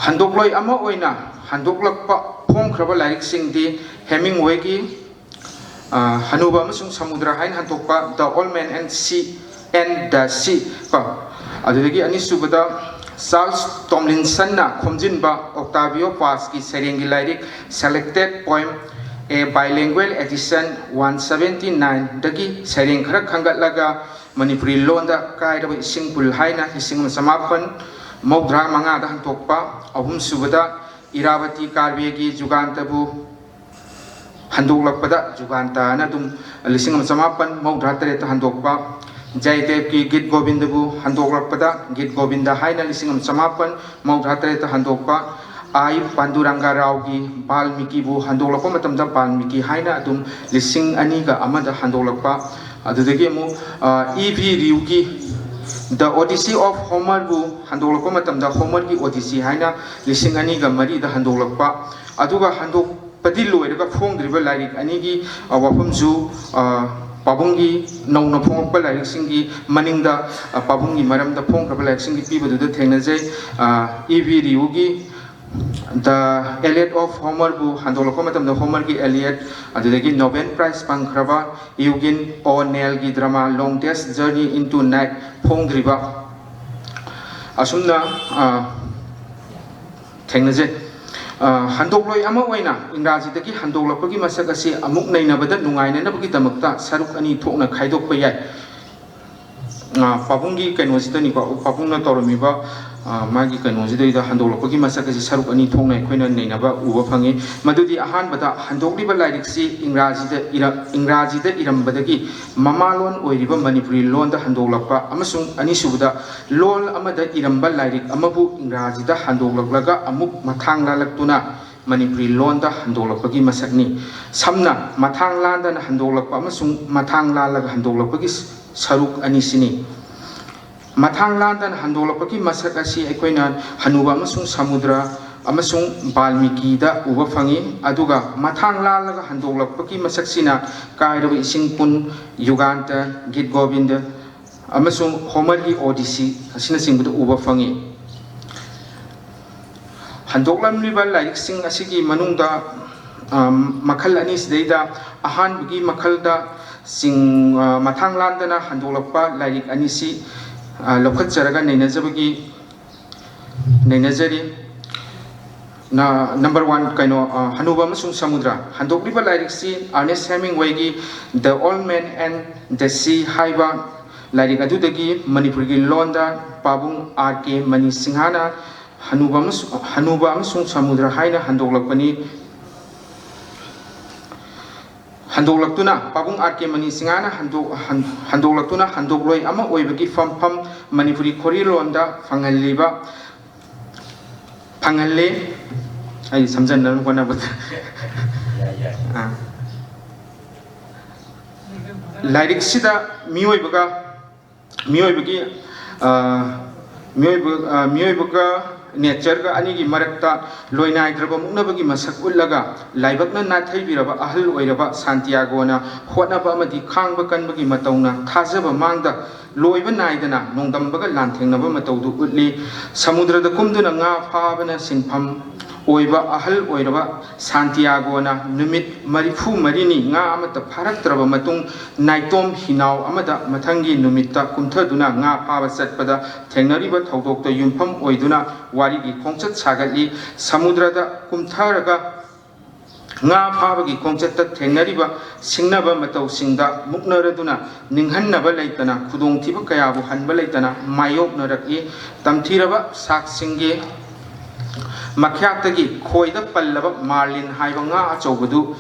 handokloi ama oina handoklakpa phongkhraba lairik singdi Hemingway gi Hanuba amasung Samudra hain handokpa The Old Man and the Sea pa adudagi anisubada Charles Tomlinson na khomjinba Octavio Paz ki serengi lairik selected poem a bilingual edition 179 dagi sereng khara khangatlaga Manipuri londa kairaba isingpul haina ising samapan Mogdra manga da handokpa ahum subada Iravati Karvegi Jugantabu handoklakpada Juganta na dum lising samapan Mogdra tereta handokpa Jaidev ki Git Govindabu handoklakpada Git Govinda haina lising samapan Mogdra tereta handokpa Ai Panduranga Rao ki Balmiki bu handoklakpa matamda Balmiki haina dum lising aniga amada handoklakpa adudagi mu E.V. Riu ki The Odyssey of Homer bu handoklakpa matamda Homer ki Odyssey haina lising aniga mari da handoklakpa aduga handokpadi loiraga phongdriba lairik anigi wafamju pabungi nauna phongpa lairik singi maningda pabungi maramda phongkraba lairik singi pibaduda thengnajai E.V. Riu gi The Iliad of Homer bu handolakpa matamda Homer ki Iliad adudagi Nobel Prize pangkraba Eugene O'Neill gi drama Long Day's Journey into Night phongdriba asumna thengnaje handokloi ama oina Ingraji dagi handoklakpagi masak asi amuk nainabada nungainanabagi damakta saruk ani thokna khaidokpa yai ꯄꯥꯕꯨꯡꯒꯤ ꯀꯩꯅꯣꯁꯤꯗꯅꯤꯀꯣ ꯄꯥꯕꯨꯡꯅ ꯇꯧꯔꯝꯃꯤꯕ ꯃꯥꯒꯤ ꯀꯩꯅꯣꯁꯤꯗꯩꯗ ꯍꯟꯗꯣꯛꯂꯛꯄꯒꯤ ꯃꯁꯛ ꯑꯁꯤ ꯁꯔꯨꯛ ꯑꯅꯤ ꯊꯣꯛꯅ ꯑꯩꯈꯣꯏꯅ ꯅꯩꯅꯕ ꯎꯕ ꯐꯪꯉꯤ ꯃꯗꯨꯗꯤ ꯑꯍꯥꯟꯕꯗ ꯍꯟꯗꯣꯛꯂꯤꯕ ꯂꯥꯏꯔꯤꯛꯁꯤ ꯏꯪꯒ꯭ꯔꯥꯖꯤꯗ 이름ꯕꯗꯒꯤ ꯃꯃꯥꯂꯣꯟ ꯑꯣꯏꯔꯤꯕ ꯃꯅꯤꯄꯨꯔꯤ ꯂꯣꯟꯗ ꯍꯟꯗꯣꯛꯂꯛꯄ ꯑꯃꯁꯨꯡ ꯑꯅꯤꯁꯨꯕꯗ ꯂꯣꯟ ꯑꯃꯗ 이름ꯕ ꯂꯥꯏꯔꯤꯛ ꯑꯃꯕꯨ ꯏꯪꯒ꯭ꯔꯥꯖꯤꯗ ꯍꯟꯗꯣꯛꯂꯛꯂꯒ ꯑꯃꯨꯛ ꯃꯊꯥꯡ ꯂꯥꯜꯂꯛꯇꯨꯅ ꯃꯅꯤꯄꯨꯔꯤ ꯂꯣꯟꯗ ꯍꯟꯗꯣꯛꯂꯛꯄꯒꯤ ꯃꯁꯛꯅꯤ ꯁꯝꯅ ꯃꯊꯥꯡ ꯂꯥꯟꯗꯅ ꯍꯟꯗꯣꯛꯂꯛꯄ ꯑꯃꯁꯨꯡ ꯃꯊꯥꯡ ꯂꯥꯜꯂꯒ ꯍꯟꯗꯣꯛꯂꯛꯄꯒꯤ ꯁꯔꯨꯛ ꯑꯅꯤꯁꯤꯅꯤ ꯃꯊꯥꯡ ꯂꯥꯟꯗꯅ ꯍꯟꯗꯣꯛꯂꯛꯄꯒꯤ ꯃꯁꯛ ꯑꯁꯤ ꯑꯩꯈꯣꯏꯅ ꯍꯅꯨꯕ ꯑꯃꯁꯨꯡ ꯁꯃꯨꯗ꯭ꯔ ꯑꯃꯁꯨꯡ ꯕꯥꯜꯃꯤꯀꯤꯗ ꯎꯕ ꯐꯪꯉꯤ ꯑꯗꯨꯒ ꯃꯊꯥꯡ ꯂꯥꯜꯂꯒ ꯍꯟꯗꯣꯛꯂꯛꯄꯒꯤ ꯃꯁꯛꯁꯤꯅ ꯀꯥꯏꯔꯕ ꯏꯁꯤꯡ ꯄꯨꯟ ꯌꯨꯒꯥꯟꯇ ꯒꯤꯠ ꯒꯣꯕꯤꯟꯗ ꯑꯃꯁꯨꯡ ꯍꯣꯃꯔꯒꯤ ꯑꯣꯗꯤꯁꯤ ꯑꯁꯤꯅꯆꯤꯡꯕꯗ ꯎꯕ ꯐꯪꯉꯤ ꯍꯟꯗꯣꯛꯂꯝꯂꯤꯕ ꯂꯥꯏꯔꯤꯛꯁꯤꯡ ꯑꯁꯤꯒꯤ ꯃꯅꯨꯡꯗ ꯃꯈꯜ ꯑꯅꯤꯁꯤꯗꯩꯗ ꯑꯍꯥꯟꯕꯒꯤ ꯃꯈꯜꯗ ꯃꯊꯥꯡ ꯂꯥꯟꯗꯅ ꯍꯟꯗꯣꯛꯂꯛꯄ ꯂꯥꯏꯔꯤꯛ ꯑꯅꯤꯁꯤ ꯂꯧꯈꯠꯆꯔꯒ ꯅꯩꯅꯖꯔꯤ ꯅꯝꯕꯔ 1 ꯀꯩꯅꯣ ꯍꯅꯨꯕ ꯑꯃꯁꯨꯡ ꯁꯃꯨꯗ꯭ꯔ ꯍꯟꯗꯣꯛꯂꯤꯕ ꯂꯥꯏꯔꯤꯛꯁꯤ ꯑꯥꯔꯅꯦꯁ ꯍꯦꯃꯤꯡꯋꯦꯒꯤ ꯗ ꯑꯣꯜ ꯃꯦꯟ ꯑꯦꯟ ꯗ ꯁꯤ ꯍꯥꯏꯕ ꯂꯥꯏꯔꯤꯛ ꯑꯗꯨꯗꯒꯤ ꯃꯅꯤꯄꯨꯔꯒꯤ ꯂꯣꯟꯗ ꯄꯥꯕꯨꯡ R.K. ꯃꯅꯤ ꯁꯤꯡꯍꯅ ꯍꯅꯨꯕ ꯑꯃꯁꯨꯡ ꯁꯃꯨꯗ꯭ꯔ ꯍꯥꯏꯅ ꯍꯟꯗꯣꯛꯂꯛꯇꯨꯅ ꯄꯥꯕꯨꯡ R.K. ꯃꯅꯤ ꯁꯤꯡꯍꯅ ꯍꯟꯗꯣꯛꯂꯛꯇꯨꯅ ꯍꯟꯗꯣꯛꯂꯣꯏ ꯑꯃ ꯑꯣꯏꯕꯒꯤ ꯐꯝꯐꯝ ꯃꯅꯤꯄꯨꯔꯤ ꯈꯣꯔꯤꯂꯣꯟꯗ ꯐꯪꯍꯜꯂꯦ ꯑꯩ ꯁꯝꯖꯟꯅꯕ ꯍꯣꯠꯅꯕꯗ ꯂꯥꯏꯔꯤꯛꯁꯤꯗ ꯃꯤꯑꯣꯏꯕꯒ ꯅꯦꯆꯔꯒ ꯑꯅꯤꯒꯤ ꯃꯔꯛꯇ ꯂꯣꯏꯅꯥꯏꯗ꯭ꯔꯕ ꯃꯨꯛꯅꯕꯒꯤ ꯃꯁꯛ ꯎꯠꯂꯒ ꯂꯥꯏꯕꯛꯅ ꯅꯥꯊꯩꯕꯤꯔꯕ ꯑꯍꯜ ꯑꯣꯏꯔꯕ ꯁꯥꯟꯇꯤꯌꯥꯒꯣꯅ ꯍꯣꯠꯅꯕ ꯑꯃꯗꯤ ꯈꯥꯡꯕ ꯀꯟꯕꯒꯤ ꯃꯇꯧꯅ ꯊꯥꯖꯕ ꯃꯥꯡꯗ ꯂꯣꯏꯕ ꯅꯥꯏꯗꯅ ꯅꯣꯡꯗꯝꯕꯒ ꯂꯥꯟꯊꯦꯡꯅꯕ ꯃꯇꯧꯗꯨ ꯎꯠꯂꯤ ꯁꯃꯨꯗ꯭ꯔꯗ ꯀꯨꯝꯗꯨꯅ ꯉꯥ ꯐꯥꯕꯅ ꯁꯤꯟꯐꯝ ꯑꯣꯏꯕ ꯑꯍꯜ ꯑꯣꯏꯔꯕ ꯁꯥꯟꯇꯤꯌꯥꯒꯣꯅ ꯅꯨꯃꯤꯠ 44ꯅꯤ ꯉꯥ ꯑꯃꯠꯇ ꯐꯥꯔꯛꯇ꯭ꯔꯕ ꯃꯇꯨꯡ ꯅꯥꯏꯇꯣꯝ ꯍꯤꯅꯥꯎ ꯑꯃꯗ ꯃꯊꯪꯒꯤ ꯅꯨꯃꯤꯠꯇ ꯀꯨꯝꯊꯗꯨꯅ ꯉꯥ ꯐꯥꯕ ꯆꯠꯄꯗ ꯊꯦꯡꯅꯔꯤꯕ ꯊꯧꯗꯣꯛꯇ ꯌꯨꯝꯐꯝ ꯑꯣꯏꯗꯨꯅ ꯋꯥꯔꯤꯒꯤ ꯈꯣꯡꯆꯠ ꯁꯥꯒꯠꯂꯤ ꯁꯃꯨꯗ꯭ꯔꯗ ꯀꯨꯝꯊꯔꯒ ꯉꯥ ꯐꯥꯕꯒꯤ ꯈꯣꯡꯆꯠꯇ ꯊꯦꯡꯅꯔꯤꯕ ꯁꯤꯡꯅꯕ ꯃꯇꯧꯁꯤꯡꯗ ꯃꯨꯛꯅꯔꯗꯨꯅ ꯅꯤꯡꯍꯟꯅꯕ ꯂꯩꯇꯅ ꯈꯨꯗꯣꯡꯊꯤꯕ ꯀꯌꯥꯕꯨ ꯍꯟꯕ ꯂꯩꯇꯅ ꯃꯥꯌꯣꯛꯅꯔꯛꯏ ꯇꯝꯊꯤꯔꯕ ꯁꯥꯛꯁꯤꯡꯒꯤ ꯃꯈ꯭ꯌꯥꯠꯇꯒꯤ ꯈꯣꯏꯗ ꯄꯜꯂꯕ ꯃꯥꯔꯂꯤꯟ ꯍꯥꯏꯕ ꯉꯥ ꯑꯆꯧꯕꯗꯨ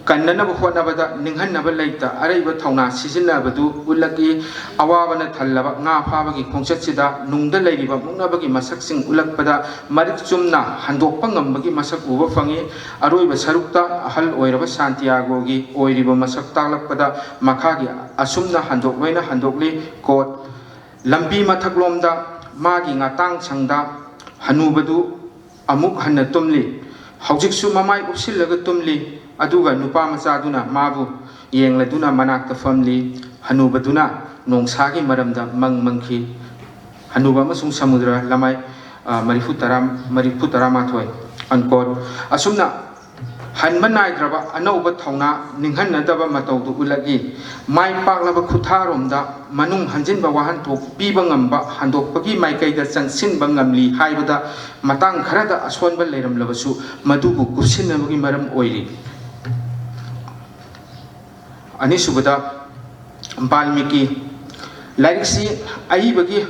ꯀꯟꯅꯅꯕ ꯍꯣꯠꯅꯕꯗ ꯅꯤꯡꯍꯟꯅꯕ ꯂꯩꯇ ꯑꯔꯩꯕ ꯊꯧꯅꯥ ꯁꯤꯖꯤꯟꯅꯕꯗꯨ ꯎꯠꯂꯛꯏ ꯑꯋꯥꯕꯅ ꯊꯜꯂꯕ ꯉꯥ ꯐꯥꯕꯒꯤ ꯈꯣꯡꯆꯠꯁꯤꯗ ꯅꯨꯡꯗ ꯂꯩꯔꯤꯕ ꯃꯨꯛꯅꯕꯒꯤ ꯃꯁꯛꯁꯤꯡ ꯎꯠꯂꯛꯄꯗ ꯃꯔꯤꯛ ꯆꯨꯝꯅ ꯍꯟꯗꯣꯛꯄ ꯉꯝꯕꯒꯤ ꯃꯁꯛ ꯎꯕ ꯐꯪꯉꯤ ꯑꯔꯣꯏꯕ ꯁꯔꯨꯛꯇ ꯑꯍꯜ ꯑꯣꯏꯔꯕ ꯁꯥꯟꯇꯤꯌꯥꯒꯣꯒꯤ ꯑꯣꯏꯔꯤꯕ ꯃꯁꯛ ꯇꯥꯛꯂꯛꯄꯗ ꯃꯈꯥꯒꯤ ꯑꯁꯨꯝꯅ ꯍꯟꯗꯣꯛꯂꯣꯏꯅ ꯍꯟꯗꯣꯛꯂꯤ ꯀꯣꯠ ꯂꯝꯕꯤ ꯃꯊꯛꯂꯣꯝꯗ ꯃꯥꯒꯤ ꯉꯥꯇꯥꯡꯁꯪꯗ ꯍꯅꯨꯕꯗꯨ ꯑꯃꯨꯛ ꯍꯟꯅ ꯇꯨꯝꯂꯤ ꯍꯧꯖꯤꯛꯁꯨ ꯃꯃꯥꯏ ꯎꯞꯁꯤꯜꯂꯒ ꯇꯨꯝꯂꯤ ꯑꯗꯨꯒ ꯅꯨꯄꯥ ꯃꯆꯥꯗꯨꯅ ꯃꯥꯕꯨ ꯌꯦꯡꯂꯗꯨꯅ ꯃꯅꯥꯛꯇ ꯐꯝꯂꯤ ꯍꯅꯨꯕꯗꯨꯅ ꯅꯣꯡꯁꯥꯒꯤ ꯃꯔꯝꯗ ꯃꯪꯈꯤ ꯍꯅꯨꯕ ꯑꯃꯁꯨꯡ ꯁꯃꯨꯗ꯭ꯔ ꯂꯃꯥꯏ 40-11 ꯑꯟꯀꯣꯠ ꯑꯁꯨꯝꯅ ꯍꯟꯕ ꯅꯥꯏꯗ꯭ꯔꯕ ꯑꯅꯧꯕ ꯊꯧꯅꯥ ꯅꯤꯡꯍꯟꯅꯗꯕ ꯃꯇꯧꯗꯨ ꯎꯠꯂꯛꯏ ꯃꯥꯏ ꯄꯥꯛꯂꯕ ꯈꯨꯠꯊꯥꯔꯣꯝꯗ ꯃꯅꯨꯡ ꯍꯟꯖꯤꯟꯕ ꯋꯥꯍꯟꯊꯣꯛ ꯄꯤꯕ ꯉꯝꯕ ꯍꯟꯗꯣꯛꯄꯒꯤ ꯃꯥꯏꯀꯩꯗ ꯆꯪꯁꯤꯟꯕ ꯉꯝꯂꯤ ꯍꯥꯏꯕꯗ ꯃꯇꯥꯡ ꯈꯔꯗ ꯑꯁꯣꯟꯕ ꯂꯩꯔꯝꯂꯕꯁꯨ ꯃꯗꯨꯕꯨ ꯀꯨꯞꯁꯤꯟꯅꯕꯒꯤ ꯃꯔꯝ ꯑꯣꯏꯔꯤ ꯑꯅꯤꯁꯨꯕꯗ ꯕꯥꯜꯃꯤꯀꯤ ꯂꯥꯏꯔꯤꯛꯁꯤ ꯑꯏꯕꯒꯤ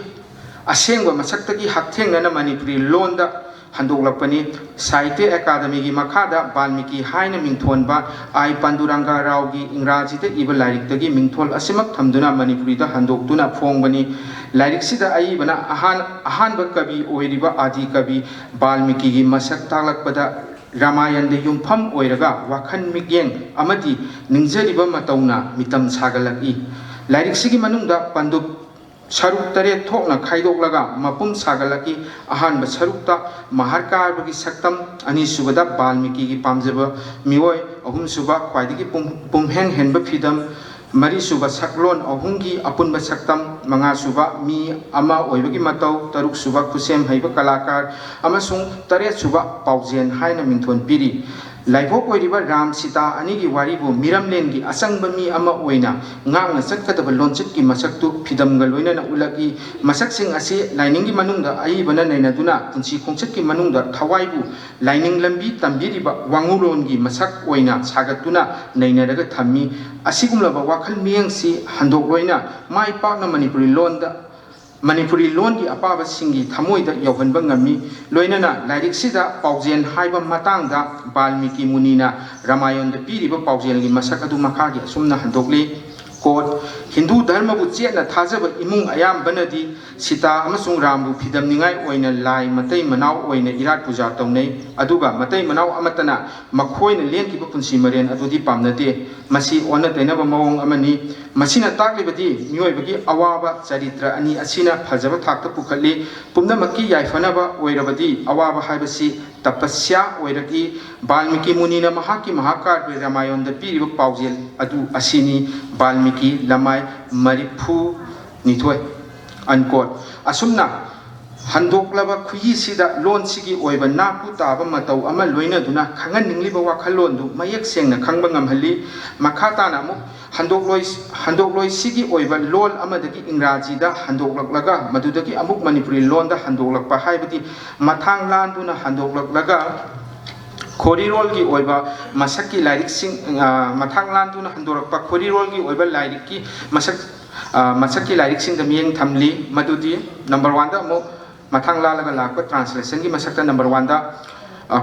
ꯑꯁꯦꯡꯕ ꯃꯁꯛꯇꯒꯤ ꯍꯛꯊꯦꯡꯅꯅ ꯃꯅꯤꯄꯨꯔꯤ ꯂꯣꯟꯗ ꯍꯟꯗꯣꯛꯂꯛꯄꯅꯤ ꯁꯥꯍꯤꯇ꯭ꯌ ꯑꯦꯀꯥꯗꯃꯤꯒꯤ ꯃꯈꯥꯗ ꯕꯥꯜꯃꯤꯀꯤ ꯍꯥꯏꯅ ꯃꯤꯡꯊꯣꯟꯕ ꯑꯥꯏ ꯄꯥꯟꯗꯨꯔꯪꯒ ꯔꯥꯎꯒꯤ ꯏꯪꯒ꯭ꯔꯥꯖꯤꯗ ꯏꯕ ꯂꯥꯏꯔꯤꯛꯇꯒꯤ ꯃꯤꯡꯊꯣꯜ ꯑꯁꯤꯃꯛ ꯊꯝꯗꯨꯅ ꯃꯅꯤꯄꯨꯔꯤꯗ ꯍꯟꯗꯣꯛꯇꯨꯅ ꯐꯣꯡꯕꯅꯤ ꯂꯥꯏꯔꯤꯛꯁꯤꯗ ꯑꯏꯕꯅ ꯑꯍꯥꯟꯕ ꯀꯕꯤ ꯑꯣꯏꯔꯤꯕ ꯑꯥꯗꯤ ꯀꯕꯤ ꯕꯥꯜꯃꯤꯀꯤꯒꯤ ꯃꯁꯛ ꯇꯥꯛꯂꯛꯄꯗ ꯔꯥꯃꯥꯌꯟꯗ ꯌꯨꯝꯐꯝ ꯑꯣꯏꯔꯒ ꯋꯥꯈꯜ ꯃꯤꯠꯌꯦꯡ ꯑꯃꯗꯤ ꯅꯤꯡꯖꯔꯤꯕ ꯃꯇꯧꯅ ꯃꯤꯇꯝ ꯁꯥꯒꯠꯂꯛꯏ ꯂꯥꯏꯔꯤꯛꯁꯤꯒꯤ ꯃꯅꯨꯡꯗ ꯄꯟꯗꯨꯞ ꯁꯔꯨꯛ 7 ꯊꯣꯛꯅ ꯈꯥꯏꯗꯣꯛꯂꯒ ꯃꯄꯨꯝ ꯁꯥꯒꯠꯂꯛꯏ ꯑꯍꯥꯟꯕ ꯁꯔꯨꯛꯇ ꯃꯍꯥꯔꯀꯥꯔꯕꯒꯤ ꯁꯛꯇꯝ ꯑꯅꯤꯁꯨꯕꯗ ꯕꯥꯜꯃꯤꯀꯤꯒꯤ ꯄꯥꯝꯖꯕ ꯃꯤꯑꯣꯏ ꯑꯍꯨꯝꯁꯨꯕ ꯈ꯭ꯋꯥꯏꯗꯒꯤ ꯄꯨꯝꯍꯦꯟ ꯍꯦꯟꯕ ꯐꯤꯗꯝ ꯃꯔꯤꯁꯨꯕ ꯁꯛꯂꯣꯟ ꯑꯍꯨꯝꯒꯤ ꯑꯄꯨꯟꯕ ꯁꯛꯇꯝ ꯃꯉꯥꯁꯨꯕ ꯃꯤ ꯑꯃ ꯑꯣꯏꯕꯒꯤ ꯃꯇꯧ ꯇꯔꯨꯛꯁꯨꯕ ꯈꯨꯠꯁꯦꯝ ꯍꯩꯕ ꯀꯂꯥꯀꯥꯔ ꯑꯃꯁꯨꯡ 8ꯁꯨꯕ ꯄꯥꯎꯖꯦꯟ ꯍꯥꯏꯅ ꯃꯤꯡꯊꯣꯟ ꯄꯤꯔꯤ लाइभोक ओइरिबा राम सीता अनिगी वारीबु मिरमलेनगी असंगबा मी अमा ओइना ngang चटकदब लोनचित की मसक्तु फिदमगा लोइना उलगी मसक्सिंग असि लाइनिंग की मनुंगदा अइबना नैनादुना पुंसी खोंचत की मनुंगदा थवाइबु लाइनिंग लंबी तंबीरिबा वांगुलोनगी मसक ओइना सागतुना नैनारगा थम्मी असिगुमलबा वाखल मियंगसी हंदोक लोइना माइ पाकना मणिपुरी लोन की अपाब सिंगी थमोइदा यौहनबा ngami लोइनना लाइरिक सिदा पाउजेन हाइबा मातांगदा बाल्मीकि मुनिना रामायण पीरिबा पाउजेल की मसक अदु मखागी असुमना हंदोकली कोट हिंदू धर्म बु चेना थाजब इमुंग अयामबनदी सीता अमसुंग रामबु फिदमनिंगाई ओइना लाई मतै मनाव ओइना इराट पूजा तौनै अदुगा मतै मनाव अमतना मखोइना लेनकिबा पुंसी मरेन अदुदी पामनते मसी ओना तैनबा मवोंग अमनी मसीना ताकलिबदी मियोइबगी अवाबा चरित्र अनि असिना फजबा थाक्ता पुखली पुमनमकी याइफनबा ओइरबदी अवाबा हाइबसी तपस्या ओइरगी बाल्मीकि मुनिना महाकी महाकाव्य रामायण पीरिबा पाउजेल अदु असिनी बाल्मीकि लमाय मरिफु निथोय अनकोट असुमना हंदोकलबा खुयीसिदा लोनसिगी ओइबा नापु ताबा मतौ अमा लोइनदुना खंगननिंगलिबा वाखलोंदु मयेक सेंगना खंगबा ngamhalli मखाताना अमु हंदोकलोय सिगी ओइबा लोल अमदगी इंग्राजीदा हंदोकलक्लगा मदुदगी अमुक मणिपुरी लोनदा हंदोकलक्पा हाइबदी मथांग लांदुना हंदोकलक्लगा खोरीरोल की ओइबा मसक्की लाइरिक्सिंग मथांग लांदुना हंदोरक्पा खोरीरोल की ओइबा लाइरिक्की मसक्की लाइरिक्सिंग द मियंग थमली मदुदी नंबर 1 दा अमु मथांग लालगा लाकपा ट्रांसलेशन की मसक्ता नंबर 1 दा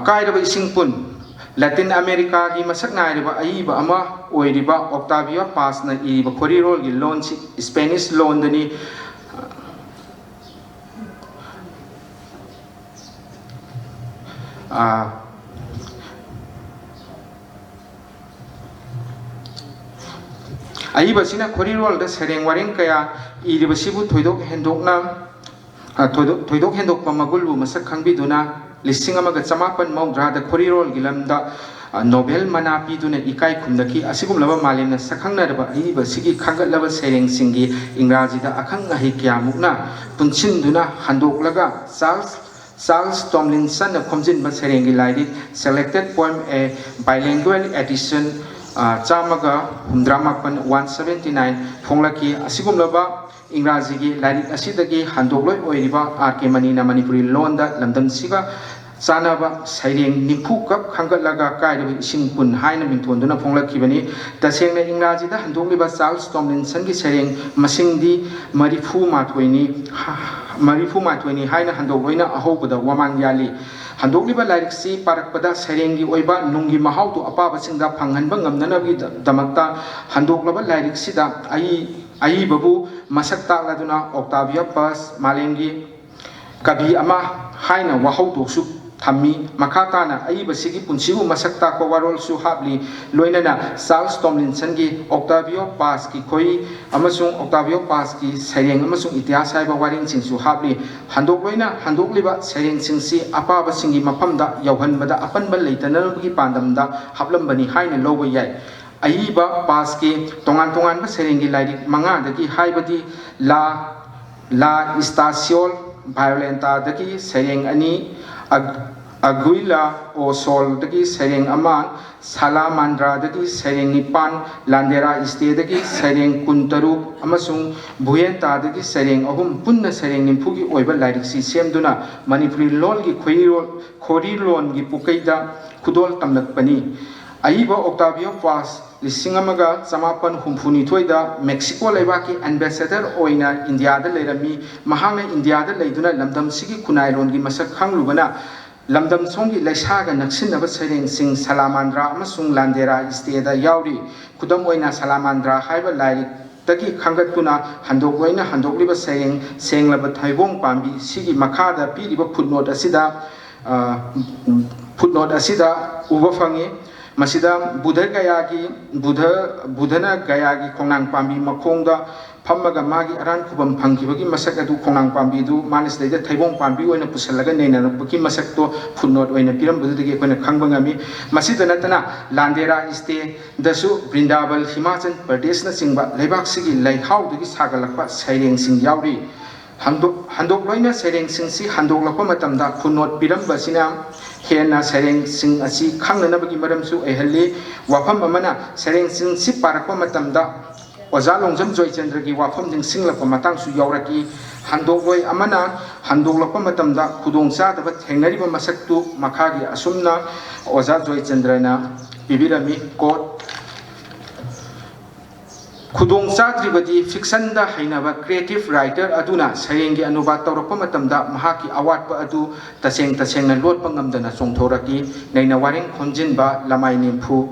कायरबा इसिंगपुन लैटिन अमेरिका की मसक नायरबा अइबा अमा ओइरिबा ऑक्टावियो पास न इबा खोरीरोल की लोन स्पेनिश लोन दनी अइबसिना खोरीरोल द सेरेंग वारेंग कया इरिबसिबु थोइदोक हेंदोकपा मगुलबु मसक खंगबिदुना लिसिंग अमगा चमापन मौद्राद खोरीरोल गिलमदा नोबेल मना पीदुना इकाई खुमदकी असिगुमलबा मालेमना सखंगनरबा अइबसिगी खंगलबा सेरेंग सिंगी इंग्राजीदा अखंग अहि क्यामुकना पुंसिनदुना हंदोकलगा चार्ल्स टॉमलिंसन खोमजिन सेरेंगी लाइरी सेलेक्टेड पोएम ए बाइलिंगुअल एडिशन चामगा हुमद्रामापन 179 फोंगलकी असिगुमलबा इंग्राजी की लाइरिक असिदगी हंदोकलोय ओइरिबा आर के मनीना मणिपुरी लोनदा लमदमसिगा चानबा सैरेंग निफु कप खंगलगा कायरबा इसिंगपुन हाइना मिंथोंदुना फोंगलखिबनी तसेंगना इंग्राजीदा हंदोकलिबा चार्ल्स टॉमलिंसन की सैरेंग मसिंगदी मरिफु माथोइनी हाइना हंदोकलोइना अहोबदा वमांग याली हंदोकलिबा लाइरिक्सी पारकपदा सैरेंगी ओइबा नुंगी महाउतु अपाबसिंगदा फंगहनबा ngamnanabi damakta हंदोकलबा लाइरिक्सीदा आई बबू मसक ताकलादुना ऑक्टावियो पास मालेंगी कवि अमा हाइना वाहौदोसु थम्मी मखाताना अइबसिगी पुंसिबु मसक ताको वारोलसु हाबली लोइनना चार्ल्स टॉमलिंसन की ऑक्टावियो पास की खोई अमसुंग ऑक्टावियो पास की सैरेंग अमसुंग इतिहास हाइबा वारिंग सिंगसु हाबली हंदोकलोइना हंदोकलिबा सैरेंग सिंगसी अपाबा सिंगी मफमदा यौहनबदा अपनबा लेतनबगी पांदमदा हाबलंबनी हाइना लोबा याय अइबा पास की तोंगान सेरेंगी लाइरिक मंगादगी हाइबदी ला इस्तासियोल वायोलेंटा दगी सेरेंग अनि अगुइला ओ सोल दगी सेरेंग अमा सालामांद्रा दगी सेरेंग निपान लांदेरा इस्ते दगी सेरेंग कुंतरु अमसुंग भुयेंता दगी सेरेंग अहुम पुन्न सेरेंग निम्फुगी ओइबा लाइरिक सी सेमदुना मणिपुरी लोन की खोरी लोन की पुकैदा खुदोल तमलकपनी अइबा ऑक्टावियो पास लिसिंग अमगा चमापन हुम्फुनिथोइदा मेक्सिको लेबाकी एम्बेसडर ओइना इंडियादा लेरमी महांगना इंडियादा लेदुना लमदम सिगी खुनाइलोन की मसक खंगलुबना लमदम सोंगी लेसागा नक्सिनबा सैरेंग सिंग सालामांद्रा अमसुंग लांदेरा इस्तेदा याउरी खुदम ओइना सालामांद्रा हाइबा लाइरिक तगी खंगतुना हंदोकलोइना हंदोकलिबा सैरेंग सेंगलबा थाइबोंग पांबी सिगी मखादा पीरिबा फुटनोट असिदा उबा फंगे मसिदा बुधना गया की खोंनांग पांबी मखोंदा फम्मगा मागी अरान खुबम फंगिबगी मसक अदु खोंनांग पांबी दु मानसदैदा थैबोंग पांबी ओइना पुसलगा नैनानबकी मसक तो फुटनोट ओइना पिरमबदुदगी कोइना खंगबा ngami मसिदा नतना लांदेरा इस्ते दसु वृंदावन हिमाचल प्रदेश न चिंगबा लेबाक सिगी लैहाउदगी सागलकपा सैरेंग सिंग याउरी handokloina serengsingsi handoklakpa matamda khunot pirambasina hena serengsing asi khangnanabagi maramsu ehalli wafam amana serengsingsi parakpa matamda oza longjam joychandra gi wafam ningsinglakpa matangsu yauraki handokloi amana handoklakpa matamda khudongchadaba thengnariba masaktu makhagi asumna oza joychandrana pibirami quote khudong chadribadi fiction da hainaba creative writer aduna sarengi anubat tawrakpa matamda mahaki awatpa adu tasengna lotpa ngamdana chongthoraki naina wareng khonjinba lamai nimphu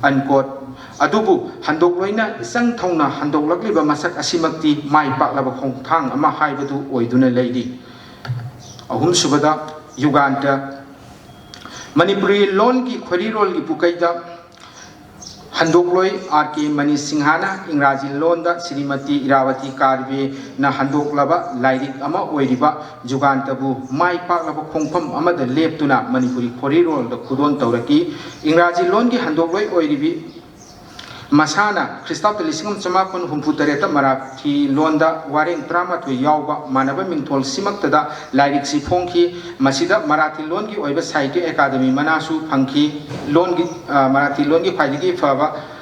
unquote adubu handokloina isang thongna handoklakliba masak asimakti mai paklaba khongthang ama haibadu oiduna leidi ahum subada Uganda Manipuri lon ki khori rol ki pukaida handokloi RK Mani Singhana Ingraji Londa Srimati Iravati Karve na handoklaba lairik ama oiriba Jugantabu mai paklaba khongpham amada leptuna Manipuri khorirol da khudon tauraki Ingraji Lon ki handokloi oiribi Masana Christoph Lisingam Chamakun Humputareta Marathi Londa Wareng Tramatu Yauba Manaba Mingtol Simaktada Lairik Sifongki Masida Marathi Longi Oiba Sahitya Academy Manasu Pangki Longi Marathi Longi Khwaidigi Faba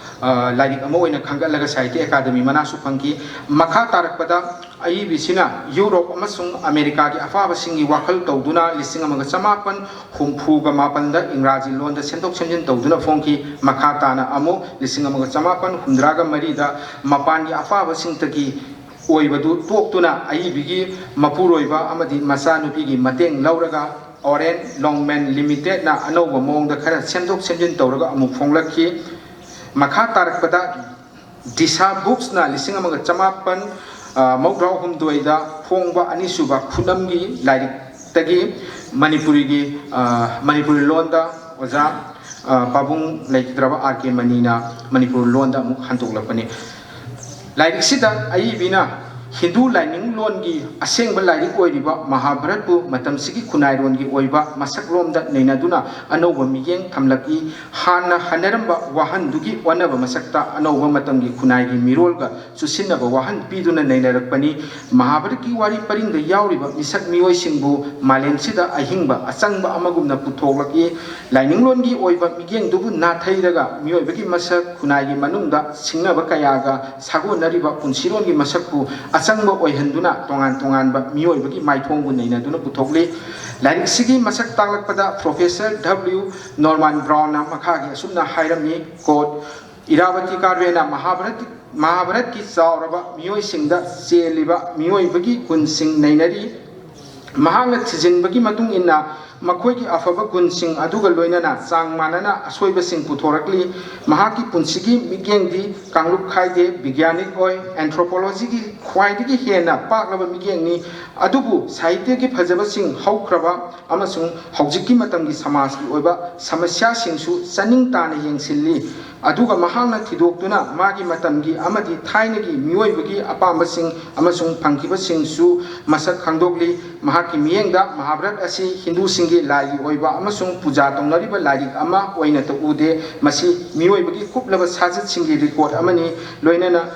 Lairik ama oina khangalaga Sahitya Academy Manasu Pangki Makha Tarakpada Aibisina Europe amasung America ki afaba singi wakhal tawduna lisingamaga chamapan humpuga mapanda Ingraji Londa sentok senjin tawduna phongki makha tana amo lisingamaga chamapan hundraga marida mapan ki afaba singtaki oibadu toktuna aibigi mapuroiba amadi masanupi gi mateng lauraga Oren Longman Limited na anoba mongda khara sentok senjin tawraga amuk phonglakhi makha tarakpada Disha Books na lisingamaga chamapan Maudraw Humdoida Phongba Anisuba Khunamgi Lairik Tagi Manipuri Londa Oza Pabung Laikidraba RK Manina Manipur Londa Muk Hantoklapani Lairik Sida Aibina Hindu Lining Longi Asengba Lairik Oiriba Mahabharatpu Matamsigi Kunai Rongi Oiba Masak Lomda Nainaduna Anoba Miyeng Thamlaki Hana Haneramba Wahan Dugi Wanaba Masakta Anoba Matamgi Kunai gi Mirolga Susinaba Wahan Piduna Nainarakpani Mahabharati Wari Paringda Yauriba Misak Mioi Singbu Malensida Ahingba Asangba Amagumna Putoklaki Lining Longi Oiba Miyeng Dubu Nathairaga Mioibagi Masak Kunai gi Manungda Singnaba Kayaga Sago Nariba Punsirongi Masakpu Asangba Oihanduna Tongan ba Mioibagi Maithongbu Nainaduna Puthokli Lairik Sigi Masak Taklakpada Professor W. Norman Brown na Makhagi Asumna Hairami quote Iravati Karvena Mahabharat ki Sauraba Mioi Singda Seliba Mioibagi Kun Sing Nainari Mahanga Tijinbagi Matung Inna Makoigi Afaba Kun Sing Aduga Loinana Sang Manana Asoiba Sing Puthorakli Mahaki Punsigi Migengdi Kangluk Khaide Bigyanik Oi Anthropology ki Khwaidigi Hena Paklaba Migengni Adubu Sahitya ki Phajaba Sing Haukraba Amasung Haujiki Matamgi Samaj ki Oiba Samasya Singsu Saning Tana Yengsilli Aduga Mahangna Thidoktuna Magi Matamgi Amadi Thainagi Mioibagi Apamba Sing Amasung Pangkiba Singsu Masak Khangdokli Mahaki Miyengda Mahabharat asi Hindu Singi Lai Oiba Amasung Puja Tongnariba Lairik ama Oina Ude Masi Mioibagi Kuplaba Sajat Singi record amani Loinana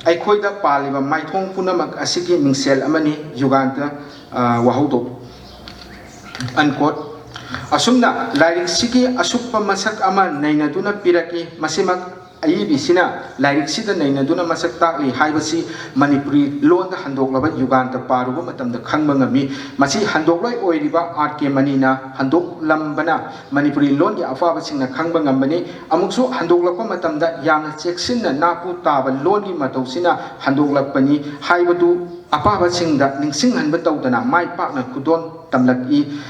Aikhoida Paliba Maithong Punamak Asigi Mingsel amani Uganda Wahaudo unquote Asumna Lairik Sigi Asukpa Masak ama Nainaduna Piraki Masimak Aibi Sina Lairik Sida Nainaduna Masak Takli Haibasi Manipuri Londa Handoklaba Uganda Paruba Matamda Khangmangami Masi Handoklai Oiriba RK Manina Handok Lambana Manipuri Longi Afaba Singna Khangmangambani Amuksu Handoklapa Matamda Yamna Cheksina Napu Taba Longi Matausina Handoklapani Haibadu Apaba Singda Ningsing Hanba Taudana Mai Pakna Kudon Tamlaki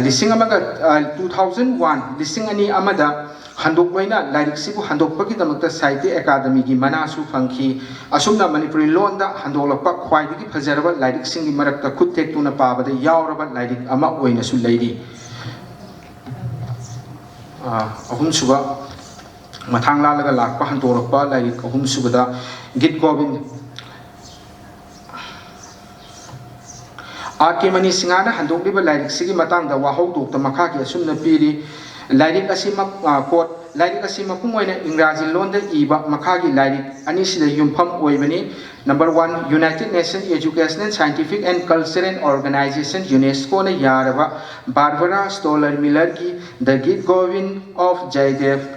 Lising Amaga 2001 Lising Ani Amada Handokloina Lairik Sibu Handokpaki Damakta Sahitya Academy gi Manasu Phangki Asumna Manipuri Londa Handoklapa Khwaidigi Phajaraba Lairik Singi Marakta Khuttektuna Pabada Yauraba Lairik ama Oinasu Leiri Ahum Suba Mathang Lalaga Lakpa Handorapa Lairik Ahum Subada Git Govind RK Mani Singhana Handokliba Lairik Sigi Matangda Wahau Dokta Makhaki Asumna Piri Lairik Asima quote लाइरिक असी मपुंग ओइना इंग्राजी लोन द इबा मखागी लाइरिक अनि सिदा युमफम ओइबनी number 1 United Nation educational scientific and cultural organisation UNESCO ने यारबा बारबरा स्टोलर मिलर की the Geet Govind of Jayadev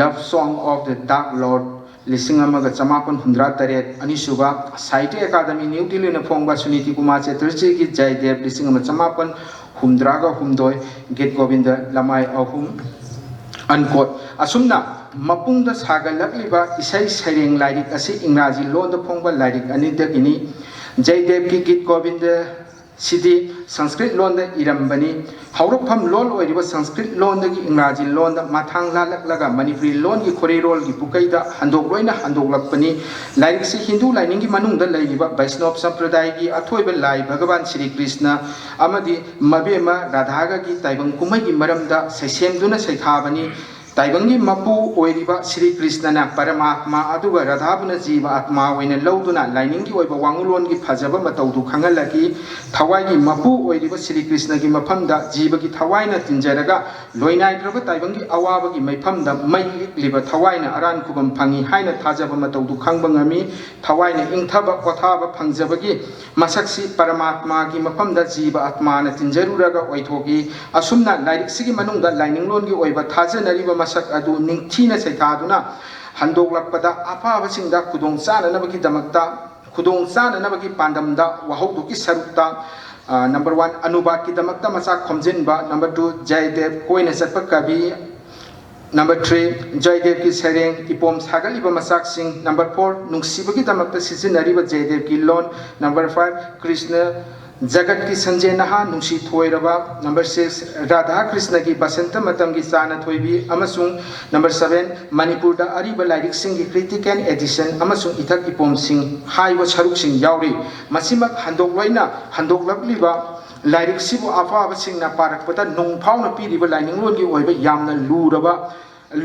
love song of the dark lord लिसिंग अमग चमापन 103 अनिसुबा साहित्य अकादमी न्यू दिल्ली ने फोंगबा सुनीति कुमार चतुर्वेदी की जयदेव लिसिंग अमग चमापन 103 गीत गोविंद लमाय अहुम अनकोट असुमना मपुंग द सागलकलिबा इसै सैरेंग लाइरिक असि इंग्राजी लोन द फोंगबा लाइरिक अनिदगिनी जयदेव की गीत गोविंद सिदी संस्कृत लोन द इरंबनी हौरफम लोन ओइरिबा संस्कृत लोन द इंग्राजी लोन द माथांग लालकलगा मणिपुरी लोन की खोरेरोल की पुकैदा हंदोक लोइना हंदोकलकपनी लाइरिक से हिंदू लाइनिंग की मनुंग द लैरिबा वैष्णव संप्रदाय की अथोइबा लाई भगवान श्री कृष्ण अमदी मबेमा राधागा की ताइबंग कुमै की मरमदा सैसेमदुना सैथाबनी ताइबंगी मपू ओइरिबा श्री कृष्णना परमात्मा अदुगा राधाबुना जीव आत्मा ओइना लौदुना लाइनिंग की ओइबा वांगुलोन की फजबा मतौदु खंगलकी थवाई की मपू ओइरिबा श्री कृष्ण की मफमदा जीव की थवाइना तिंजरगा लोइनाइद्रबा ताइबंगी अवाबा की मैफमदा मैलिबा थवाइना अरान कुबम फंगी हाइना थाजबा मतौदु खंगबंगमी थवाइना इंथबा कोथाबा फंगजबगी मसक्सी परमात्मा की मफमदा जीव आत्माना तिंजरुरगा ओइथोगी असुमना लाइरिक सिगी मनुंगदा लाइनिंग लोन की ओइबा थाजनरिबा मसक अदु निंगथीना सैथादुना हंदोकलकपदा अफाबसिंगदा खुदोंग चाननबगी दमकता खुदोंग चाननबगी पांडमदा वहौदुकी सरुक्ता नंबर 1 अनुबाद की दमकता मसा खोमजिनबा नंबर 2 जयदेव कोइना चटप कवि नंबर 3 जयदेव की सरेंग इपोम सागलिबा मसाकसिंग नंबर 4 नुंगसिबगी दमकता सिजिनरिबा जयदेव की लोन नंबर 5 कृष्ण जगत की संजय नहा नुंसी थोइरबा नंबर 6 राधा कृष्ण की बसंत मतम की चाना थोइबी अमसुंग नंबर 7 मणिपुर दा अरिबा लाइरिक सिंह की क्रिटिकल एडिशन अमसुंग इथक इपोम सिंह हाइबा सरुक सिंह यावरी मसिमक हंदोक लोइना हंदोकलकलिबा लाइरिक सिबु अफाबा सिंहना पारकपता नोंफाउना पीरिबा लाइनिंग लोन की ओइबा यामना लूरबा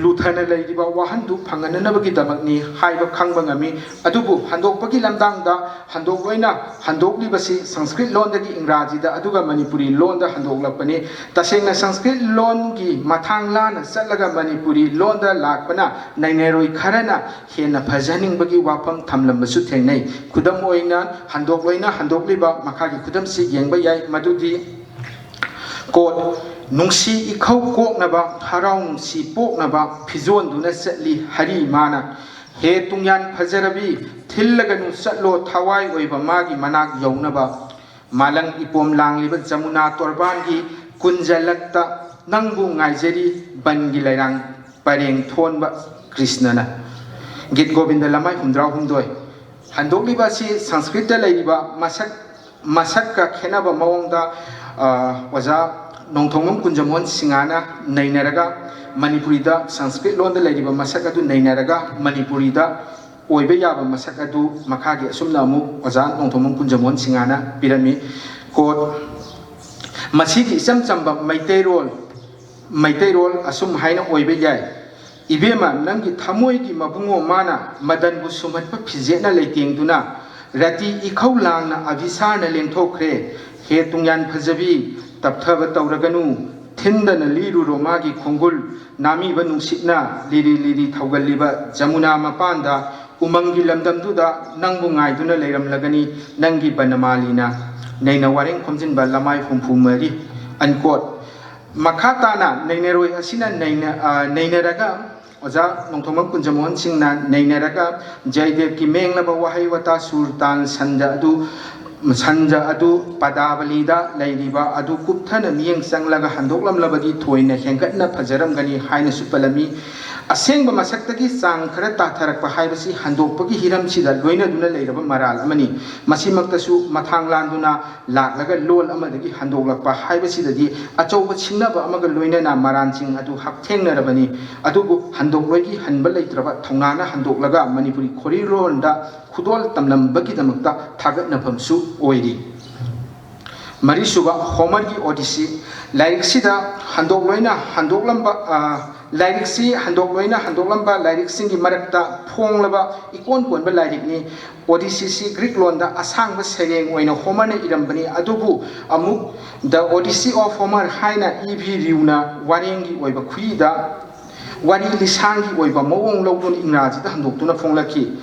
लुथना लैरिबा वाहनदु फंगननबगी दमकनी हाइबा खंगबंगमी अदुबु हंदोकपगी लमदांगदा हंदोक लोइना हंदोकलिबसी संस्कृत लोन दगी इंग्राजी दा अदुगा मणिपुरी लोन दा हंदोकलपनी तसेंगना संस्कृत लोन की मथांग लाना चलगा मणिपुरी लोन दा लाकपना नैनेरोई खरना हेना फजनिंगबगी वाफम थमलंबसु थेंगनै खुदम ओइना हंदोक लोइना हंदोकलिबा मखागी खुदमसी येंबा याय मदुदी कोट नुंसी इखौ कोकनबा हराउ नुंसी पोकनबा फिजोनदुना चली हरि माना हे तुंयान फजरबी थिल्लगा नु चलो थवाई ओइबा मागी मनाक यौनबा मालंग इपोम लांगलिबा जमुना तोरबान की कुंजलक्ता नंगबु ngaijeri बनगी लैरांग परेंग थोनबा कृष्णना गीत गोविंद लमाय 103 हंदोकलिबा सी संस्कृत लैरिबा मसक का खेनबा मवंगदा ओजा नोंथोंगम कुंजमोन सिंगाना नैनरगा मणिपुरीदा संस्कृत लोन लैरिबा मसक अदु नैनरगा मणिपुरीदा ओइबा याबा मसक अदु मखागी असुमना अमु ओजा नोंथोंगम कुंजमोन सिंगाना पिरमी कोड मसीगी इचम चंबा मैतेरोल असुम हाइना ओइबा याय इबेमा नंगी थमोइगी मबुंगो माना मदनबु सुमतपा फिजेना लेतेंगदुना रति इखौ लांगना अभिसारना लेंथोखरे हे तुंयान फजबी तपथब तौरगनु थिंदन लीरुरो मागी खोंगुल नामीबा नुंसितना लिरी लिरी थौगलिबा जमुना मपांदा उमंगी लमदमदुदा नंगबु ngaiduna लेरमलगनी नंगी बनमालीना नैना वारेंग खोमजिनबा लमाय हुमफुमरी अनकोट मखाताना नैनेरोय असिना नैनरगा ओजा नोंथोंगम कुंजमोहन सिंहना नैनरगा जयदेव की मेंगलबा वहाई वता सुरतान संजा अदु पदावलीदा लैरिबा अदु कुप्थन मियंग संगलगा हंदोकलमलबगी थोइना हेंगटना फजरमगनी हाइना सुपलमी असेंग मसक्तगी चांग खरा ताथरकपा हाइबसी हंदोकपगी हिरमसिदा लोइनदुना लैरबा मराल अमनी मसिमक्तसु मथांग लांदुना लाकलगा लोल अमदगी हंदोकलकपा हाइबसिददी अचौबा छिंगनबा अमगा लोइनना मरानसिंग अदु हक्थेंगनरबनी अदुबु हंदोकलोइगी हनबा लैत्रबा थौनाना हंदोकलगा मणिपुरी खोरिरोनदा खुदोल तमलंबगी दमक्ता थागतनफमसु ओइरी मरीसुबा होमर की ओडिसी लाइरिक्सिदा हंदोकलोइना हंदोकलंबा लाइरिक्सी हंदोकलंबा लाइरिक्सिंगी मरक्ता फोंगलबा इकोन कोनबा लाइरिकनी ओडिसी ग्रीक लोनदा असांग सरेंग ओइना होमरना इरंबनी अदुबु अमुक द ओडिसी ऑफ होमर हाइना इभी रिउना वारेंगी ओइबा खुइदा wari lisangi oiba mawong lawdun Ingraji da handok tuna fonglaki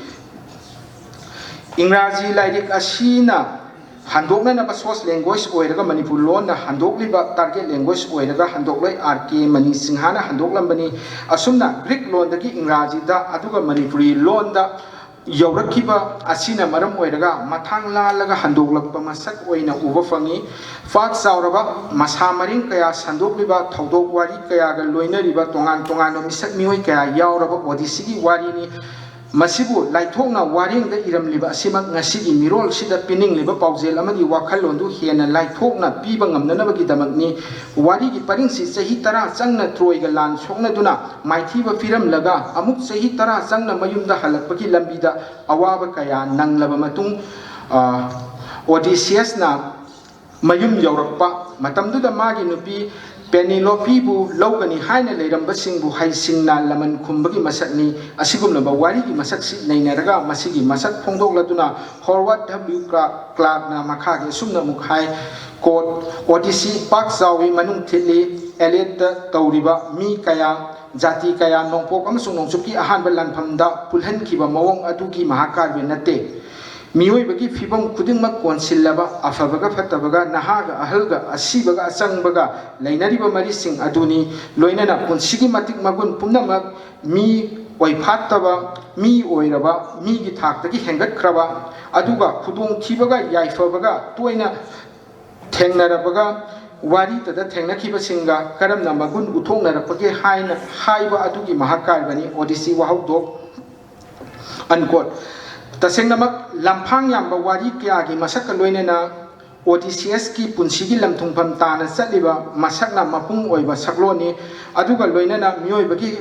Ingraji lairik asina handok na ba source language oiraga Manipur lon na handok liba target language oiraga handok loi RK Mani Singhana handok lambani asumna Greek lon dagi Ingraji da aduga Manipuri lon da yaurakkiba asina maram oiraga mathang lalaga handok lakpa masak oina uba fangi fat sauraba masa maring kaya sandok liba thodok wari kaya ga loinariba tongan tongan misak mioi kaya yauraba odisigi wari ni masibu laithokna waring da iram liba asimak ngasigi mirol sida pining liba paujel amadi wakhallon du hena laithokna piba ngamnana bagi damakni wari gi paring si sahi tara changna troi ga lan sokna duna maithiba firam laga amuk sahi tara changna mayumda halakpaki lambida awaba kaya nanglaba matung Odysseus na mayum yaurakpa matamduda magi nupi Penelope bu lawgani haina leiramba singbu haisingna laman kumbagi masakni asigumnaba warigi masaksi nainaraga masigi masak phongdokladuna Howard W. Clark na makhagi sumna mukhai quote Odyssey pak zawi manung thili Eliot tawriba mi kaya jati kaya nongpok amasung nongchupki ahanba lanphamda pulhankhiba mawong adugi mahakarbe nate Mioi bagi fibam kuding mak konsillaba afabaga fatabaga nahaga ahalga asibaga asangbaga lainariba marising aduni loinana punsigi matik magun punamak mi oifataba mi oiraba mi gi thaktagi hengat kraba aduga khudong thibaga yaifabaga toina thengnarabaga wari tada thengnakiba singa karamna magun uthongnarapage haina haiba adugi mahakargani Odyssey wahawdok unquote Tasengnamak lamphang yamba wari kayagi masakka loinena Odysseus ki punsigi lamthungpham tana satliba masakna mapung oiba sakloni aduga loinena mioibagi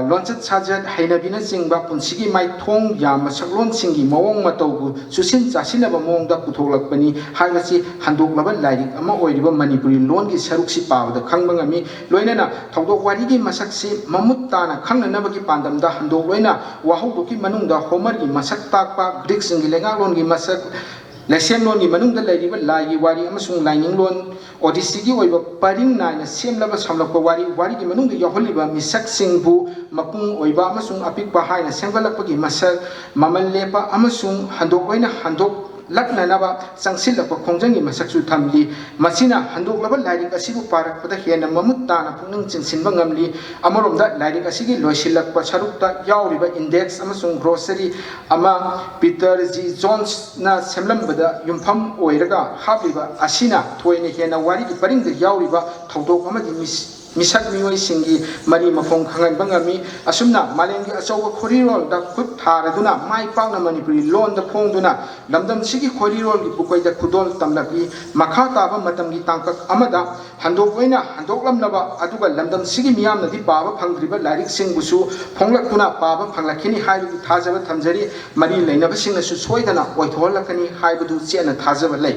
lonchat sajat hainabina singba punsigi mai thong yamba saklon singi mawong mataubu susin chasinaba mawongda puthoklakpani haibasi handoklaba lairik ama oiriba Manipuri lon gi saruksi pawada khangbangami loinena thodok wari gi masaksi mamut tana khangnanabagi pandamda handok loina wahaudoki manungda Homer gi masak takpa Greek singi lenga lon gi masak Lesem lon gi manungda lairiba lai wari amasung laining lon Odyssey gi oiba paring naina semlaba samlakpa wari gi manungda yaholiba misak singbu mapung oiba amasung apikpa haina semgalakpagi masak mamal lepa amasung handok loina handok laknanaba sangsilakpa khongjangi masaksu thamli masina handoklaba lairik asibu parakpada hena mamut tana pungning chinsinba ngamli amaromda lairik asigi loisilakpa sarukta yauriba index amasung grocery ama Peter G. Jones na semlambada yumpham oiraga habliba asina thoine hena wari gi paringda yauriba thodok amadi misak mioi singi mari mafong khangan bangami asumna malengi achawa khorirol da khut tharaduna mai pakna Manipuri lon da phongduna lamdam sigi khorirol gi bukoi da khudol tamlaki makha taba matam gi tangkak amada handok oina handoklamnaba aduga lamdam sigi miyamna di paba phangdriba lairik singbusu phonglakuna paba phanglakhini haibu thajaba thamjari mari leinaba singnasu soidana oitholakani haibudu chena thajaba lei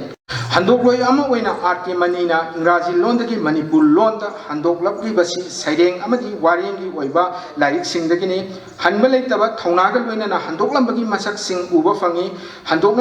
handok loi ama oina RK Mani na Ingraji lon dagi Manipur lon da handok laplibasi saireng amadi warengi oiba lairik singdagini hanba leitaba thaunaga loina na handok lambagi masak sing uba fangi handok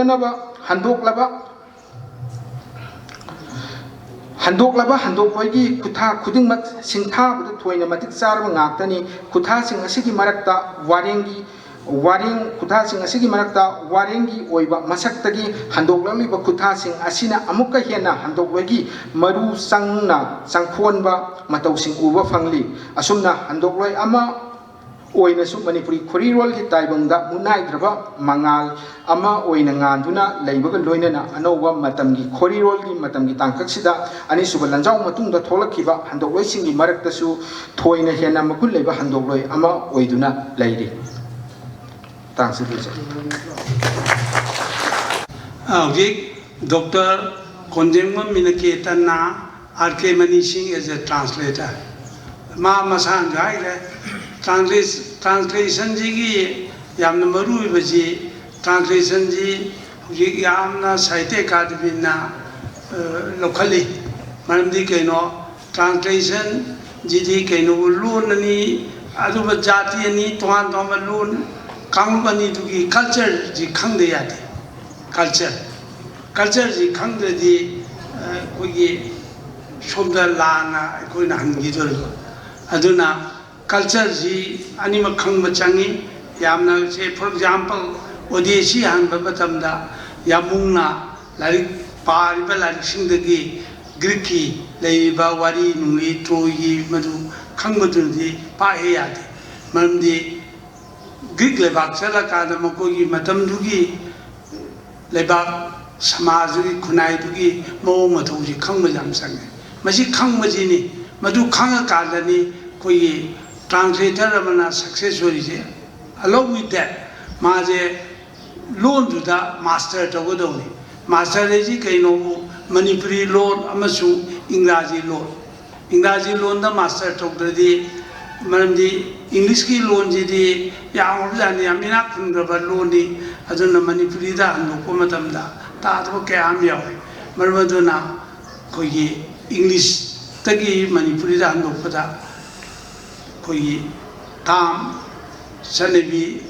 loigi kutha khudingmak singtha budu thoina matik charba ngaktani kutha sing asigi marakta waring kutha sing asigi marakta warengi oiba masaktagi handok laliba kutha sing asina amukka hena handok loigi maru sangna sangkhonba matau sing uba fangli asumna handok loi ama oina su Manipuri khorirol gi taibangda munaidraba mangal ama oina nganduna leibaga loinana anowa matamgi khorirol gi matamgi tangkaksida ani suba lanjau matungda tholakhiba handok loi singi marakta su thoina hena makul leiba handok loi ama oiduna leiri tangsi duje Dr. Konjengma Minaketana RK Mani Singh as a translator ma masang gai translation ji yamna maru baji translation ji yamna saite kadbina locally maramdi kaino translation ji kaino lun ni aduba jati ni tohan toma lun kangmani dugi culture ji khangde yate culture ji khangde ji kogi shobda lana koina hangi dor aduna culture anima khangba changi yamna say for example odesi hanba matamda yamungna larik pariba larik singdagi Greek ki leiba wari nungi troyi madu khangmadudi pa he yade maramdi Greek lebak chala kada makogi matamdugi lebak samajgi khunai dugi mawong mathauji khangba jam sange masi khangbaji ni madu khanga kadani koi translator amana successfully je along with that maje loan duda master tagodoni master ji kaino Manipuri loan amasu Ingraji loan da master togdadi maramdi English ki loan jidi ya orjani amina kungraba loan ni aduna Manipuri da andoko matamda ta to ke am yaw marmaduna koi English tagi Manipuri da andoko da koi tam sanebi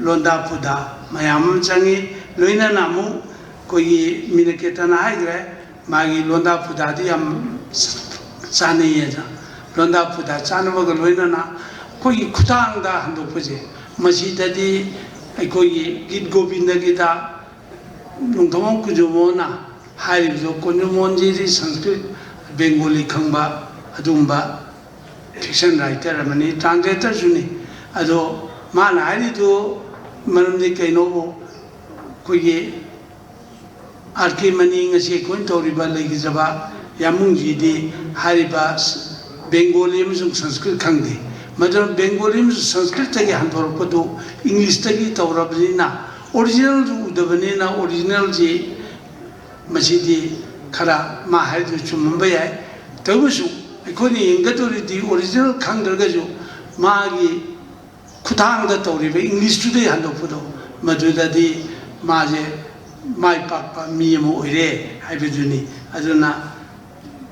londa puda mayam changi loina namu koi minaketana haigre magi londa puda di am chane yeda londa puda chanwa ga loina na koi khutang da hando puje masida di koi git govinda gita nungthong kujumona hari jo konjumon ji sanskrit bengali khangba adumba fiction writer amani translator juni ado mana hari do maramdi kaino koi arki mani ngasi kon toriba legi jaba yamungji di hariba bengali amsung sanskrit khangde madam bengali amsung sanskrit tagi handor podo english tagi tawrabina original ju udabanina original ji masidi khara ma haidu chumba yai tabusu ikoni ingatori di original khangdarga ju magi khutang da tawriba english tu de handor podo maduda di maje mai papa mi mo ire haibiduni aduna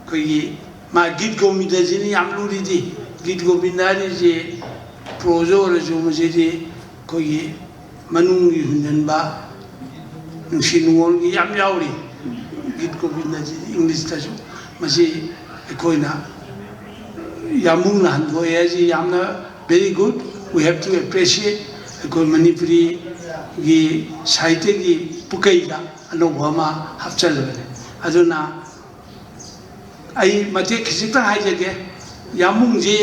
koi ma git gominda jini amluri di git gominda ji projo rejo mujidi koi manungi hunjanba nungsinungol gi yam yauri git gominda ji english ta jo masi koina yamung han go ji yamna very good we have to appreciate koi Manipuri gi sahitya gi pukaida anobama hapchalbane aduna ai mate khizita haijage yamungji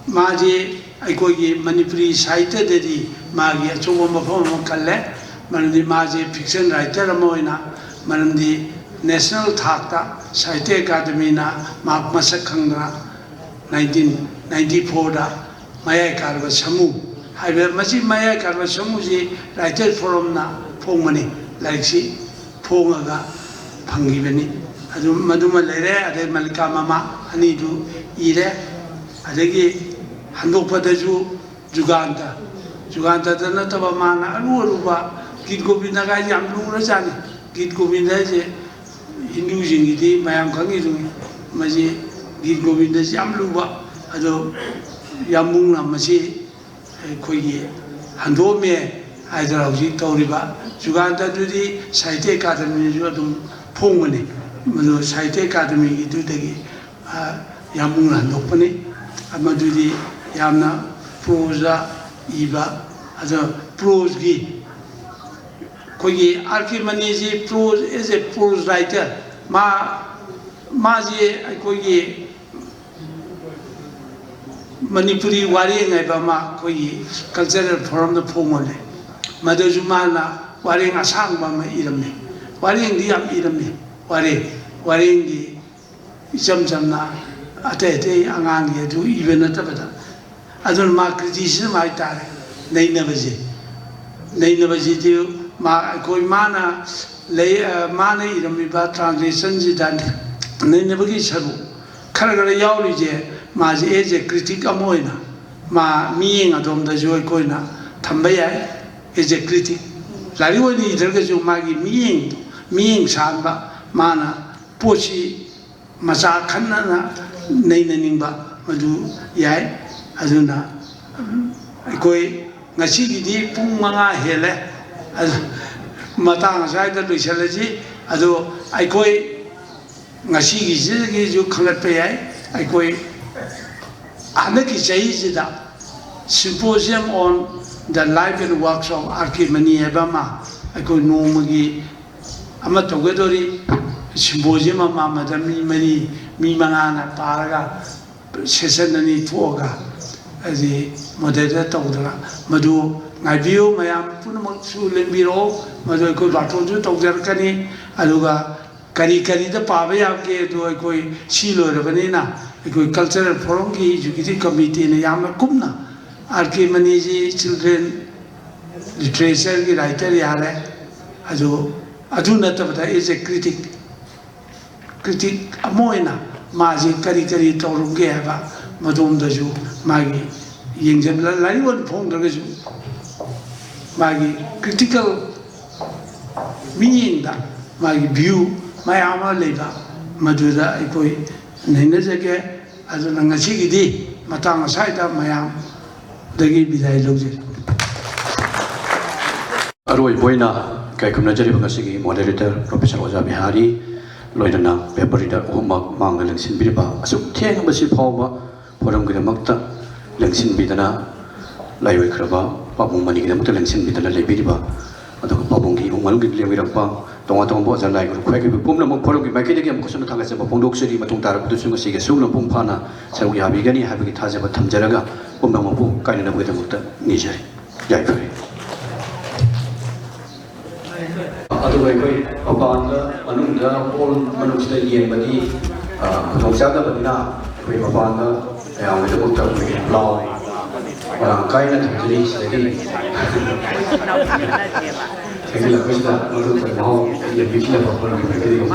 maji ai kogi Manipuri sahitya dedi magi achobo mafam kalle manandi maji fiction writer amoina manandi national thakta sahitya academy na mak masak khangna 1994 da maya karba samu haibe masi maya karba samu ji writer forum na phongmani laiksi phongaga phangibani adu maduma lere ade malika mama ani du ire adegi handokpadaju juganta dana taba mana aruba git govinda ga yam lura jani git govinda je hindu jingi di mayam khangi du maji git govinda yam luba ado yamung na masi khoi handome Hyderabad Tauriba, Juganda Dudi, Sahitya Academy, Judum Pongani, Mano Sahitya Academy, Dudagi, Yamuna Nopani, Amadudi, Yamna, Prosa, Iba, as a prose gi. Kogi Archimanezi prose is a prose writer. Mazi, Kogi Manipuri Wari and Ibama, Kogi, cultural forum the Pongone. Madajumana, Waring Asang Bama Idamni, Waring the Am Idamni, Waring the Jamjamna, Atete, Angangi, do even a tabata. I don't mark criticism, I tare, they never say. They never say, Ma Koimana, lay Mana Idamiba translations done, they never get shadow. Karagara Yauri, Ma's age a critic amoina, Ma meing Adom the Joy Koina, Tambaya. Is a critic. Lariwani Dergaju Magi meaning Samba, Mana, Pochi, Masa Kanana, Nainanimba, Madu, Yai, Azuna, Koi, Nasigi, Pumanga Hele, as Matang Side Lucialaji, Ado, I koi Nasigi, you cannot pay, I koi ꯍꯟꯗꯛꯀꯤ ꯆꯍꯤꯁꯤꯗ symposium on the life and works of R K. Mani ꯍꯥꯏꯕ ꯑꯃ ꯑꯩꯈꯣꯏ ꯅꯣꯡꯃꯒꯤ ꯑꯃ ꯇꯧꯒꯗꯧꯔꯤ ꯁꯤꯝꯄꯣꯖꯤꯌꯝ ꯑꯃ ꯑꯃꯗ ꯃꯤ ꯃꯉꯥꯅ ꯄꯥꯔꯒ ꯁꯦꯁꯟ ꯑꯅꯤ ꯊꯣꯛꯑꯒ ꯍꯥꯏꯗꯤ ꯃꯣꯗꯦꯔꯦꯠ ꯇꯧꯗꯅ ꯃꯗꯨ ꯉꯥꯏꯕꯤꯌꯨ ꯃꯌꯥꯝ ꯄꯨꯝꯅꯃꯛꯁꯨ ꯂꯦꯡꯕꯤꯔꯛꯑꯣ ꯃꯗꯨ ꯑꯩꯈꯣꯏ ꯕꯥꯇꯣꯟꯁꯨ ꯇꯧꯖꯔꯛꯀꯅꯤ ꯑꯗꯨꯒ ꯀꯔꯤꯗ పాꯕ ꯌꯥꯒꯦ ꯑꯗꯨ ꯑꯩꯈꯣꯏ ꯁꯤ ꯂꯣꯏꯔꯕꯅꯤꯅ ꯑꯩꯈꯣꯏ ꯀꯜꯆꯔꯦꯜ ꯐꯣꯔꯝꯒꯤ ꯑꯦꯛꯖꯤꯀ꯭ꯌꯨꯇꯤꯕ ꯀꯃꯤꯇꯤꯅ ꯌꯥꯝꯅ ꯀꯨꯞꯅ ꯑꯥꯔ.ꯀꯦ. ꯃꯅꯤꯖꯤ ꯆꯤꯜꯗ꯭ꯔꯦꯟ ꯂꯤꯇꯔꯦꯆꯔꯒꯤ ꯔꯥꯏꯇꯔ ꯌꯥꯔꯦ ꯑꯗꯨ ꯅꯠꯇꯕꯗ ꯑꯦꯖ ꯑꯦ ꯀ꯭ꯔꯤꯇꯤꯛ ꯑꯃ ꯑꯣꯏꯅ ꯃꯥꯁꯤ ꯀꯔꯤ ꯇꯧꯔꯝꯒꯦ ꯍꯥꯏꯕ ꯃꯗꯣꯝꯗꯁꯨ ꯃꯥꯒꯤ ꯌꯦꯡꯖꯟꯕ ꯂꯥꯏꯔꯤꯛ ꯑꯣꯏꯅ ꯐꯣꯡꯗ꯭ꯔꯒꯁꯨ ꯃꯥꯒꯤ ꯀ꯭ꯔꯤꯇꯤꯀꯦꯜ ꯃꯤꯠꯌꯦꯡꯗ ꯃꯥꯒꯤ ꯚ꯭ꯌꯨ ꯃꯌꯥꯝ ꯑꯃ ꯂꯩꯕ ꯃꯗꯨꯗ ꯑꯩꯈꯣꯏ ꯅꯩꯅꯖꯒꯦ ꯑꯗꯨꯅ ꯉꯁꯤꯒꯤꯗꯤ ꯃꯇꯥꯡ ꯑꯁ꯭ꯋꯥꯏꯗ ꯃꯌꯥꯝꯗꯒꯤ ꯕꯤꯗꯥꯏ ꯂꯧꯖꯔꯤ ꯑꯔꯣꯏꯕ ꯑꯣꯏꯅ ꯀꯥꯏꯈꯨꯝꯅꯖꯔꯤꯕ ꯉꯁꯤꯒꯤ ꯃꯣꯗꯦꯔꯦꯇꯔ ꯄ꯭ꯔꯣꯐꯦꯁꯔ ꯑꯣꯖꯥ ꯕꯤꯍꯥꯔꯤ ꯂꯣꯏꯅꯅ ꯄꯦꯄꯔ ꯔꯤꯗꯔ ꯑꯍꯨꯝꯃꯛ ꯃꯥꯡꯗ ꯂꯦꯡꯁꯤꯟꯕꯤꯔꯤꯕ ꯑꯁꯨꯛ ꯊꯦꯡꯕꯁꯤ ꯐꯥꯎꯕ ꯐꯣꯔꯝꯒꯤꯗꯃꯛꯇ ꯂꯦꯡꯁꯤꯟꯕꯤꯗꯅ ꯂꯥꯏꯑꯣꯏꯈ꯭ꯔꯕ ꯄꯥꯕꯨꯡ ꯃꯅꯤꯒꯤꯗꯃꯛꯇ ꯂꯦꯡꯁꯤꯟꯕꯤꯗꯅ ꯂꯩꯕꯤꯔꯤꯕ ꯑꯗꯨꯒ ꯄꯥꯕꯨꯡꯒꯤ ꯏꯃꯨꯡ ꯃꯅꯨꯡꯒꯤ ꯂꯦꯡꯕꯤꯔꯛꯄ ꯇꯣꯉꯥꯟ ꯇꯣꯉꯥꯟꯕ ꯑꯣꯖꯥ ꯂꯥꯏꯒꯨꯔꯨ ꯈ꯭ꯋꯥꯏꯒꯤ ꯄꯨꯝꯅꯃꯛ ꯐꯣꯔꯝꯒꯤ ꯃꯥꯏꯀꯩꯗꯒꯤ ꯑꯃꯨꯛꯀꯁꯨ ꯊꯥꯒꯠꯆꯕ ꯐꯣꯡꯗꯣꯛꯆꯔꯤ ꯃꯇꯨꯡ ꯇꯥꯔꯛꯄꯗꯁꯨ ꯉꯁꯤꯒꯤ ꯑꯁꯨꯝꯅ ꯃꯄꯨꯡ ꯐꯥꯅ ꯁꯔꯨꯛ ꯌꯥꯕꯤꯒꯅꯤ ꯍꯥꯏꯕꯒꯤ ꯊꯥꯖꯕ ꯊꯝꯖꯔꯒ ꯄꯨꯝꯅꯃꯛꯄꯨ ꯀꯥꯏꯅꯅꯕꯒꯤꯗꯃꯛꯇ ꯅꯤꯖꯔꯤ ꯌꯥꯏꯐꯔꯦ ꯑꯗꯨꯒ ꯑꯩꯈꯣꯏ ꯃꯄꯥꯟꯗ ꯃꯅꯨꯡꯗ ꯍꯣꯜ ꯃꯅꯨꯡꯁꯤꯗ ꯌꯦꯡꯕꯗꯤ ꯈꯨꯗꯣꯡꯆꯥꯗꯕꯅꯤꯅ ꯑꯩꯈꯣꯏ ꯃꯄꯥꯟꯗ ꯃꯌꯥꯝꯒꯤꯗꯃꯛꯇ ꯑꯩꯈꯣꯏꯒꯤ ꯄ꯭ꯂꯥꯎ ꯃꯔꯥꯡ ꯀꯥꯏꯅ ꯊꯝꯖꯔꯤ ꯁꯤꯗꯒꯤ ꯊꯦꯡꯅꯔꯛꯄꯁꯤꯗ ꯃꯔꯨꯞ ꯃꯍꯥꯎ ꯌꯦꯡꯕꯤꯈꯤꯅꯕ ꯐꯣꯔꯝꯒꯤ ꯃꯥꯏꯀꯩꯗꯒꯤ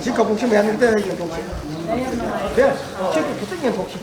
ꯁꯤ ꯀꯕꯨꯛꯁꯤ ꯃꯌꯥꯝ ꯑꯝꯇ ꯌꯦꯡꯊꯣꯛꯁꯤ. ꯁꯤ ꯈꯤꯇꯪ ꯌꯦꯡꯊꯣꯛꯁꯤ.